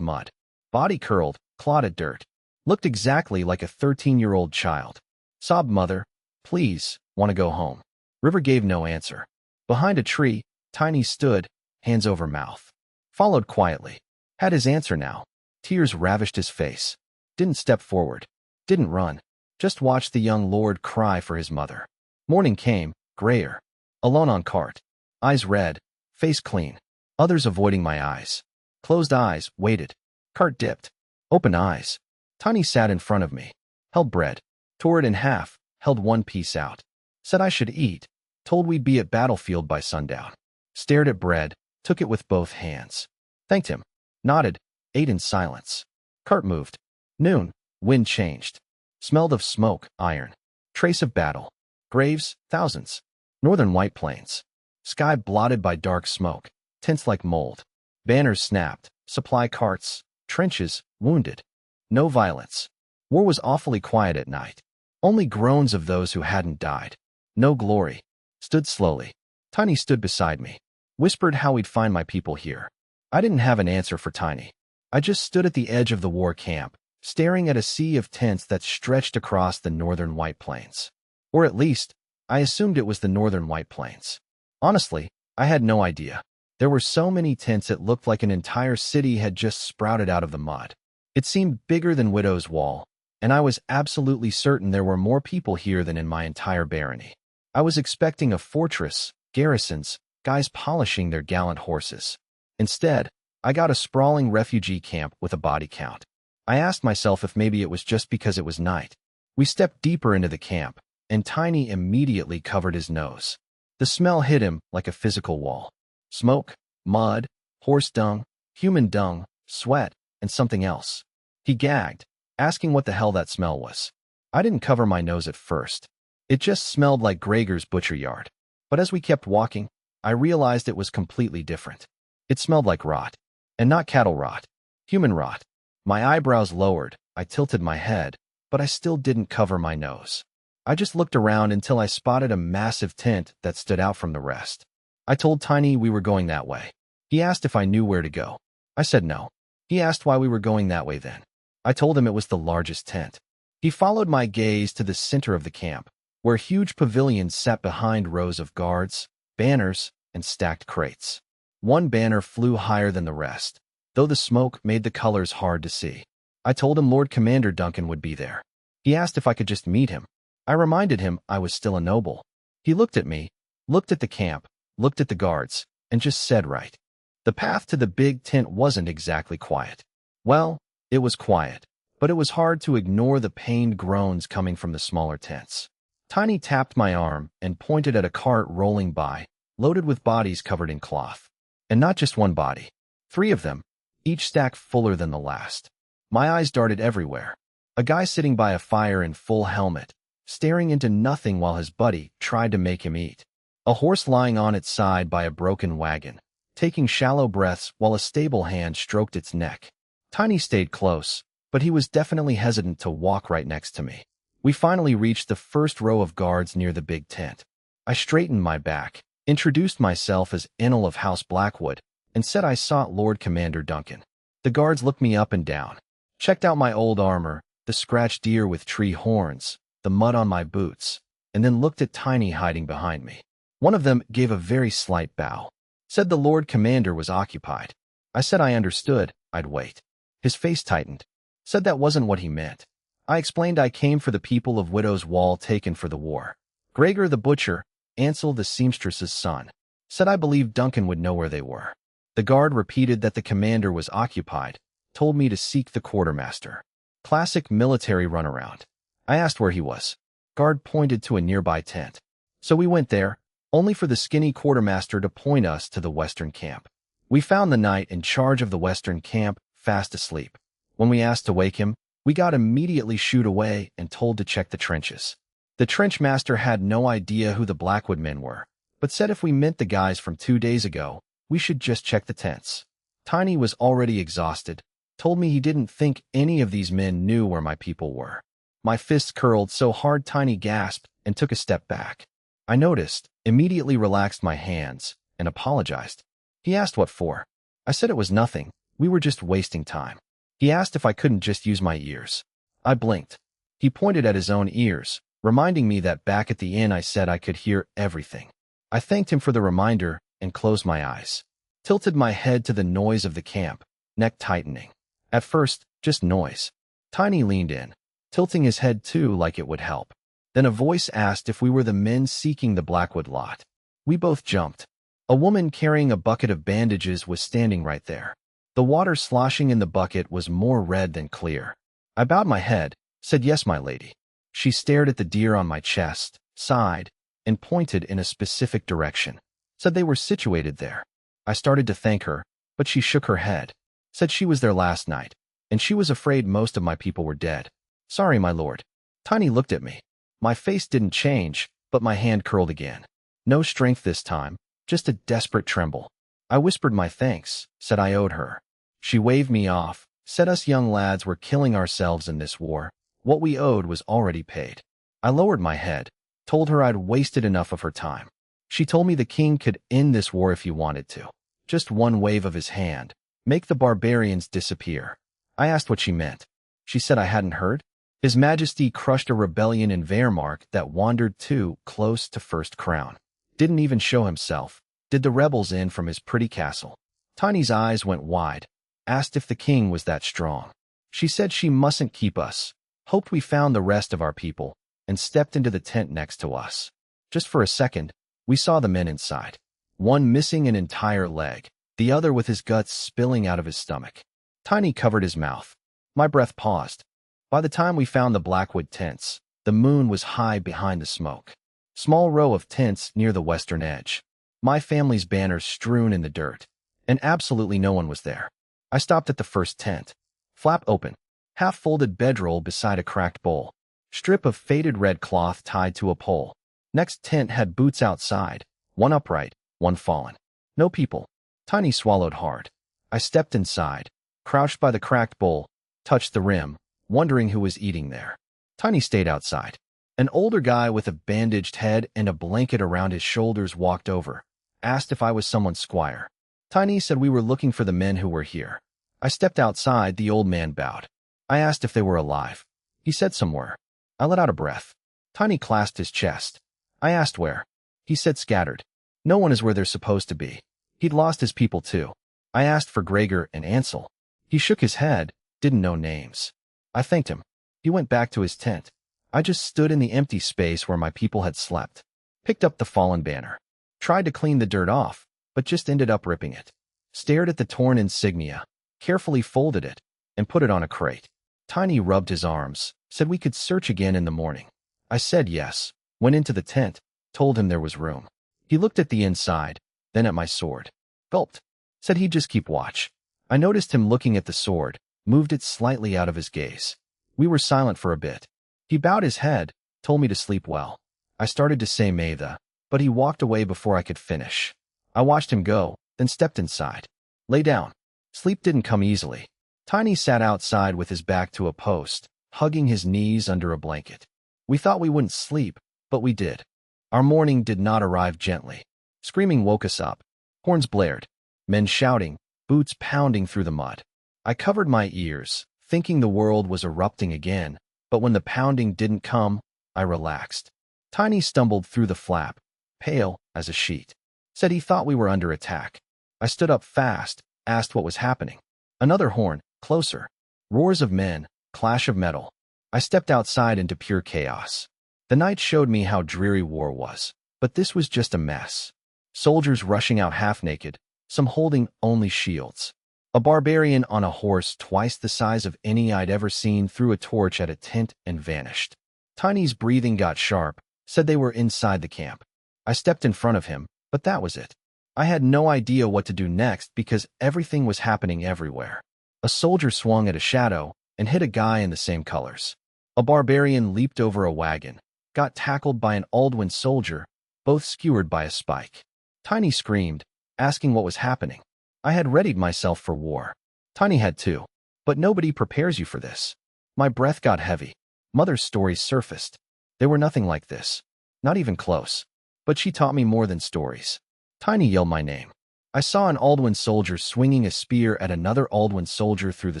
mud. Body curled. Clotted dirt. Looked exactly like a 13-year-old child. Sobbed, "Mother, please, want to go home." River gave no answer. Behind a tree, Tiny stood, hands over mouth. Followed quietly. Had his answer now. Tears ravished his face. Didn't step forward. Didn't run. Just watched the young lord cry for his mother. Morning came, grayer. Alone on cart. Eyes red, face clean. Others avoiding my eyes. Closed eyes, waited. Cart dipped. Open eyes. Tiny sat in front of me. Held bread. Tore it in half, held one piece out. Said I should eat. Told we'd be at battlefield by sundown. Stared at bread, took it with both hands. Thanked him. Nodded, ate in silence. Cart moved. Noon, wind changed. Smelled of smoke, iron. Trace of battle. Graves, thousands. Northern White Plains. Sky blotted by dark smoke, tents like mold. Banners snapped, supply carts, trenches, wounded. No violence. War was awfully quiet at night. Only groans of those who hadn't died. No glory. Stood slowly. Tiny stood beside me. Whispered how we'd find my people here. I didn't have an answer for Tiny. I just stood at the edge of the war camp, staring at a sea of tents that stretched across the northern White Plains. Or at least, I assumed it was the northern White Plains. Honestly, I had no idea. There were so many tents it looked like an entire city had just sprouted out of the mud. It seemed bigger than Widow's Wall, and I was absolutely certain there were more people here than in my entire barony. I was expecting a fortress, garrisons, guys polishing their gallant horses. Instead, I got a sprawling refugee camp with a body count. I asked myself if maybe it was just because it was night. We stepped deeper into the camp, and Tiny immediately covered his nose. The smell hit him like a physical wall. Smoke, mud, horse dung, human dung, sweat, and something else. He gagged, asking what the hell that smell was. I didn't cover my nose at first. It just smelled like Gregor's butcher yard. But as we kept walking, I realized it was completely different. It smelled like rot. And not cattle rot. Human rot. My eyebrows lowered, I tilted my head, but I still didn't cover my nose. I just looked around until I spotted a massive tent that stood out from the rest. I told Tiny we were going that way. He asked if I knew where to go. I said no. He asked why we were going that way then. I told him it was the largest tent. He followed my gaze to the center of the camp, where huge pavilions sat behind rows of guards, banners, and stacked crates. One banner flew higher than the rest, though the smoke made the colors hard to see. I told him Lord Commander Duncan would be there. He asked if I could just meet him. I reminded him I was still a noble. He looked at me, looked at the camp, looked at the guards, and just said right. The path to the big tent wasn't exactly quiet. Well, it was quiet, but it was hard to ignore the pained groans coming from the smaller tents. Tiny tapped my arm and pointed at a cart rolling by, loaded with bodies covered in cloth. And not just one body. 3 of them, each stack fuller than the last. My eyes darted everywhere. A guy sitting by a fire in full helmet, staring into nothing while his buddy tried to make him eat. A horse lying on its side by a broken wagon, taking shallow breaths while a stable hand stroked its neck. Tiny stayed close, but he was definitely hesitant to walk right next to me. We finally reached the first row of guards near the big tent. I straightened my back, introduced myself as Enel of House Blackwood, and said I sought Lord Commander Duncan. The guards looked me up and down, checked out my old armor, the scratched deer with tree horns, the mud on my boots, and then looked at Tiny hiding behind me. One of them gave a very slight bow, said the Lord Commander was occupied. I said I understood, I'd wait. His face tightened, said that wasn't what he meant. I explained I came for the people of Widow's Wall taken for the war. Gregor the butcher, Ansel the seamstress's son, said I believed Duncan would know where they were. The guard repeated that the commander was occupied, told me to seek the quartermaster. Classic military runaround. I asked where he was. Guard pointed to a nearby tent. So we went there, only for the skinny quartermaster to point us to the western camp. We found the knight in charge of the western camp, fast asleep. When we asked to wake him, we got immediately shooed away and told to check the trenches. The trench master had no idea who the Blackwood men were, but said if we meant the guys from 2 days ago, we should just check the tents. Tiny was already exhausted, told me he didn't think any of these men knew where my people were. My fists curled so hard Tiny gasped and took a step back. I noticed, immediately relaxed my hands, and apologized. He asked what for. I said it was nothing, we were just wasting time. He asked if I couldn't just use my ears. I blinked. He pointed at his own ears, reminding me that back at the inn I said I could hear everything. I thanked him for the reminder and closed my eyes. Tilted my head to the noise of the camp, neck tightening. At first, just noise. Tiny leaned in, tilting his head too like it would help. Then a voice asked if we were the men seeking the Blackwood lot. We both jumped. A woman carrying a bucket of bandages was standing right there. The water sloshing in the bucket was more red than clear. I bowed my head, said yes, my lady. She stared at the deer on my chest, sighed, and pointed in a specific direction. Said they were situated there. I started to thank her, but she shook her head. Said she was there last night, and she was afraid most of my people were dead. Sorry, my lord. Tiny looked at me. My face didn't change, but my hand curled again. No strength this time, just a desperate tremble. I whispered my thanks, said I owed her. She waved me off, said us young lads were killing ourselves in this war. What we owed was already paid. I lowered my head, told her I'd wasted enough of her time. She told me the king could end this war if he wanted to. Just one wave of his hand. Make the barbarians disappear. I asked what she meant. She said I hadn't heard. His Majesty crushed a rebellion in Wehrmacht that wandered too close to First Crown. Didn't even show himself. Did the rebels in from his pretty castle. Tiny's eyes went wide. Asked if the king was that strong. She said she mustn't keep us. Hoped we found the rest of our people, and stepped into the tent next to us. Just for a second, we saw the men inside. One missing an entire leg, the other with his guts spilling out of his stomach. Tiny covered his mouth. My breath paused. By the time we found the Blackwood tents, the moon was high behind the smoke. Small row of tents near the western edge. My family's banners strewn in the dirt, and absolutely no one was there. I stopped at the first tent. Flap open. Half-folded bedroll beside a cracked bowl. Strip of faded red cloth tied to a pole. Next tent had boots outside, one upright, one fallen. No people. Tiny swallowed hard. I stepped inside, crouched by the cracked bowl, touched the rim, wondering who was eating there. Tiny stayed outside. An older guy with a bandaged head and a blanket around his shoulders walked over, asked if I was someone's squire. Tiny said we were looking for the men who were here. I stepped outside, the old man bowed. I asked if they were alive. He said some were. I let out a breath. Tiny clasped his chest. I asked where. He said scattered. No one is where they're supposed to be. He'd lost his people too. I asked for Gregor and Ansel. He shook his head, didn't know names. I thanked him. He went back to his tent. I just stood in the empty space where my people had slept. Picked up the fallen banner. Tried to clean the dirt off, but just ended up ripping it. Stared at the torn insignia, carefully folded it, and put it on a crate. Tiny rubbed his arms, said we could search again in the morning. I said yes, went into the tent, told him there was room. He looked at the inside, then at my sword. Gulped. Said he'd just keep watch. I noticed him looking at the sword, moved it slightly out of his gaze. We were silent for a bit. He bowed his head, told me to sleep well. I started to say Matha, but he walked away before I could finish. I watched him go, then stepped inside. Lay down. Sleep didn't come easily. Tiny sat outside with his back to a post, hugging his knees under a blanket. We thought we wouldn't sleep, but we did. Our morning did not arrive gently. Screaming woke us up. Horns blared. Men shouting, boots pounding through the mud. I covered my ears, thinking the world was erupting again, but when the pounding didn't come, I relaxed. Tiny stumbled through the flap, pale as a sheet. Said he thought we were under attack. I stood up fast, asked what was happening. Another horn, closer. Roars of men, clash of metal. I stepped outside into pure chaos. The night showed me how dreary war was, but this was just a mess. Soldiers rushing out half-naked, some holding only shields. A barbarian on a horse twice the size of any I'd ever seen threw a torch at a tent and vanished. Tiny's breathing got sharp, said they were inside the camp. I stepped in front of him, but that was it. I had no idea what to do next because everything was happening everywhere. A soldier swung at a shadow and hit a guy in the same colors. A barbarian leaped over a wagon, got tackled by an Aldwin soldier, both skewered by a spike. Tiny screamed, asking what was happening. I had readied myself for war. Tiny had too. But nobody prepares you for this. My breath got heavy. Mother's stories surfaced. They were nothing like this. Not even close. But she taught me more than stories. Tiny yelled my name. I saw an Aldwin soldier swinging a spear at another Aldwin soldier through the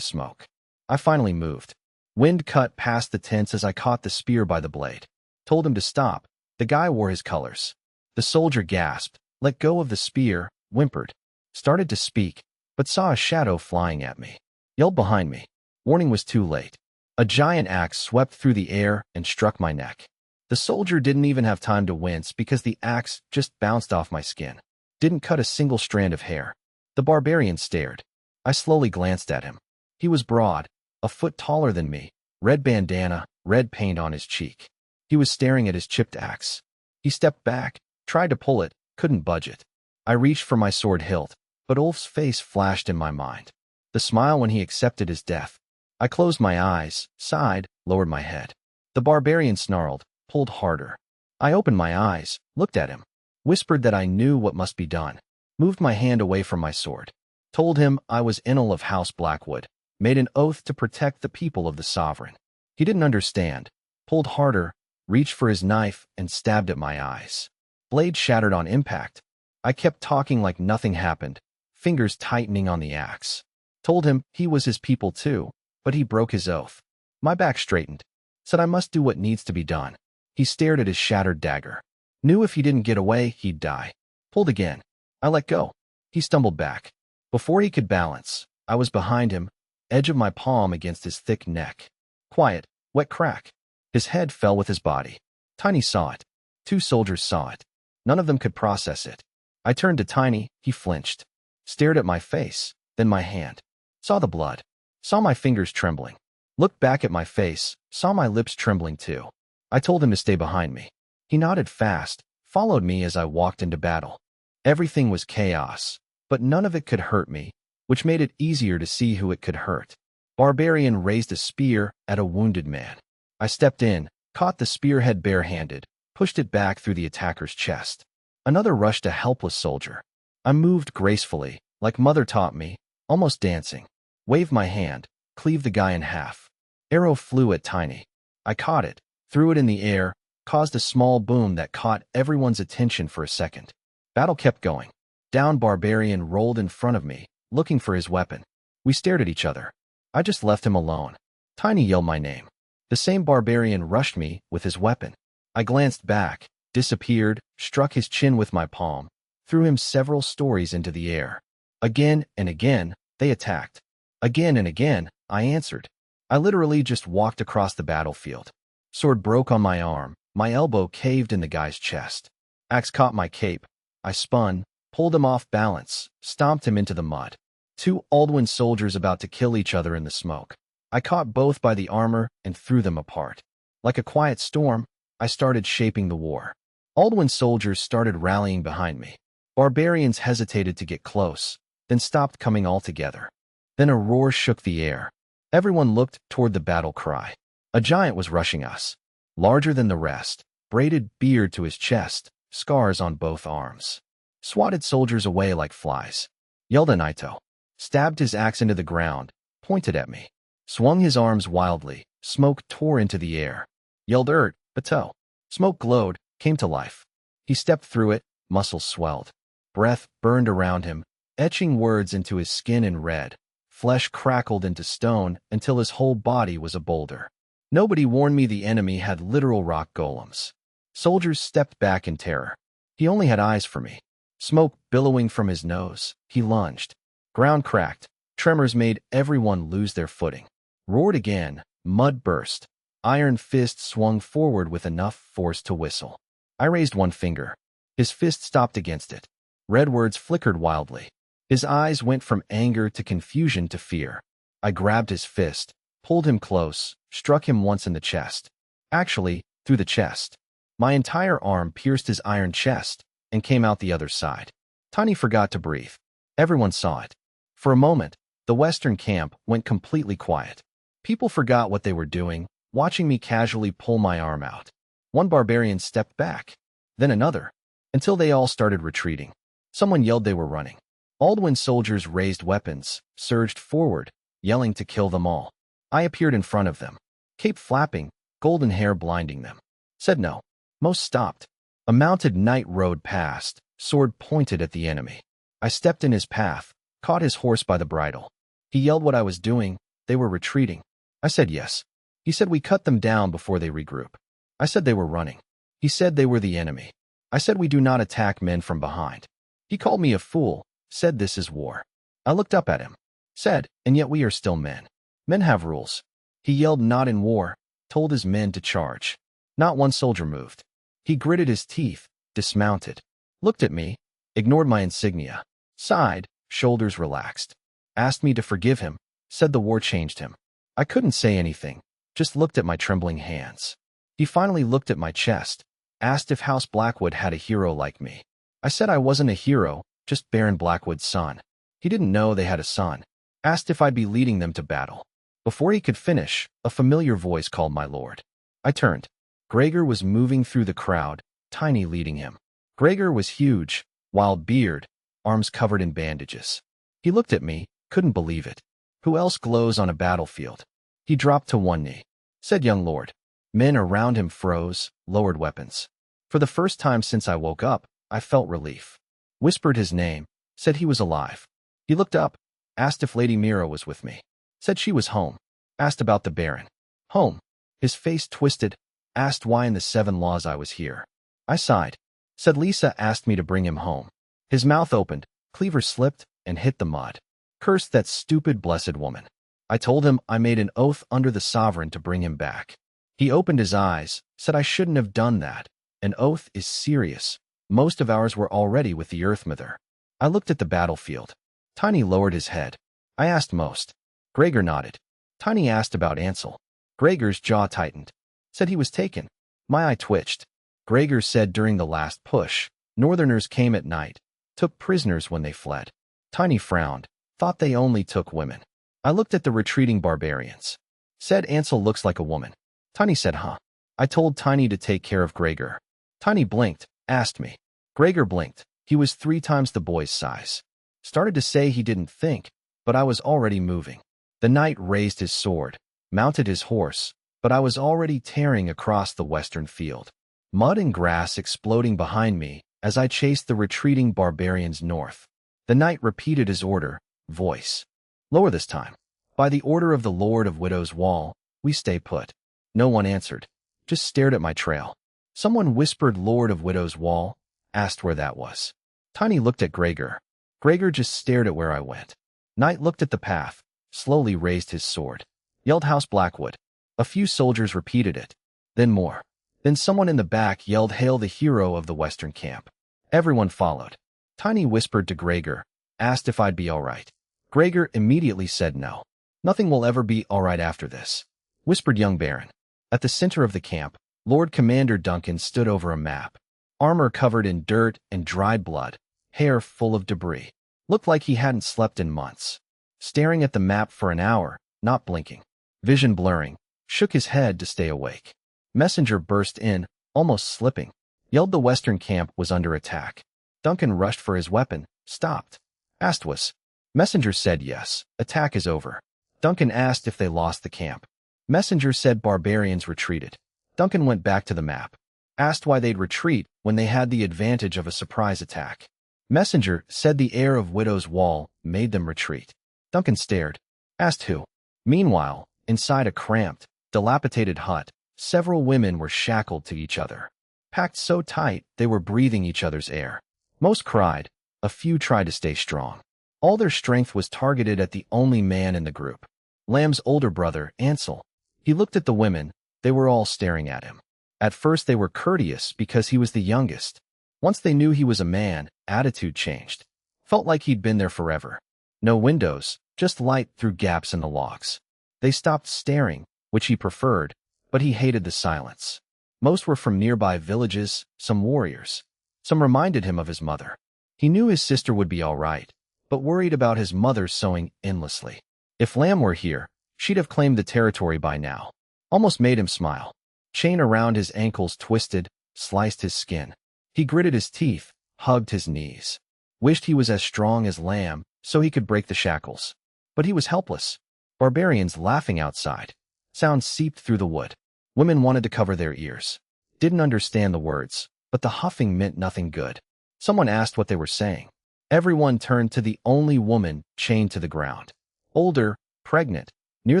smoke. I finally moved. Wind cut past the tents as I caught the spear by the blade. Told him to stop. The guy wore his colors. The soldier gasped, let go of the spear, whimpered, started to speak, but saw a shadow flying at me. Yelled behind me. Warning was too late. A giant axe swept through the air and struck my neck. The soldier didn't even have time to wince because the axe just bounced off my skin. Didn't cut a single strand of hair. The barbarian stared. I slowly glanced at him. He was broad, a foot taller than me, red bandana, red paint on his cheek. He was staring at his chipped axe. He stepped back, tried to pull it, couldn't budge it. I reached for my sword hilt, but Ulf's face flashed in my mind. The smile when he accepted his death. I closed my eyes, sighed, lowered my head. The barbarian snarled, pulled harder. I opened my eyes, looked at him, whispered that I knew what must be done, moved my hand away from my sword, told him I was Inel of House Blackwood, made an oath to protect the people of the sovereign. He didn't understand, pulled harder, reached for his knife, and stabbed at my eyes. Blade shattered on impact. I kept talking like nothing happened, fingers tightening on the axe. Told him he was his people too, but he broke his oath. My back straightened. Said I must do what needs to be done. He stared at his shattered dagger. Knew if he didn't get away, he'd die. Pulled again. I let go. He stumbled back. Before he could balance, I was behind him, edge of my palm against his thick neck. Quiet, wet crack. His head fell with his body. Tiny saw it. 2 soldiers saw it. None of them could process it. I turned to Tiny, he flinched. Stared at my face, then my hand. Saw the blood. Saw my fingers trembling. Looked back at my face, saw my lips trembling too. I told him to stay behind me. He nodded fast, followed me as I walked into battle. Everything was chaos, but none of it could hurt me, which made it easier to see who it could hurt. Barbarian raised a spear at a wounded man. I stepped in, caught the spearhead barehanded, pushed it back through the attacker's chest. Another rushed a helpless soldier. I moved gracefully, like Mother taught me, almost dancing. Waved my hand, cleaved the guy in half. Arrow flew at Tiny. I caught it, threw it in the air, caused a small boom that caught everyone's attention for a second. Battle kept going. Down Barbarian rolled in front of me, looking for his weapon. We stared at each other. I just left him alone. Tiny yelled my name. The same Barbarian rushed me with his weapon. I glanced back, disappeared, struck his chin with my palm, threw him several stories into the air. Again and again, they attacked. Again and again, I answered. I literally just walked across the battlefield. Sword broke on my arm, my elbow caved in the guy's chest. Axe caught my cape. I spun, pulled him off balance, stomped him into the mud. 2 Aldwin soldiers about to kill each other in the smoke. I caught both by the armor and threw them apart. Like a quiet storm, I started shaping the war. Aldwin soldiers started rallying behind me. Barbarians hesitated to get close, then stopped coming altogether. Then a roar shook the air. Everyone looked toward the battle cry. A giant was rushing us. Larger than the rest, braided beard to his chest, scars on both arms. Swatted soldiers away like flies. Yelled a Naito. Stabbed his axe into the ground, pointed at me. Swung his arms wildly, smoke tore into the air. Yelled Bateau. Smoke glowed, came to life. He stepped through it, muscles swelled. Breath burned around him, etching words into his skin in red. Flesh crackled into stone until his whole body was a boulder. Nobody warned me the enemy had literal rock golems. Soldiers stepped back in terror. He only had eyes for me. Smoke billowing from his nose, he lunged. Ground cracked. Tremors made everyone lose their footing. Roared again, mud burst. Iron fist swung forward with enough force to whistle. I raised one finger. His fist stopped against it. Red words flickered wildly. His eyes went from anger to confusion to fear. I grabbed his fist, pulled him close, struck him once in the chest. Actually, through the chest. My entire arm pierced his iron chest and came out the other side. Tiny forgot to breathe. Everyone saw it. For a moment, the western camp went completely quiet. People forgot what they were doing, watching me casually pull my arm out. One barbarian stepped back, then another, until they all started retreating. Someone yelled they were running. Aldwin soldiers raised weapons, surged forward, yelling to kill them all. I appeared in front of them, cape flapping, golden hair blinding them. Said no. Most stopped. A mounted knight rode past, sword pointed at the enemy. I stepped in his path, caught his horse by the bridle. He yelled what I was doing. They were retreating. I said yes. He said we cut them down before they regroup. I said they were running. He said they were the enemy. I said we do not attack men from behind. He called me a fool, said this is war. I looked up at him, said, and yet we are still men. Men have rules. He yelled not in war, told his men to charge. Not one soldier moved. He gritted his teeth, dismounted, looked at me, ignored my insignia, sighed, shoulders relaxed, asked me to forgive him, said the war changed him. I couldn't say anything, just looked at my trembling hands. He finally looked at my chest, asked if House Blackwood had a hero like me. I said I wasn't a hero, just Baron Blackwood's son. He didn't know they had a son. Asked if I'd be leading them to battle. Before he could finish, a familiar voice called my lord. I turned. Gregor was moving through the crowd, Tiny leading him. Gregor was huge, wild beard, arms covered in bandages. He looked at me, couldn't believe it. Who else glows on a battlefield? He dropped to one knee. Said, young lord. Men around him froze, lowered weapons. For the first time since I woke up, I felt relief. Whispered his name, said he was alive. He looked up, asked if Lady Mira was with me. Said she was home. Asked about the Baron. Home. His face twisted, asked why in the 7 laws I was here. I sighed. Said Lisa asked me to bring him home. His mouth opened, cleaver slipped, and hit the mud. Cursed that stupid blessed woman. I told him I made an oath under the sovereign to bring him back. He opened his eyes, said I shouldn't have done that. An oath is serious. Most of ours were already with the Earth Mother. I looked at the battlefield. Tiny lowered his head. I asked most. Gregor nodded. Tiny asked about Ansel. Gregor's jaw tightened. Said he was taken. My eye twitched. Gregor said during the last push, Northerners came at night, took prisoners when they fled. Tiny frowned, thought they only took women. I looked at the retreating barbarians. Said Ansel looks like a woman. Tiny said, huh. I told Tiny to take care of Gregor. Tiny blinked, asked me. Gregor blinked. He was 3 times the boy's size. Started to say he didn't think, but I was already moving. The knight raised his sword, mounted his horse, but I was already tearing across the western field. Mud and grass exploding behind me as I chased the retreating barbarians north. The knight repeated his order, voice. Lower this time. By the order of the Lord of Widow's Wall, we stay put. No one answered, just stared at my trail. Someone whispered Lord of Widow's Wall, asked where that was. Tiny looked at Gregor. Gregor just stared at where I went. Knight looked at the path, slowly raised his sword. Yelled House Blackwood. A few soldiers repeated it. Then more. Then someone in the back yelled Hail the hero of the western camp. Everyone followed. Tiny whispered to Gregor, asked if I'd be all right. Gregor immediately said no. Nothing will ever be all right after this. Whispered young Baron. At the center of the camp, Lord Commander Duncan stood over a map. Armor covered in dirt and dried blood, hair full of debris. Looked like he hadn't slept in months. Staring at the map for an hour, not blinking. Vision blurring, shook his head to stay awake. Messenger burst in, almost slipping. Yelled the western camp was under attack. Duncan rushed for his weapon, stopped. Asked was. Messenger said yes, attack is over. Duncan asked if they lost the camp. Messenger said barbarians retreated. Duncan went back to the map. Asked why they'd retreat when they had the advantage of a surprise attack. Messenger said the air of Widow's Wall made them retreat. Duncan stared. Asked who. Meanwhile, inside a cramped, dilapidated hut, several women were shackled to each other. Packed so tight they were breathing each other's air. Most cried. A few tried to stay strong. All their strength was targeted at the only man in the group. Lamb's older brother, Ansel. He looked at the women. They were all staring at him. At first they were courteous because he was the youngest. Once they knew he was a man, attitude changed. Felt like he'd been there forever. No windows, just light through gaps in the logs. They stopped staring, which he preferred, but he hated the silence. Most were from nearby villages, some warriors. Some reminded him of his mother. He knew his sister would be all right, but worried about his mother sewing endlessly. If Lamb were here, she'd have claimed the territory by now. Almost made him smile. Chain around his ankles twisted, sliced his skin. He gritted his teeth, hugged his knees. Wished he was as strong as Lamb so he could break the shackles. But he was helpless. Barbarians laughing outside. Sounds seeped through the wood. Women wanted to cover their ears. Didn't understand the words, but the huffing meant nothing good. Someone asked what they were saying. Everyone turned to the only woman chained to the ground. Older, pregnant, near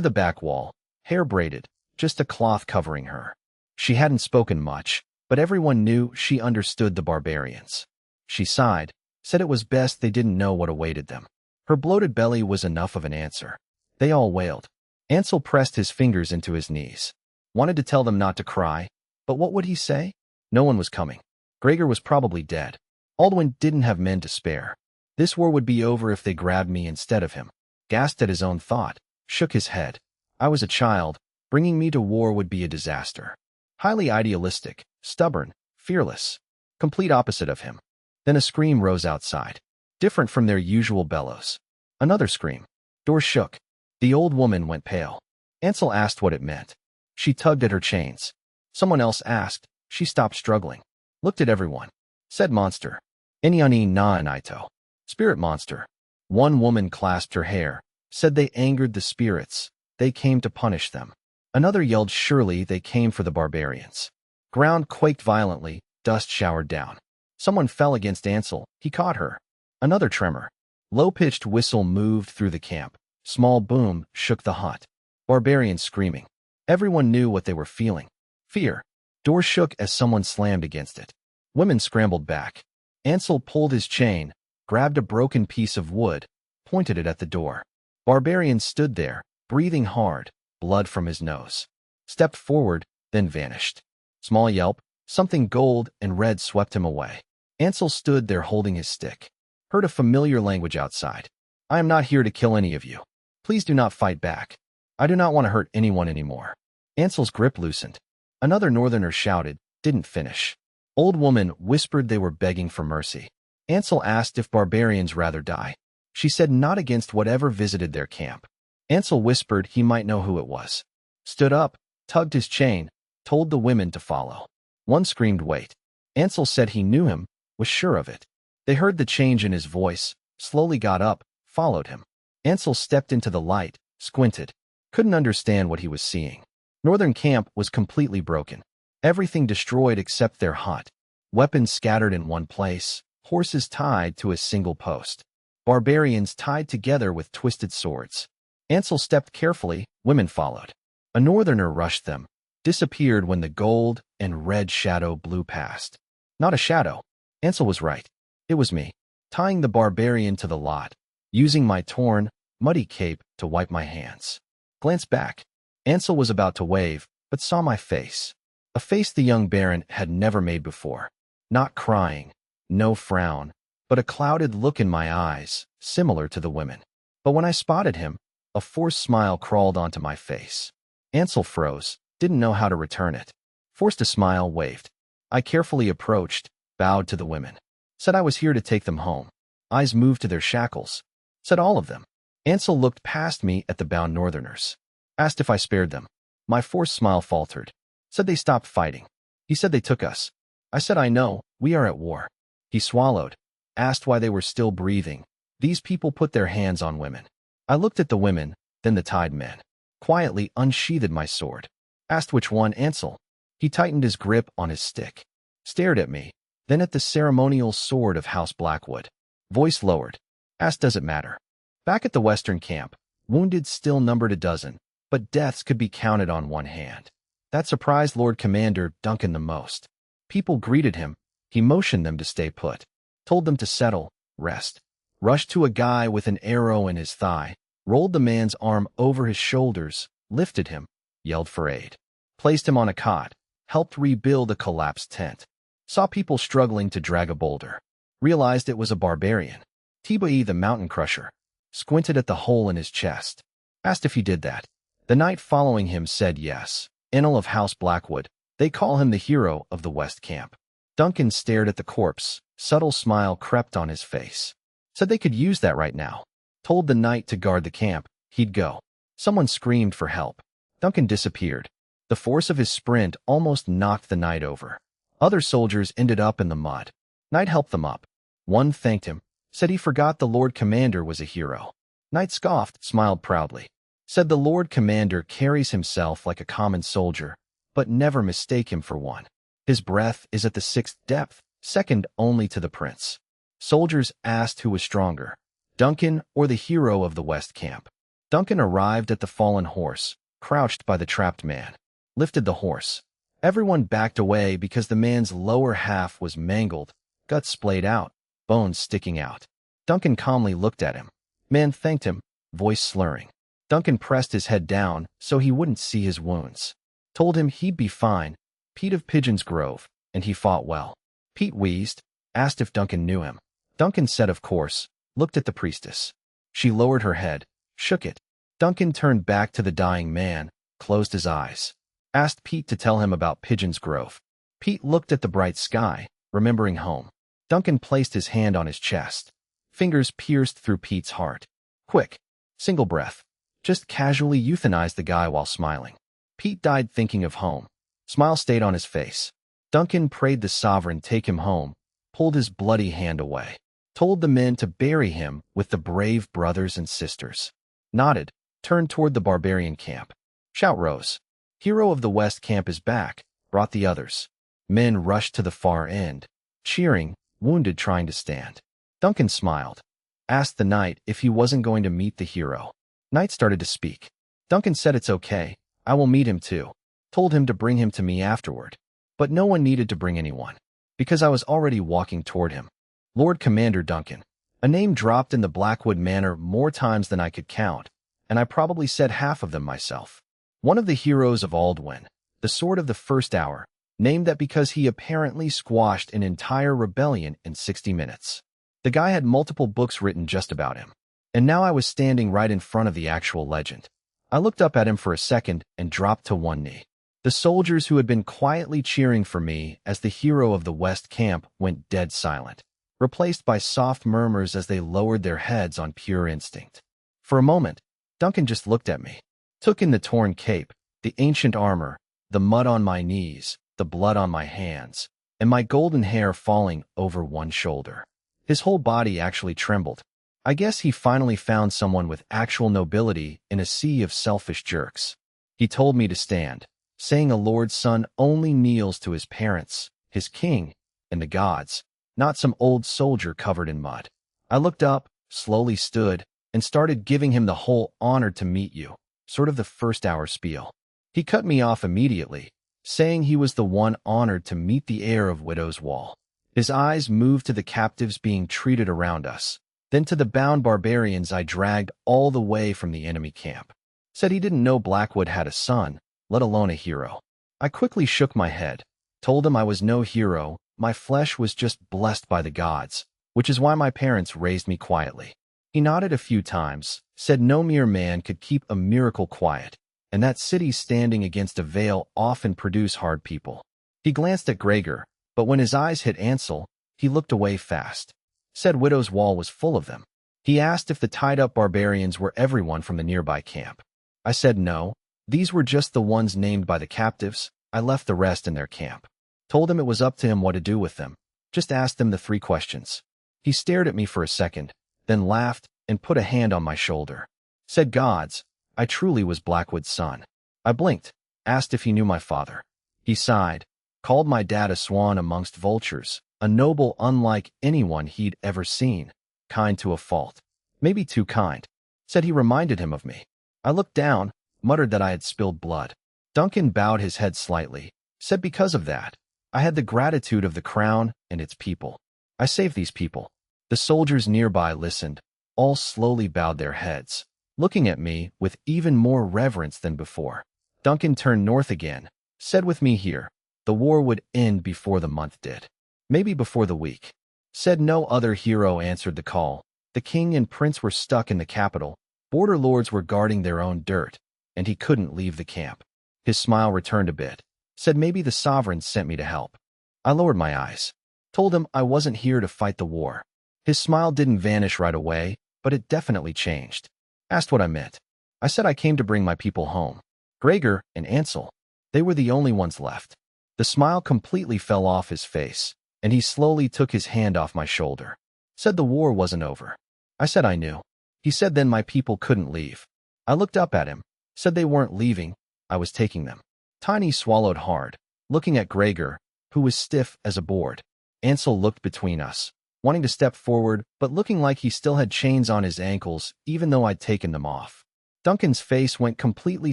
the back wall, hair braided, just a cloth covering her. She hadn't spoken much, but everyone knew she understood the barbarians. She sighed, said it was best they didn't know what awaited them. Her bloated belly was enough of an answer. They all wailed. Ansel pressed his fingers into his knees. Wanted to tell them not to cry, but what would he say? No one was coming. Gregor was probably dead. Aldwin didn't have men to spare. This war would be over if they grabbed me instead of him. Gasped at his own thought, shook his head. I was a child. Bringing me to war would be a disaster. Highly idealistic, stubborn, fearless. Complete opposite of him. Then a scream rose outside, different from their usual bellows. Another scream. Door shook. The old woman went pale. Ansel asked what it meant. She tugged at her chains. Someone else asked. She stopped struggling. Looked at everyone. Said monster. Inyani na Naito. Spirit monster. One woman clasped her hair. Said they angered the spirits. They came to punish them. Another yelled surely they came for the barbarians. Ground quaked violently. Dust showered down. Someone fell against Ansel. He caught her. Another tremor. Low-pitched whistle moved through the camp. Small boom shook the hut. Barbarians screaming. Everyone knew what they were feeling. Fear. Door shook as someone slammed against it. Women scrambled back. Ansel pulled his chain, grabbed a broken piece of wood, pointed it at the door. Barbarian stood there, breathing hard, blood from his nose. Stepped forward, then vanished. Small yelp, something gold and red swept him away. Ansel stood there holding his stick. Heard a familiar language outside. I am not here to kill any of you. Please do not fight back. I do not want to hurt anyone anymore. Ansel's grip loosened. Another northerner shouted, didn't finish. Old woman whispered they were begging for mercy. Ansel asked if barbarians rather die. She said not against whatever visited their camp. Ansel whispered he might know who it was. Stood up, tugged his chain, told the women to follow. One screamed wait. Ansel said he knew him, was sure of it. They heard the change in his voice, slowly got up, followed him. Ansel stepped into the light, squinted. Couldn't understand what he was seeing. Northern camp was completely broken. Everything destroyed except their hut. Weapons scattered in one place, horses tied to a single post. Barbarians tied together with twisted swords. Ansel stepped carefully, women followed. A northerner rushed them, disappeared when the gold and red shadow blew past. Not a shadow. Ansel was right. It was me, tying the barbarian to the lot, using my torn, muddy cape to wipe my hands. Glanced back. Ansel was about to wave, but saw my face. A face the young baron had never made before. Not crying, no frown, but a clouded look in my eyes, similar to the women. But when I spotted him, a forced smile crawled onto my face. Ansel froze, didn't know how to return it. Forced a smile, waved. I carefully approached, bowed to the women. Said I was here to take them home. Eyes moved to their shackles. Said all of them. Ansel looked past me at the bound northerners. Asked if I spared them. My forced smile faltered. Said they stopped fighting. He said they took us. I said I know, we are at war. He swallowed. Asked why they were still breathing. These people put their hands on women. I looked at the women, then the tied men. Quietly unsheathed my sword. Asked which one, Ansel. He tightened his grip on his stick. Stared at me, then at the ceremonial sword of House Blackwood. Voice lowered. Asked does it matter. Back at the western camp, wounded still numbered a dozen, but deaths could be counted on one hand. That surprised Lord Commander Duncan the most. People greeted him. He motioned them to stay put. Told them to settle, rest. Rushed to a guy with an arrow in his thigh, rolled the man's arm over his shoulders, lifted him, yelled for aid. Placed him on a cot, helped rebuild a collapsed tent. Saw people struggling to drag a boulder. Realized it was a barbarian. Tibai the mountain crusher. Squinted at the hole in his chest. Asked if he did that. The knight following him said yes. Enel of House Blackwood. They call him the hero of the West Camp. Duncan stared at the corpse. Subtle smile crept on his face. Said they could use that right now. Told the knight to guard the camp. He'd go. Someone screamed for help. Duncan disappeared. The force of his sprint almost knocked the knight over. Other soldiers ended up in the mud. Knight helped them up. One thanked him. Said he forgot the Lord Commander was a hero. Knight scoffed, smiled proudly. Said the Lord Commander carries himself like a common soldier, but never mistake him for one. His breath is at the 6th depth, second only to the prince. Soldiers asked who was stronger, Duncan or the hero of the West Camp. Duncan arrived at the fallen horse, crouched by the trapped man. Lifted the horse. Everyone backed away because the man's lower half was mangled, guts splayed out, bones sticking out. Duncan calmly looked at him. Man thanked him, voice slurring. Duncan pressed his head down so he wouldn't see his wounds. Told him he'd be fine, Pete of Pigeon's Grove, and he fought well. Pete wheezed, asked if Duncan knew him. Duncan said of course, looked at the priestess. She lowered her head, shook it. Duncan turned back to the dying man, closed his eyes. Asked Pete to tell him about Pigeon's Grove. Pete looked at the bright sky, remembering home. Duncan placed his hand on his chest. Fingers pierced through Pete's heart. Quick, single breath. Just casually euthanized the guy while smiling. Pete died thinking of home. Smile stayed on his face. Duncan prayed the sovereign take him home, pulled his bloody hand away. Told the men to bury him with the brave brothers and sisters. Nodded, turned toward the barbarian camp. Shout rose. Hero of the West camp is back, brought the others. Men rushed to the far end, cheering, wounded trying to stand. Duncan smiled. Asked the knight if he wasn't going to meet the hero. Knight started to speak. Duncan said it's okay, I will meet him too. Told him to bring him to me afterward. But no one needed to bring anyone, because I was already walking toward him. Lord Commander Duncan. A name dropped in the Blackwood Manor more times than I could count, and I probably said half of them myself. One of the heroes of Aldwyn, the Sword of the First Hour, named that because he apparently squashed an entire rebellion in 60 minutes. The guy had multiple books written just about him. And now I was standing right in front of the actual legend. I looked up at him for a second and dropped to one knee. The soldiers who had been quietly cheering for me as the hero of the West camp went dead silent, replaced by soft murmurs as they lowered their heads on pure instinct. For a moment, Duncan just looked at me, took in the torn cape, the ancient armor, the mud on my knees, the blood on my hands, and my golden hair falling over one shoulder. His whole body actually trembled. I guess he finally found someone with actual nobility in a sea of selfish jerks. He told me to stand, saying a lord's son only kneels to his parents, his king, and the gods, not some old soldier covered in mud. I looked up, slowly stood, and started giving him the whole honored to meet you, sort of the first hour spiel. He cut me off immediately, saying he was the one honored to meet the heir of Widow's Wall. His eyes moved to the captives being treated around us, then to the bound barbarians I dragged all the way from the enemy camp. Said he didn't know Blackwood had a son, let alone a hero. I quickly shook my head, told him I was no hero, my flesh was just blessed by the gods, which is why my parents raised me quietly. He nodded a few times, said no mere man could keep a miracle quiet, and that cities standing against a veil often produce hard people. He glanced at Gregor, but when his eyes hit Ansel, he looked away fast. Said Widow's Wall was full of them. He asked if the tied-up barbarians were everyone from the nearby camp. I said no, these were just the ones named by the captives. I left the rest in their camp. Told him it was up to him what to do with them. Just asked them the 3 questions. He stared at me for a second, then laughed and put a hand on my shoulder. Said gods, I truly was Blackwood's son. I blinked, asked if he knew my father. He sighed, called my dad a swan amongst vultures, a noble unlike anyone he'd ever seen, kind to a fault, maybe too kind. Said he reminded him of me. I looked down, muttered that I had spilled blood. Duncan bowed his head slightly, said because of that, I had the gratitude of the crown and its people. I saved these people. The soldiers nearby listened, all slowly bowed their heads, looking at me with even more reverence than before. Duncan turned north again, said with me here, the war would end before the month did. Maybe before the week. Said no other hero answered the call. The king and prince were stuck in the capital. Border lords were guarding their own dirt, and he couldn't leave the camp. His smile returned a bit. Said maybe the sovereign sent me to help. I lowered my eyes. Told him I wasn't here to fight the war. His smile didn't vanish right away, but it definitely changed. Asked what I meant. I said I came to bring my people home. Gregor and Ansel. They were the only ones left. The smile completely fell off his face, and he slowly took his hand off my shoulder. Said the war wasn't over. I said I knew. He said then my people couldn't leave. I looked up at him, said they weren't leaving, I was taking them. Tiny swallowed hard, looking at Gregor, who was stiff as a board. Ansel looked between us, wanting to step forward, but looking like he still had chains on his ankles, even though I'd taken them off. Duncan's face went completely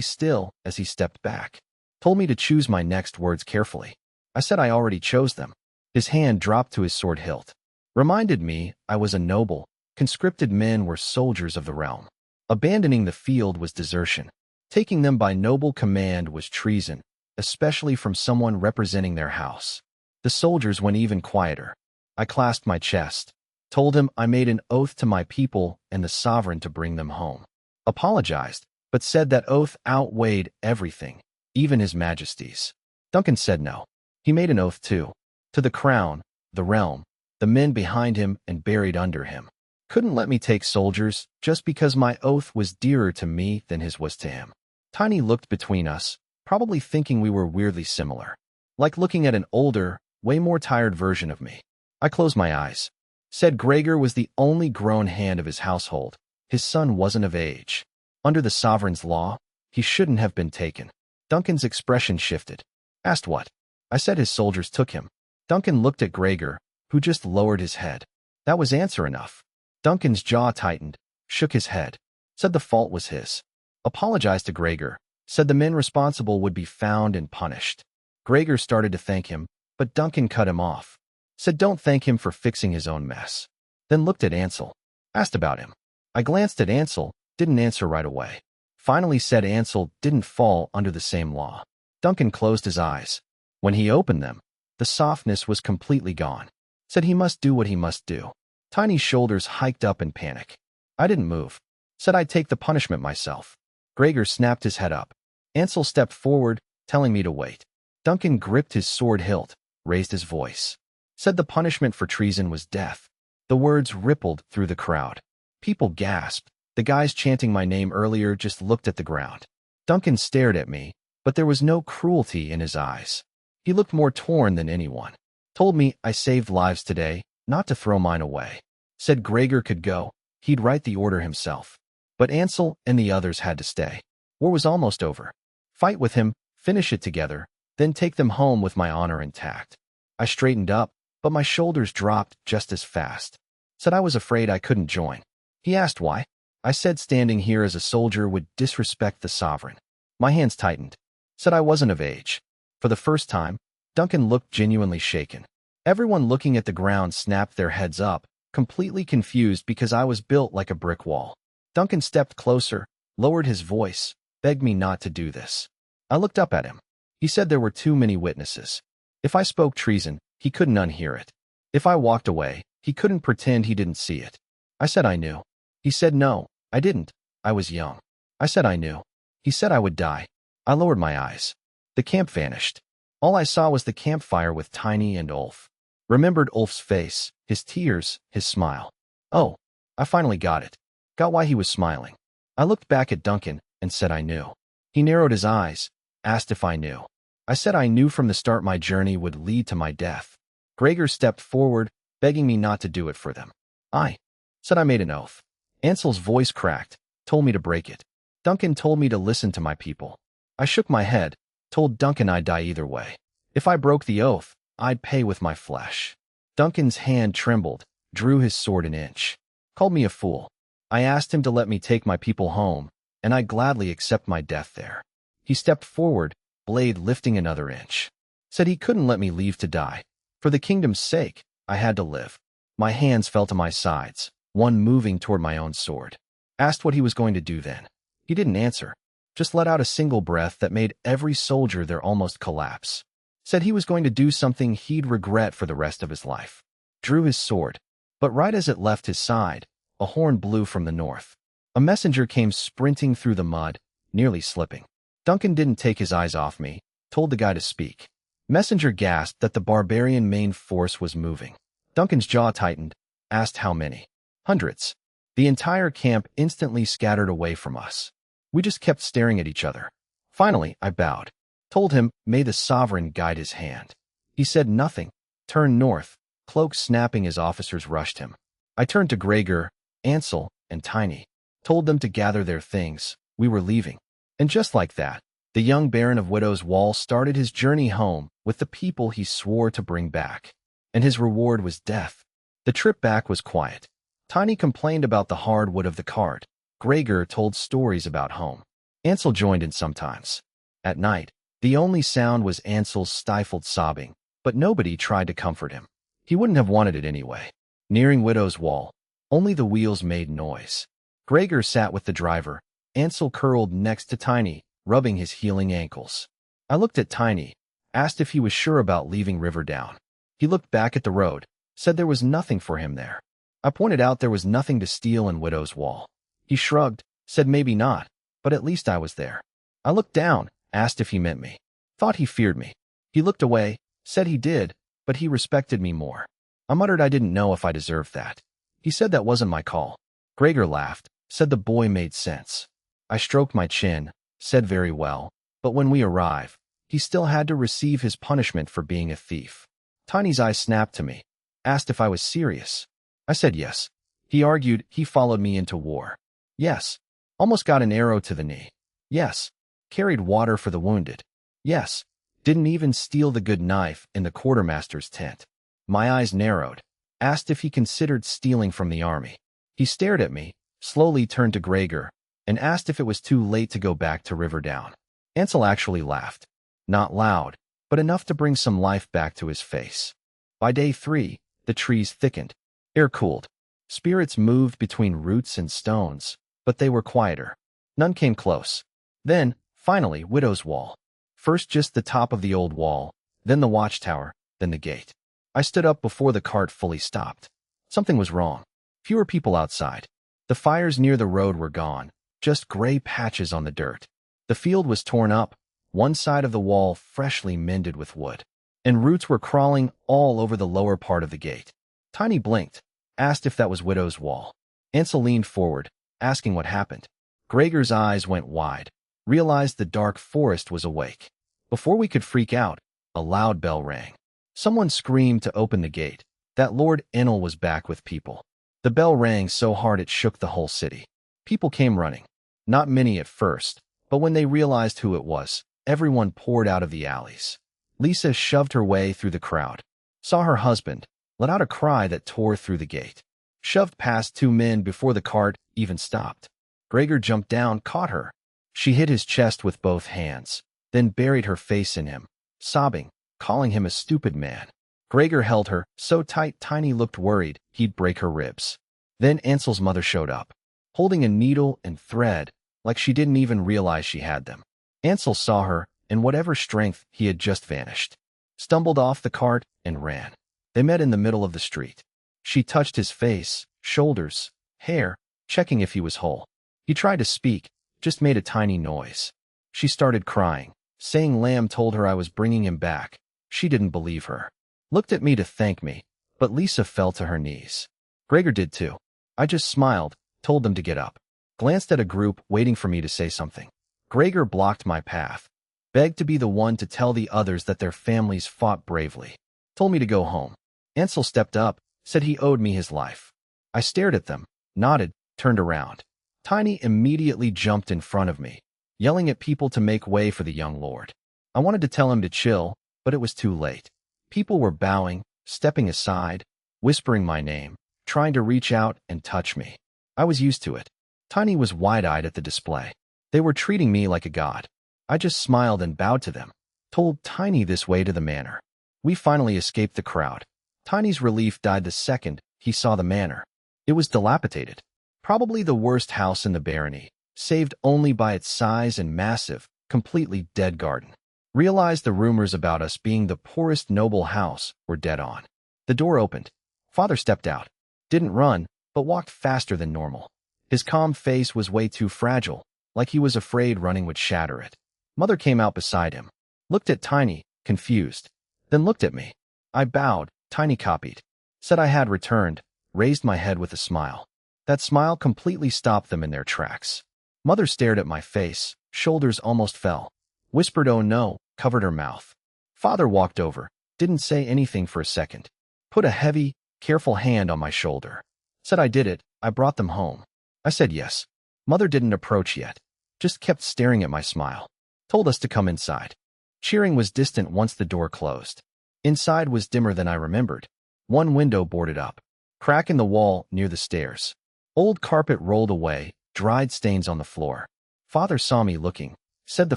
still as he stepped back. told me to choose my next words carefully. I said I already chose them. His hand dropped to his sword hilt. Reminded me I was a noble. Conscripted men were soldiers of the realm. Abandoning the field was desertion. Taking them by noble command was treason, especially from someone representing their house. The soldiers went even quieter. I clasped my chest, told him I made an oath to my people and the sovereign to bring them home. Apologized, but said that oath outweighed everything, even his majesty's. Duncan said no. He made an oath too. To the crown, the realm, the men behind him and buried under him. Couldn't let me take soldiers just because my oath was dearer to me than his was to him. Tiny looked between us, probably thinking we were weirdly similar. Like looking at an older, way more tired version of me. I closed my eyes. Said Gregor was the only grown hand of his household. His son wasn't of age. Under the sovereign's law, he shouldn't have been taken. Duncan's expression shifted. Asked what? I said his soldiers took him. Duncan looked at Gregor, who just lowered his head. That was answer enough. Duncan's jaw tightened, shook his head. Said the fault was his. Apologized to Gregor. Said the men responsible would be found and punished. Gregor started to thank him, but Duncan cut him off. Said don't thank him for fixing his own mess. Then looked at Ansel. Asked about him. I glanced at Ansel, didn't answer right away. Finally said Ansel didn't fall under the same law. Duncan closed his eyes. When he opened them, the softness was completely gone. Said he must do what he must do. Tiny's shoulders hiked up in panic. I didn't move. Said I'd take the punishment myself. Gregor snapped his head up. Ansel stepped forward, telling me to wait. Duncan gripped his sword hilt, raised his voice. Said the punishment for treason was death. The words rippled through the crowd. People gasped. The guys chanting my name earlier just looked at the ground. Duncan stared at me, but there was no cruelty in his eyes. He looked more torn than anyone. Told me I saved lives today, not to throw mine away. Said Gregor could go. He'd write the order himself. But Ansel and the others had to stay. War was almost over. Fight with him, finish it together, then take them home with my honor intact. I straightened up, but my shoulders dropped just as fast. Said I was afraid I couldn't join. He asked why. I said standing here as a soldier would disrespect the sovereign. My hands tightened. Said I wasn't of age. For the first time, Duncan looked genuinely shaken. Everyone looking at the ground snapped their heads up, completely confused because I was built like a brick wall. Duncan stepped closer, lowered his voice, begged me not to do this. I looked up at him. He said there were too many witnesses. If I spoke treason, he couldn't unhear it. If I walked away, he couldn't pretend he didn't see it. I said I knew. He said no, I didn't. I was young. I said I knew. He said I would die. I lowered my eyes. The camp vanished. All I saw was the campfire with Tiny and Ulf. Remembered Ulf's face, his tears, his smile. Oh, I finally got it. Got why he was smiling. I looked back at Duncan and said I knew. He narrowed his eyes, asked if I knew. I said I knew from the start my journey would lead to my death. Gregor stepped forward, begging me not to do it for them. I said I made an oath. Ansel's voice cracked, told me to break it. Duncan told me to listen to my people. I shook my head, told Duncan I'd die either way. If I broke the oath, I'd pay with my flesh. Duncan's hand trembled, drew his sword an inch. Called me a fool. I asked him to let me take my people home, and I'd gladly accept my death there. He stepped forward, blade lifting another inch. Said he couldn't let me leave to die. For the kingdom's sake, I had to live. My hands fell to my sides, one moving toward my own sword. Asked what he was going to do then. He didn't answer. Just let out a single breath that made every soldier there almost collapse. Said he was going to do something he'd regret for the rest of his life. Drew his sword. But right as it left his side, a horn blew from the north. A messenger came sprinting through the mud, nearly slipping. Duncan didn't take his eyes off me, told the guy to speak. Messenger gasped that the barbarian main force was moving. Duncan's jaw tightened, asked how many. Hundreds. The entire camp instantly scattered away from us. We just kept staring at each other. Finally, I bowed. Told him, may the sovereign guide his hand. He said nothing, turned north, cloak snapping as officers rushed him. I turned to Gregor, Ansel, and Tiny. Told them to gather their things. We were leaving. And just like that, the young Baron of Widow's Wall started his journey home with the people he swore to bring back. And his reward was death. The trip back was quiet. Tiny complained about the hardwood of the cart. Gregor told stories about home. Ansel joined in sometimes. At night, The only sound was Ansel's stifled sobbing, but nobody tried to comfort him. He wouldn't have wanted it anyway. Nearing Widow's Wall, only the wheels made noise. Gregor sat with the driver, Ansel curled next to Tiny, rubbing his healing ankles. I looked at Tiny, asked if he was sure about leaving Riverdown. He looked back at the road, said there was nothing for him there. I pointed out there was nothing to steal in Widow's Wall. He shrugged, said maybe not, but at least I was there. I looked down, asked if he meant me. Thought he feared me. He looked away, said he did, but he respected me more. I muttered I didn't know if I deserved that. He said that wasn't my call. Gregor laughed, said the boy made sense. I stroked my chin, said very well, but when we arrived, he still had to receive his punishment for being a thief. Tiny's eyes snapped to me, asked if I was serious. I said yes. He argued he followed me into war. Yes. Almost got an arrow to the knee. Yes. Carried water for the wounded. Yes. Didn't even steal the good knife in the quartermaster's tent. My eyes narrowed. Asked if he considered stealing from the army. He stared at me, slowly turned to Gregor, and asked if it was too late to go back to Riverdown. Ansel actually laughed. Not loud, but enough to bring some life back to his face. By day 3, the trees thickened. Air cooled. Spirits moved between roots and stones, but they were quieter. None came close. Then, finally, Widow's Wall. First just the top of the old wall, then the watchtower, then the gate. I stood up before the cart fully stopped. Something was wrong. Fewer people outside. The fires near the road were gone, just gray patches on the dirt. The field was torn up, one side of the wall freshly mended with wood, and roots were crawling all over the lower part of the gate. Tiny blinked, asked if that was Widow's Wall. Ansel leaned forward, asking what happened. Gregor's eyes went wide, realized the dark forest was awake. Before we could freak out, a loud bell rang. Someone screamed to open the gate, that Lord Enel was back with people. The bell rang so hard it shook the whole city. People came running. Not many at first, but when they realized who it was, everyone poured out of the alleys. Lisa shoved her way through the crowd. Saw her husband, let out a cry that tore through the gate. Shoved past 2 men before the cart even stopped. Gregor jumped down, caught her. She hit his chest with both hands, then buried her face in him, sobbing, calling him a stupid man. Gregor held her so tight Tiny looked worried he'd break her ribs. Then Ansel's mother showed up, holding a needle and thread, like she didn't even realize she had them. Ansel saw her, and whatever strength he had just vanished. Stumbled off the cart and ran. They met in the middle of the street. She touched his face, shoulders, hair, checking if he was whole. He tried to speak, just made a tiny noise. She started crying, saying Lamb told her I was bringing him back. She didn't believe her. Looked at me to thank me, but Lisa fell to her knees. Gregor did too. I just smiled, told them to get up. Glanced at a group waiting for me to say something. Gregor blocked my path. Begged to be the one to tell the others that their families fought bravely. Told me to go home. Ansel stepped up, said he owed me his life. I stared at them, nodded, turned around. Tiny immediately jumped in front of me, yelling at people to make way for the young lord. I wanted to tell him to chill, but it was too late. People were bowing, stepping aside, whispering my name, trying to reach out and touch me. I was used to it. Tiny was wide-eyed at the display. They were treating me like a god. I just smiled and bowed to them, told Tiny this way to the manor. We finally escaped the crowd. Tiny's relief died the second he saw the manor. It was dilapidated. Probably the worst house in the barony, saved only by its size and massive, completely dead garden. Realized the rumors about us being the poorest noble house were dead on. The door opened. Father stepped out. Didn't run, but walked faster than normal. His calm face was way too fragile, like he was afraid running would shatter it. Mother came out beside him. Looked at Tiny, confused. Then looked at me. I bowed, Tiny copied. Said I had returned, raised my head with a smile. That smile completely stopped them in their tracks. Mother stared at my face, shoulders almost fell. Whispered oh no, covered her mouth. Father walked over, didn't say anything for a second. Put a heavy, careful hand on my shoulder. Said I did it, I brought them home. I said yes. Mother didn't approach yet, just kept staring at my smile. Told us to come inside. Cheering was distant once the door closed. Inside was dimmer than I remembered. One window boarded up. Crack in the wall near the stairs. Old carpet rolled away, dried stains on the floor. Father saw me looking. Said the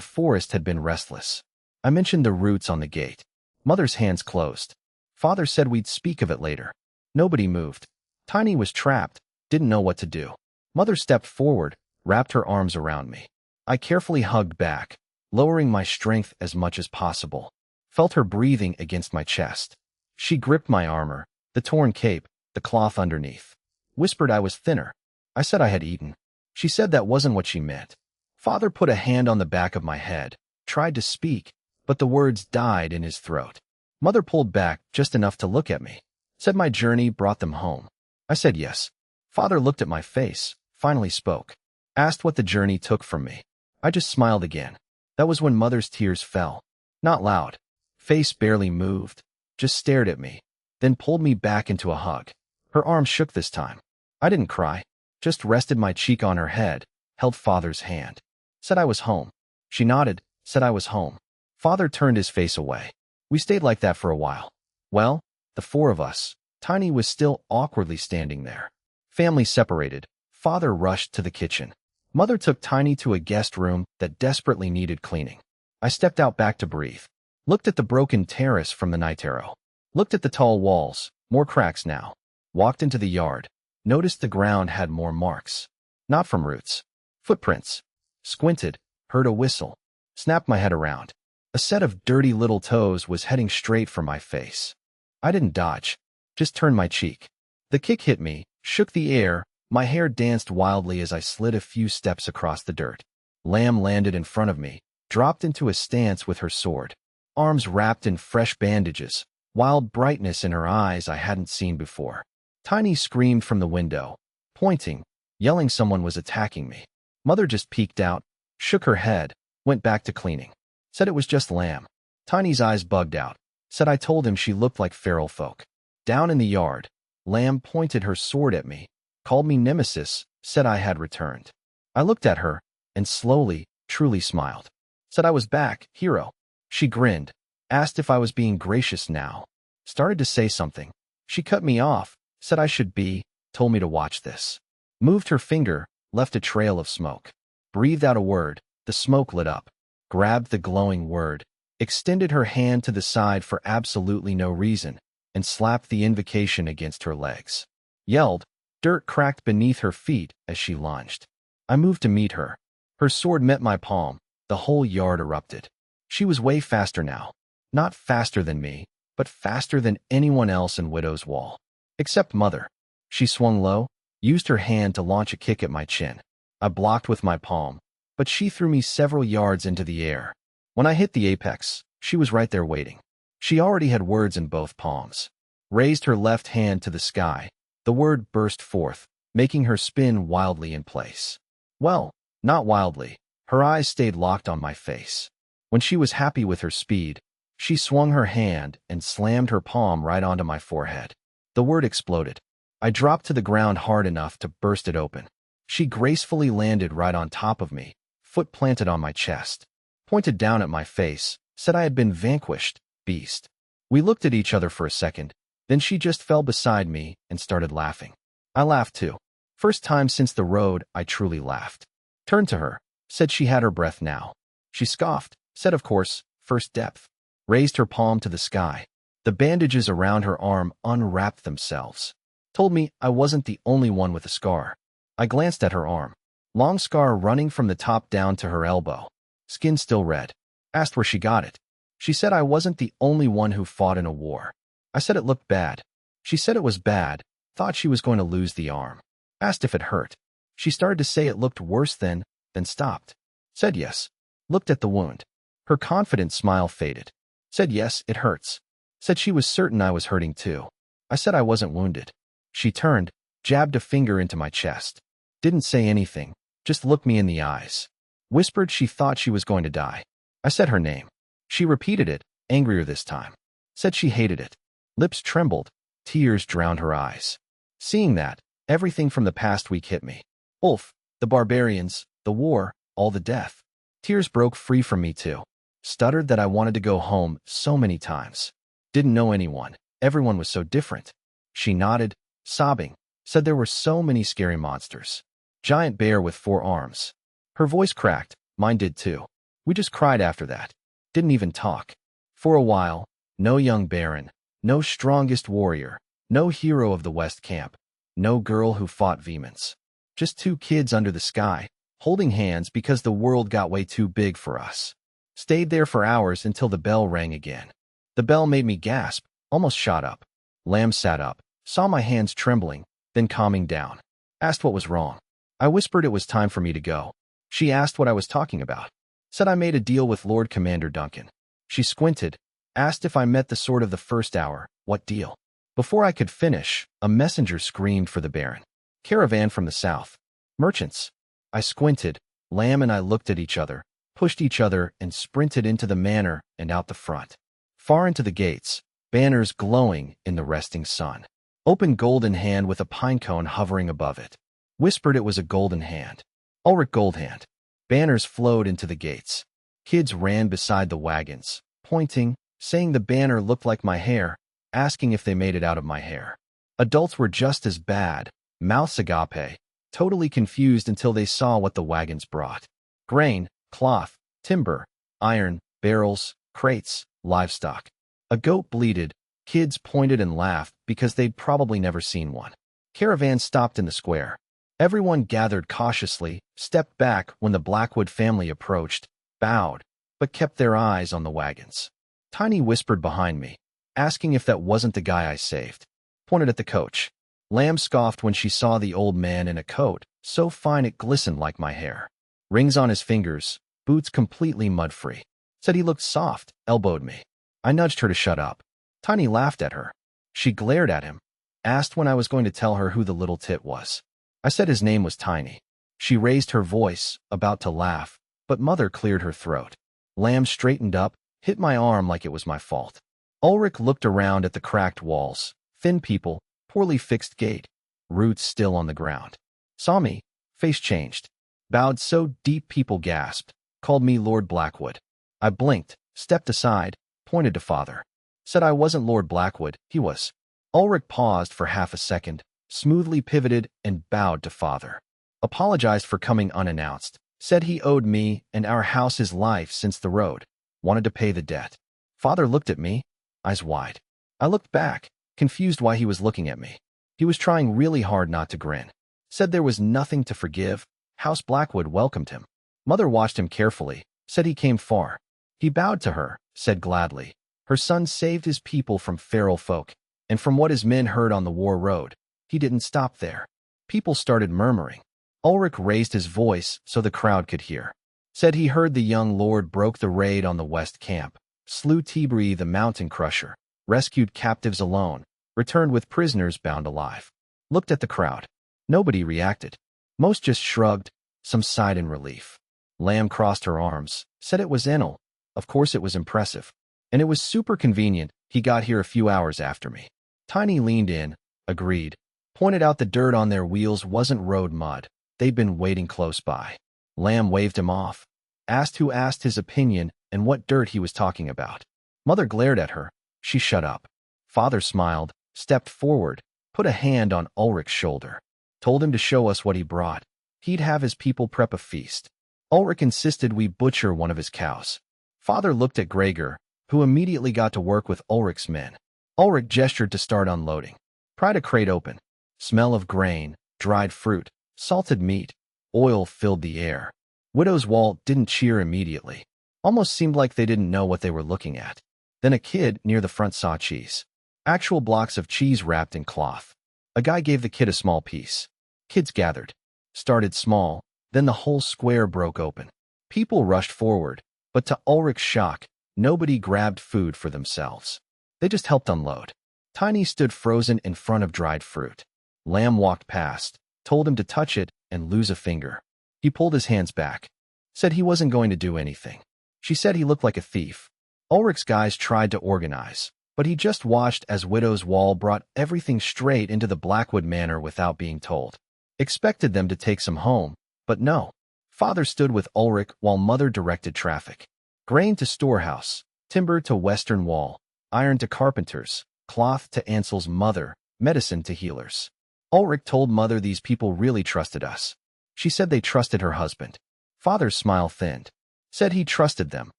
forest had been restless. I mentioned the roots on the gate. Mother's hands closed. Father said we'd speak of it later. Nobody moved. Tiny was trapped, didn't know what to do. Mother stepped forward, wrapped her arms around me. I carefully hugged back, lowering my strength as much as possible. Felt her breathing against my chest. She gripped my armor, the torn cape, the cloth underneath. Whispered I was thinner. I said I had eaten. She said that wasn't what she meant. Father put a hand on the back of my head, tried to speak, but the words died in his throat. Mother pulled back just enough to look at me. Said my journey brought them home. I said yes. Father looked at my face, finally spoke. Asked what the journey took from me. I just smiled again. That was when Mother's tears fell. Not loud. Face barely moved. Just stared at me. Then pulled me back into a hug. Her arm shook this time. I didn't cry. Just rested my cheek on her head, held Father's hand. Said I was home. She nodded, said I was home. Father turned his face away. We stayed like that for a while. Well, the four of us. Tiny was still awkwardly standing there. Family separated. Father rushed to the kitchen. Mother took Tiny to a guest room that desperately needed cleaning. I stepped out back to breathe. Looked at the broken terrace from the night arrow. Looked at the tall walls, more cracks now. Walked into the yard. Noticed the ground had more marks. Not from roots. Footprints. Squinted. Heard a whistle. Snapped my head around. A set of dirty little toes was heading straight for my face. I didn't dodge. Just turned my cheek. The kick hit me, shook the air. My hair danced wildly as I slid a few steps across the dirt. Lamb landed in front of me, dropped into a stance with her sword. Arms wrapped in fresh bandages, wild brightness in her eyes I hadn't seen before. Tiny screamed from the window, pointing, yelling someone was attacking me. Mother just peeked out, shook her head, went back to cleaning. Said it was just Lamb. Tiny's eyes bugged out. Said I told him she looked like feral folk. Down in the yard, Lamb pointed her sword at me, called me Nemesis, said I had returned. I looked at her, and slowly, truly smiled. Said I was back, hero. She grinned, asked if I was being gracious now. Started to say something. She cut me off, said I should be, told me to watch this. Moved her finger, left a trail of smoke. Breathed out a word, the smoke lit up. Grabbed the glowing word, extended her hand to the side for absolutely no reason, and slapped the invocation against her legs. Yelled. Dirt cracked beneath her feet as she lunged. I moved to meet her. Her sword met my palm. The whole yard erupted. She was way faster now. Not faster than me, but faster than anyone else in Widow's Wall. Except Mother. She swung low, used her hand to launch a kick at my chin. I blocked with my palm, but she threw me several yards into the air. When I hit the apex, she was right there waiting. She already had words in both palms. Raised her left hand to the sky. The word burst forth, making her spin wildly in place. Well, not wildly. Her eyes stayed locked on my face. When she was happy with her speed, she swung her hand and slammed her palm right onto my forehead. The word exploded. I dropped to the ground hard enough to burst it open. She gracefully landed right on top of me, foot planted on my chest. Pointed down at my face, said I had been vanquished, beast. We looked at each other for a second. Then she just fell beside me and started laughing. I laughed too. First time since the road I truly laughed. Turned to her, said she had her breath now. She scoffed, said of course, first depth. Raised her palm to the sky. The bandages around her arm unwrapped themselves. Told me I wasn't the only one with a scar. I glanced at her arm. Long scar running from the top down to her elbow. Skin still red. Asked where she got it. She said I wasn't the only one who fought in a war. I said it looked bad. She said it was bad, thought she was going to lose the arm. Asked if it hurt. She started to say it looked worse then stopped. Said yes. Looked at the wound. Her confident smile faded. Said yes, it hurts. Said she was certain I was hurting too. I said I wasn't wounded. She turned, jabbed a finger into my chest. Didn't say anything, just looked me in the eyes. Whispered she thought she was going to die. I said her name. She repeated it, angrier this time. Said she hated it. Lips trembled, tears drowned her eyes. Seeing that, everything from the past week hit me. Ulf, the barbarians, the war, all the death. Tears broke free from me too. Stuttered that I wanted to go home so many times. Didn't know anyone. Everyone was so different. She nodded, sobbing, said there were so many scary monsters. Giant bear with 4 arms. Her voice cracked, mine did too. We just cried after that. Didn't even talk. For a while, no young baron, no strongest warrior, no hero of the West camp, no girl who fought vehemence. Just two kids under the sky, holding hands because the world got way too big for us. Stayed there for hours until the bell rang again. The bell made me gasp, almost shot up. Lamb sat up, saw my hands trembling, then calming down. Asked what was wrong. I whispered it was time for me to go. She asked what I was talking about. Said I made a deal with Lord Commander Duncan. She squinted, asked if I met the sword of the first hour. What deal? Before I could finish, a messenger screamed for the Baron. Caravan from the south. Merchants. I squinted. Lamb and I looked at each other, pushed each other, and sprinted into the manor and out the front. Far into the gates, banners glowing in the resting sun. Open golden hand with a pine cone hovering above it. Whispered it was a golden hand. Ulrich Goldhand. Banners flowed into the gates. Kids ran beside the wagons, pointing, saying the banner looked like my hair, asking if they made it out of my hair. Adults were just as bad, mouths agape, totally confused until they saw what the wagons brought. Grain, cloth, timber, iron, barrels, crates, livestock. A goat bleated. Kids pointed and laughed because they'd probably never seen one. Caravan stopped in the square. Everyone gathered cautiously, stepped back when the Blackwood family approached, bowed, but kept their eyes on the wagons. Tiny whispered behind me, asking if that wasn't the guy I saved. Pointed at the coach. Lamb scoffed when she saw the old man in a coat, so fine it glistened like my hair. Rings on his fingers, boots completely mud-free. Said he looked soft, elbowed me. I nudged her to shut up. Tiny laughed at her. She glared at him, asked when I was going to tell her who the little tit was. I said his name was Tiny. She raised her voice, about to laugh, but Mother cleared her throat. Lamb straightened up, hit my arm like it was my fault. Ulrich looked around at the cracked walls, thin people, poorly fixed gate, roots still on the ground. Saw me, face changed. Bowed so deep people gasped, called me Lord Blackwood. I blinked, stepped aside, pointed to Father. Said I wasn't Lord Blackwood, he was. Ulrich paused for half a second, smoothly pivoted and bowed to Father. Apologized for coming unannounced. Said he owed me and our house his life since the road. Wanted to pay the debt. Father looked at me, eyes wide. I looked back, confused why he was looking at me. He was trying really hard not to grin. Said there was nothing to forgive. House Blackwood welcomed him. Mother watched him carefully, said he came far. He bowed to her, said gladly. Her son saved his people from feral folk, and from what his men heard on the war road, he didn't stop there. People started murmuring. Ulrich raised his voice so the crowd could hear. Said he heard the young lord broke the raid on the West camp, slew Tibri the mountain crusher, rescued captives alone, returned with prisoners bound alive. Looked at the crowd. Nobody reacted. Most just shrugged, some sighed in relief. Lamb crossed her arms, said it was Enel. Of course it was impressive. And it was super convenient, he got here a few hours after me. Tiny leaned in, agreed, pointed out the dirt on their wheels wasn't road mud. They'd been waiting close by. Lamb waved him off, asked who asked his opinion and what dirt he was talking about. Mother glared at her. She shut up. Father smiled, stepped forward, put a hand on Ulrich's shoulder. Told him to show us what he brought. He'd have his people prep a feast. Ulrich insisted we butcher one of his cows. Father looked at Gregor, who immediately got to work with Ulrich's men. Ulrich gestured to start unloading. Pried a crate open. Smell of grain, dried fruit, salted meat, oil filled the air. Widow's Wall didn't cheer immediately. Almost seemed like they didn't know what they were looking at. Then a kid near the front saw cheese. Actual blocks of cheese wrapped in cloth. A guy gave the kid a small piece. Kids gathered. Started small, then the whole square broke open. People rushed forward, but to Ulrich's shock, nobody grabbed food for themselves. They just helped unload. Tiny stood frozen in front of dried fruit. Lamb walked past, told him to touch it and lose a finger. He pulled his hands back. Said he wasn't going to do anything. She said he looked like a thief. Ulrich's guys tried to organize, but he just watched as Widow's Wall brought everything straight into the Blackwood Manor without being told. Expected them to take some home, but no. Father stood with Ulrich while Mother directed traffic. Grain to storehouse, timber to western wall, iron to carpenters, cloth to Ansel's mother, medicine to healers. Ulrich told Mother these people really trusted us. She said they trusted her husband. Father's smile thinned. Said he trusted them,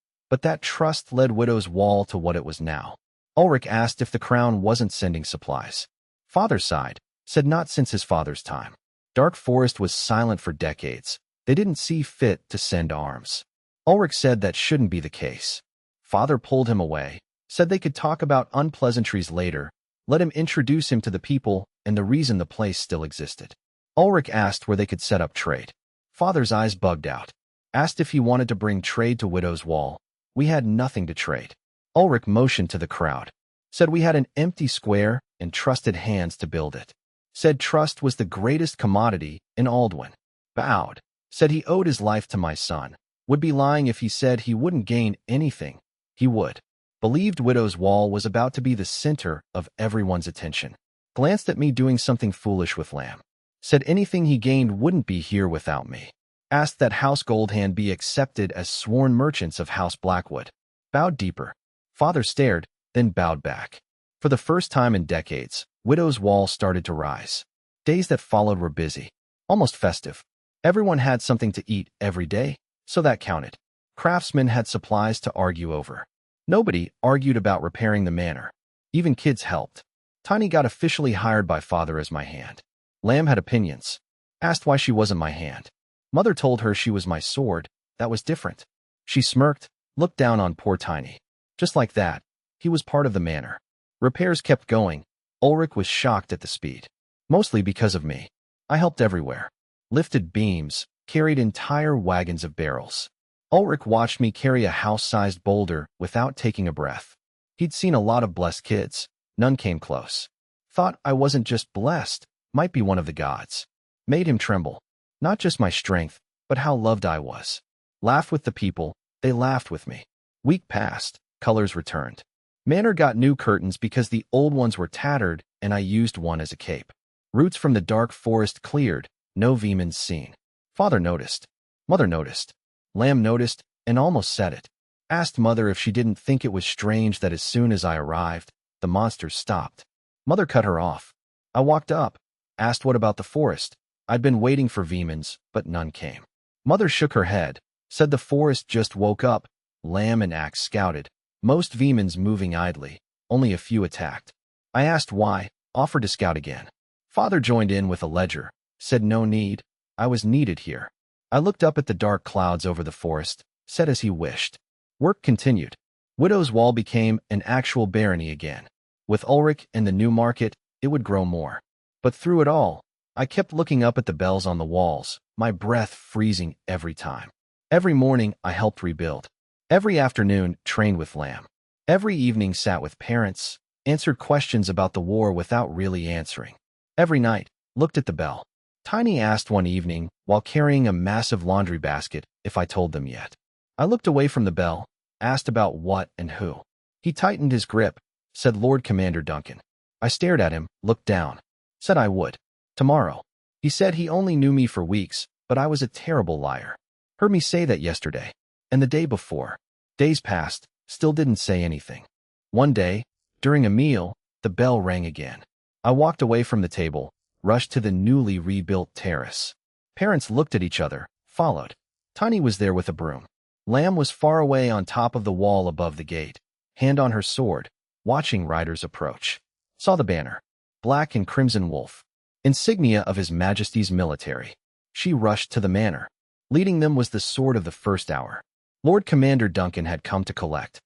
But that trust led Widow's Wall to what it was now. Ulrich asked if the crown wasn't sending supplies. Father sighed, said not since his father's time. Dark Forest was silent for decades. They didn't see fit to send arms. Ulrich said that shouldn't be the case. Father pulled him away, said they could talk about unpleasantries later, let him introduce him to the people and the reason the place still existed. Ulrich asked where they could set up trade. Father's eyes bugged out. Asked if he wanted to bring trade to Widow's Wall. We had nothing to trade. Ulrich motioned to the crowd. Said we had an empty square and trusted hands to build it. Said trust was the greatest commodity in Aldwin. Bowed. Said he owed his life to my son. Would be lying if he said he wouldn't gain anything. He would. Believed Widow's Wall was about to be the center of everyone's attention. Glanced at me doing something foolish with Lamb. Said anything he gained wouldn't be here without me. Asked that House Goldhand be accepted as sworn merchants of House Blackwood. Bowed deeper. Father stared, then bowed back. For the first time in decades, Widow's Wall started to rise. Days that followed were busy. Almost festive. Everyone had something to eat every day, so that counted. Craftsmen had supplies to argue over. Nobody argued about repairing the manor. Even kids helped. Tiny got officially hired by Father as my hand. Lamb had opinions. Asked why she wasn't my hand. Mother told her she was my sword. That was different. She smirked, looked down on poor Tiny. Just like that, he was part of the manor. Repairs kept going. Ulrich was shocked at the speed. Mostly because of me. I helped everywhere. Lifted beams, carried entire wagons of barrels. Ulrich watched me carry a house-sized boulder without taking a breath. He'd seen a lot of blessed kids. None came close. Thought I wasn't just blessed, might be one of the gods. Made him tremble. Not just my strength, but how loved I was. Laughed with the people, they laughed with me. Week passed, colors returned. Manor got new curtains because the old ones were tattered and I used one as a cape. Roots from the dark forest cleared, no Vemans seen. Father noticed. Mother noticed. Lamb noticed and almost said it. Asked Mother if she didn't think it was strange that as soon as I arrived, the monsters stopped. Mother cut her off. I walked up. Asked what about the forest. I'd been waiting for Vemans, but none came. Mother shook her head. Said the forest just woke up. Lamb and Axe scouted. Most Vemans moving idly. Only a few attacked. I asked why. Offered to scout again. Father joined in with a ledger. Said no need. I was needed here. I looked up at the dark clouds over the forest. Said as he wished. Work continued. Widow's Wall became an actual barony again. With Ulrich and the new market, it would grow more. But through it all, I kept looking up at the bells on the walls, my breath freezing every time. Every morning, I helped rebuild. Every afternoon, trained with Lamb. Every evening, sat with parents, answered questions about the war without really answering. Every night, looked at the bell. Tiny asked one evening, while carrying a massive laundry basket, if I told them yet. I looked away from the bell, asked about what and who. He tightened his grip, said Lord Commander Duncan. I stared at him, looked down. Said I would. Tomorrow. He said he only knew me for weeks, but I was a terrible liar. Heard me say that yesterday. And the day before. Days passed, still didn't say anything. One day, during a meal, the bell rang again. I walked away from the table, rushed to the newly rebuilt terrace. Parents looked at each other, followed. Tiny was there with a broom. Lamb was far away on top of the wall above the gate, hand on her sword, watching riders approach. Saw the banner. Black and crimson wolf. Insignia of His Majesty's military. She rushed to the manor. Leading them was the sword of the first hour. Lord Commander Duncan had come to collect.